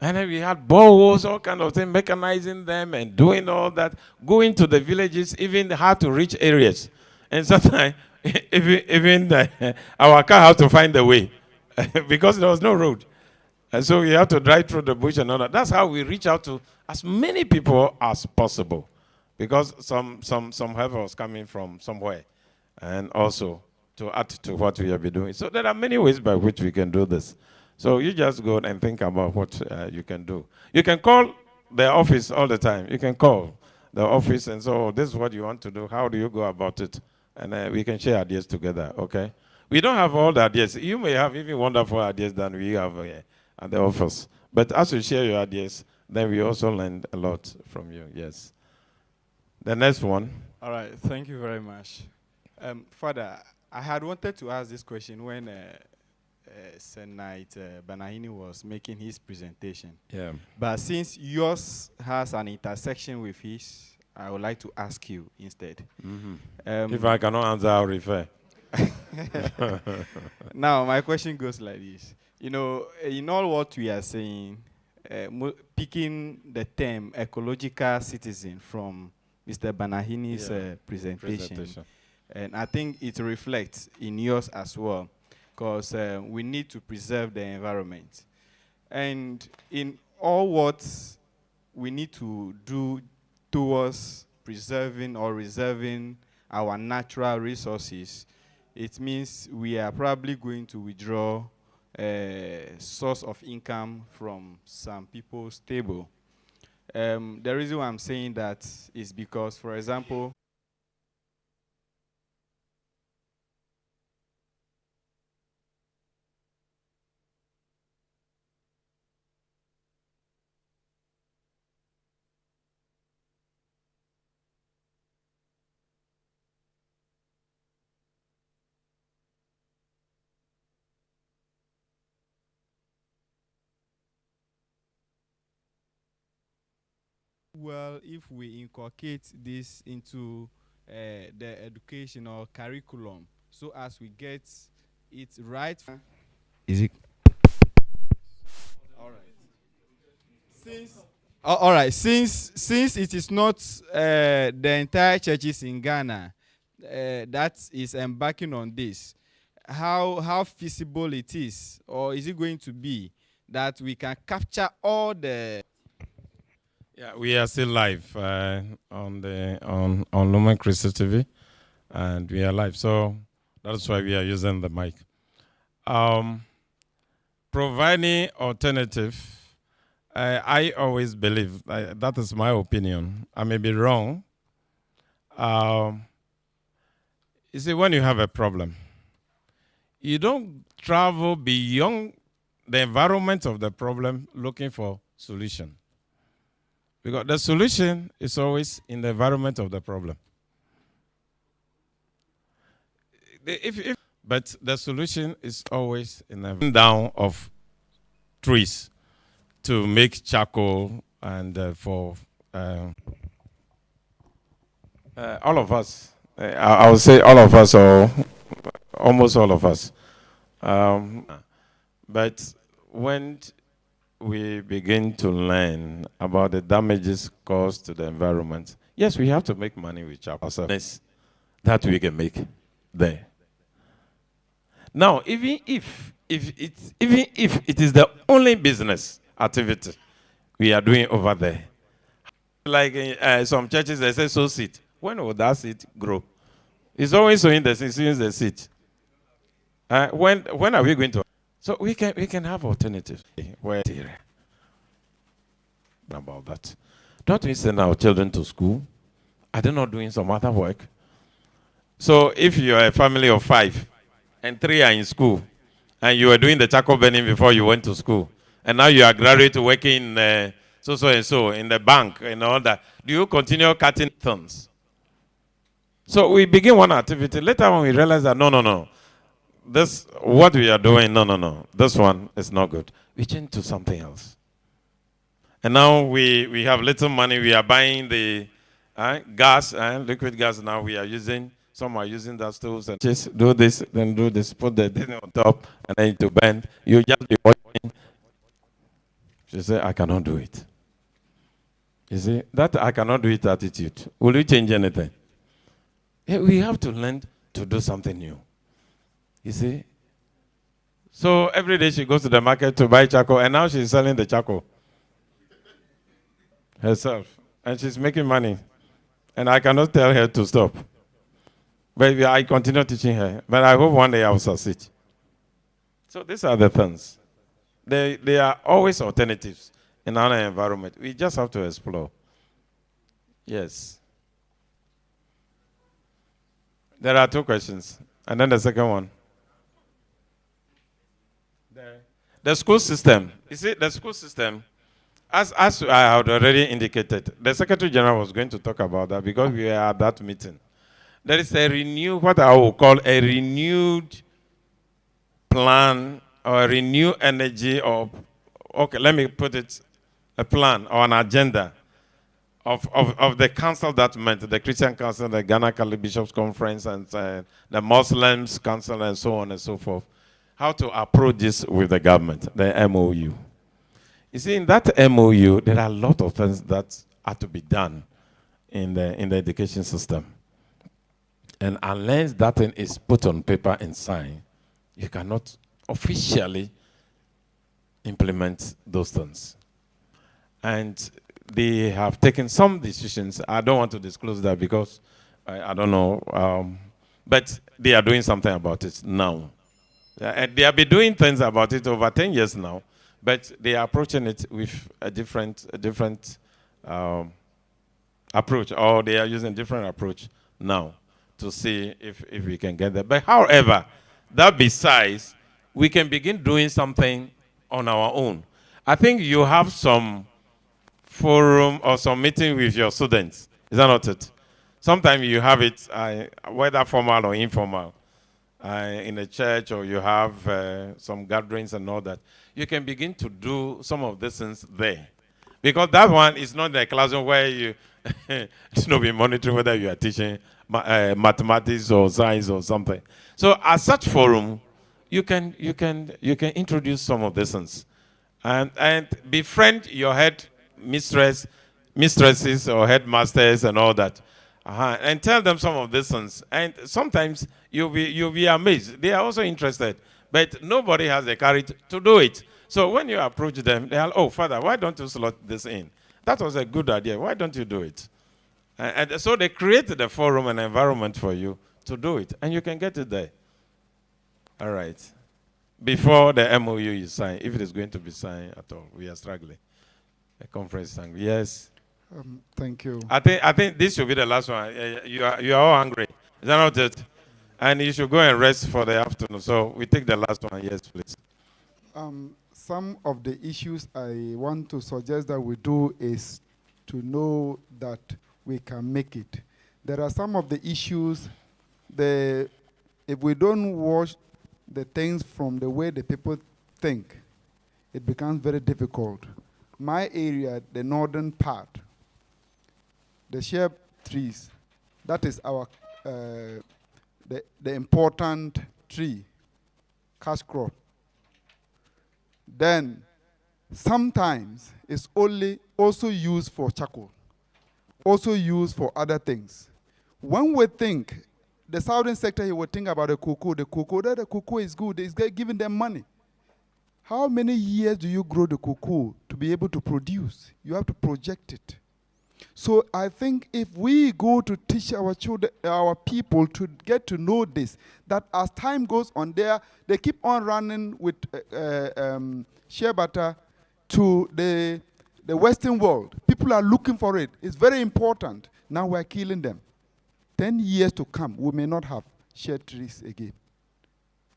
[SPEAKER 1] And then we had boreholes, all kind of things, mechanizing them and doing all that, going to the villages, even hard to reach areas. And sometimes even our car had to find a way because there was no road. And so we have to drive through the bush and all that. That's how we reach out to as many people as possible, because some help was coming from somewhere, and also to add to what we have been doing. So there are many ways by which we can do this. So you just go and think about what you can do. You can call the office all the time. You can call the office and say, this is what you want to do. How do you go about it? And we can share ideas together, okay? We don't have all the ideas. You may have even wonderful ideas than we have at the office. But as you share your ideas, then we also learn a lot from you, yes. The next one.
[SPEAKER 10] All right, thank you very much. Father, I had wanted to ask this question when Senate Banahini was making his presentation.
[SPEAKER 1] Yeah.
[SPEAKER 10] But since yours has an intersection with his, I would like to ask you instead.
[SPEAKER 1] Mm-hmm. If I cannot answer, I'll refer.
[SPEAKER 10] Now, my question goes like this. You know, in all what we are saying, picking the term ecological citizen from Mr. Banahini's presentation. And I think it reflects in yours as well, because we need to preserve the environment. And in all what we need to do towards preserving or reserving our natural resources, it means we are probably going to withdraw a source of income from some people's table. The reason why I'm saying that is because, for example, well, if we inculcate this into the educational curriculum, so as we get it right. Is it? All right. All right. Since it is not the entire churches in Ghana that is embarking on this, how feasible it is, or is it going to be that we can capture all the?
[SPEAKER 1] Yeah, we are still live on Lumen Christi TV, and we are live. So that's why we are using the mic. Providing alternative, I always believe that is my opinion. I may be wrong. You see, when you have a problem, you don't travel beyond the environment of the problem looking for solution. Because the solution is always in the environment of the problem. But the solution is always in the down of trees to make charcoal and for all of us. I would say all of us, or almost all of us. But when we begin to learn about the damages caused to the environment, yes, we have to make money with charcoal that we can make there. Now, even if it is the only business activity we are doing over there, like in some churches, they say sow seed. When will that seed grow? It's always sowing the seed. When are we going to? So we can have alternatives. Where about that? Don't we send our children to school? Are they not doing some other work? So if you are a family of 5 and 3 are in school, and you were doing the charcoal burning before you went to school, and now you are graduate working in so in the bank and all that, do you continue cutting thorns? So we begin one activity. Later on, we realize that no. This, what we are doing, no. This one is not good. We change to something else. And now we have little money. We are buying the gas, liquid gas now we are using. Some are using that stoves and just do this, then do this, put the thing on top, and then to bend. You just be watching. She said, I cannot do it. You see, that I cannot do it attitude. Will you change anything? We have to learn to do something new. You see? So every day she goes to the market to buy charcoal, and now she's selling the charcoal herself. And she's making money. And I cannot tell her to stop. But I continue teaching her. But I hope one day I will succeed. So these are the things. They are always alternatives in our environment. We just have to explore. Yes. There are 2 questions. And then the second one. The school system. You see, the school system, as I had already indicated, the Secretary General was going to talk about that because we were at that meeting. There is what I will call a renewed plan or a renewed energy of, okay, let me put it, a plan or an agenda of the council that met, the Christian Council, the Ghana Catholic Bishops Conference, and the Muslims Council, and so on and so forth, how to approach this with the government, the MOU. You see, in that MOU, there are a lot of things that are to be done in the education system. And unless that thing is put on paper and signed, you cannot officially implement those things. And they have taken some decisions. I don't want to disclose that because I don't know. But they are doing something about it now. And they have been doing things about it over 10 years now. But they are approaching it with a different approach, or they are using a different approach now to see if we can get there. But however, that besides, we can begin doing something on our own. I think you have some forum or some meeting with your students. Is that not it? Sometimes you have it, whether formal or informal, in a church, or you have some gatherings and all that. You can begin to do some of these things there. Because that one is not the classroom where you be monitoring whether you are teaching mathematics or science or something. So at such forum, you can introduce some of these things. And befriend your mistresses or headmasters and all that. And tell them some of these things. And sometimes you'll be amazed. They are also interested, but nobody has the courage to do it. So when you approach them, they are, oh, Father, why don't you slot this in? That was a good idea. Why don't you do it? And so they created a forum and environment for you to do it, and you can get it there. All right. Before the MOU is signed, if it is going to be signed at all, we are struggling. A conference signed. Yes.
[SPEAKER 11] Thank you.
[SPEAKER 1] I think this should be the last one. You are all hungry. Is that not it? And you should go and rest for the afternoon. So we take the last one. Yes, please.
[SPEAKER 11] Some of the issues I want to suggest that we do is to know that we can make it. There are some of the issues, if we don't watch the things from the way the people think, it becomes very difficult. My area, the northern part, the shea trees, that is our the important tree, cash crop. Then sometimes it's also used for charcoal, also used for other things. When we think, the southern sector, he would think about the cocoa is good, it's giving them money. How many years do you grow the cocoa to be able to produce? You have to project it. So I think if we go to teach our children, our people to get to know this, that as time goes on there, they keep on running with shea butter to the Western world. People are looking for it. It's very important. Now we're killing them. 10 years to come, we may not have shea trees again.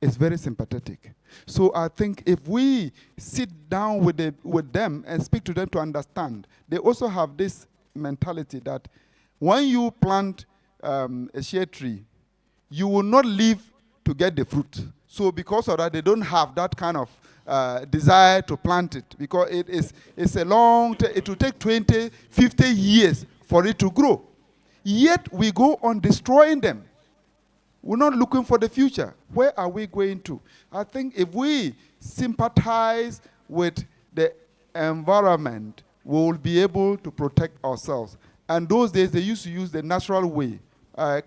[SPEAKER 11] It's very sympathetic. So I think if we sit down with them and speak to them to understand, they also have this mentality that when you plant a shea tree, you will not live to get the fruit. So because of that, they don't have that kind of desire to plant it, because it's a long, it will take 20, 50 years for it to grow. Yet we go on destroying them. We're not looking for the future. Where are we going to? I think if we sympathize with the environment, we will be able to protect ourselves. And those days, they used to use the natural way,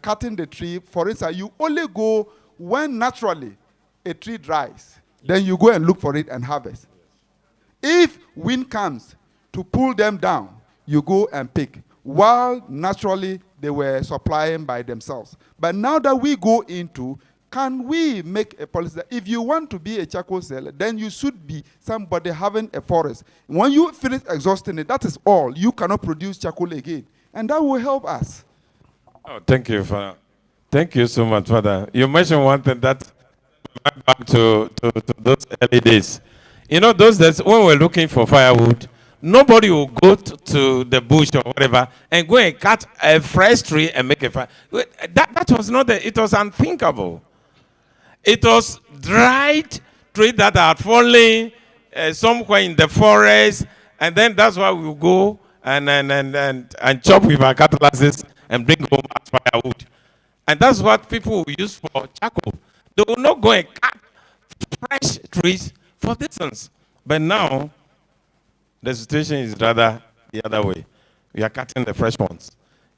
[SPEAKER 11] cutting the tree. For instance, you only go when naturally a tree dries. Then you go and look for it and harvest. If wind comes to pull them down, you go and pick, while naturally they were supplying by themselves. But now that we go into, can we make a policy that if you want to be a charcoal seller, then you should be somebody having a forest. When you finish exhausting it, that is all. You cannot produce charcoal again. And that will help us.
[SPEAKER 1] Oh, thank you, Father. Thank you so much, Father. You mentioned one thing that went back to those early days. You know, those days when we're looking for firewood, nobody will go to the bush or whatever and go and cut a fresh tree and make a fire. That was not, it was unthinkable. It was dried trees that are falling somewhere in the forest, and then that's why we go and chop with our cutlasses and bring home as firewood. And that's what people will use for charcoal. They will not go and cut fresh trees for distance. But now, the situation is rather the other way. We are cutting the fresh ones.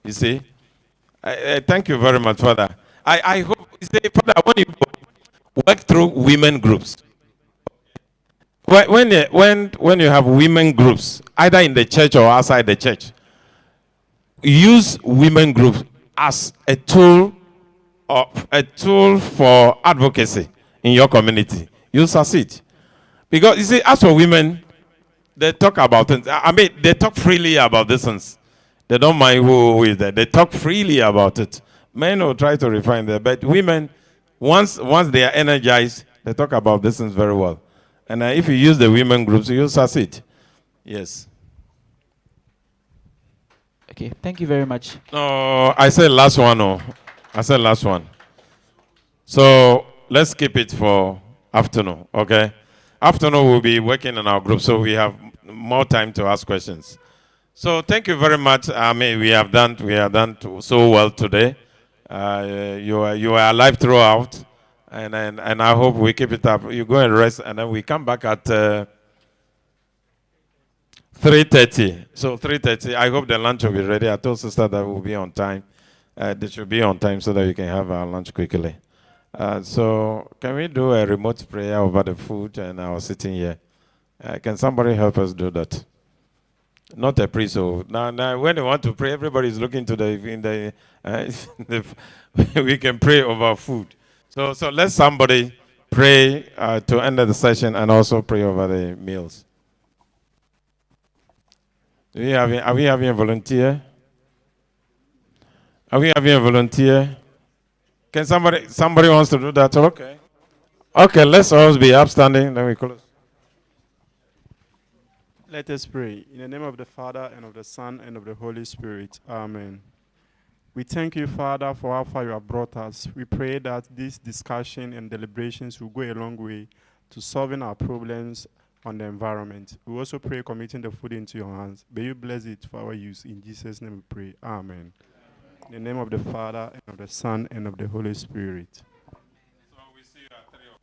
[SPEAKER 1] You see? Thank you very much, Father. I hope, you see, Father, when you work through women groups, when you have women groups, either in the church or outside the church, use women groups as a tool for advocacy in your community. You'll succeed. Because, you see, as for women, they talk about things. I mean, they talk freely about these things. They don't mind who is there. They talk freely about it. Men will try to refine that. But women, once they are energized, they talk about these things very well. And if you use the women groups, you'll succeed. Yes.
[SPEAKER 12] Okay, thank you very much.
[SPEAKER 1] No, I said last one. Oh. I said last one. So let's keep it for afternoon, okay? Afternoon, we'll be working in our group, so we have more time to ask questions. So thank you very much. I mean, we have done so well today. You are alive throughout, and I hope we keep it up. You go and rest, and then we come back at 3:30. So 3:30. I hope the lunch will be ready. I told Sister that we'll be on time. they should be on time so that we can have our lunch quickly. So can we do a remote prayer over the food and our sitting here? Can somebody help us do that? Not a priest. So now, when they want to pray, everybody is looking to we can pray over food. So let somebody pray to end the session and also pray over the meals. Are we having a volunteer? Are we having a volunteer? Can somebody wants to do that? Okay. Okay, let's all be upstanding. Then we close.
[SPEAKER 13] Let us pray. In the name of the Father, and of the Son, and of the Holy Spirit. Amen. We thank you, Father, for how far you have brought us. We pray that this discussion and deliberations will go a long way to solving our problems on the environment. We also pray committing the food into your hands. May you bless it for our use. In Jesus' name we pray. Amen. In the name of the Father, and of the Son, and of the Holy Spirit.
[SPEAKER 1] So we see you at 3 o'clock.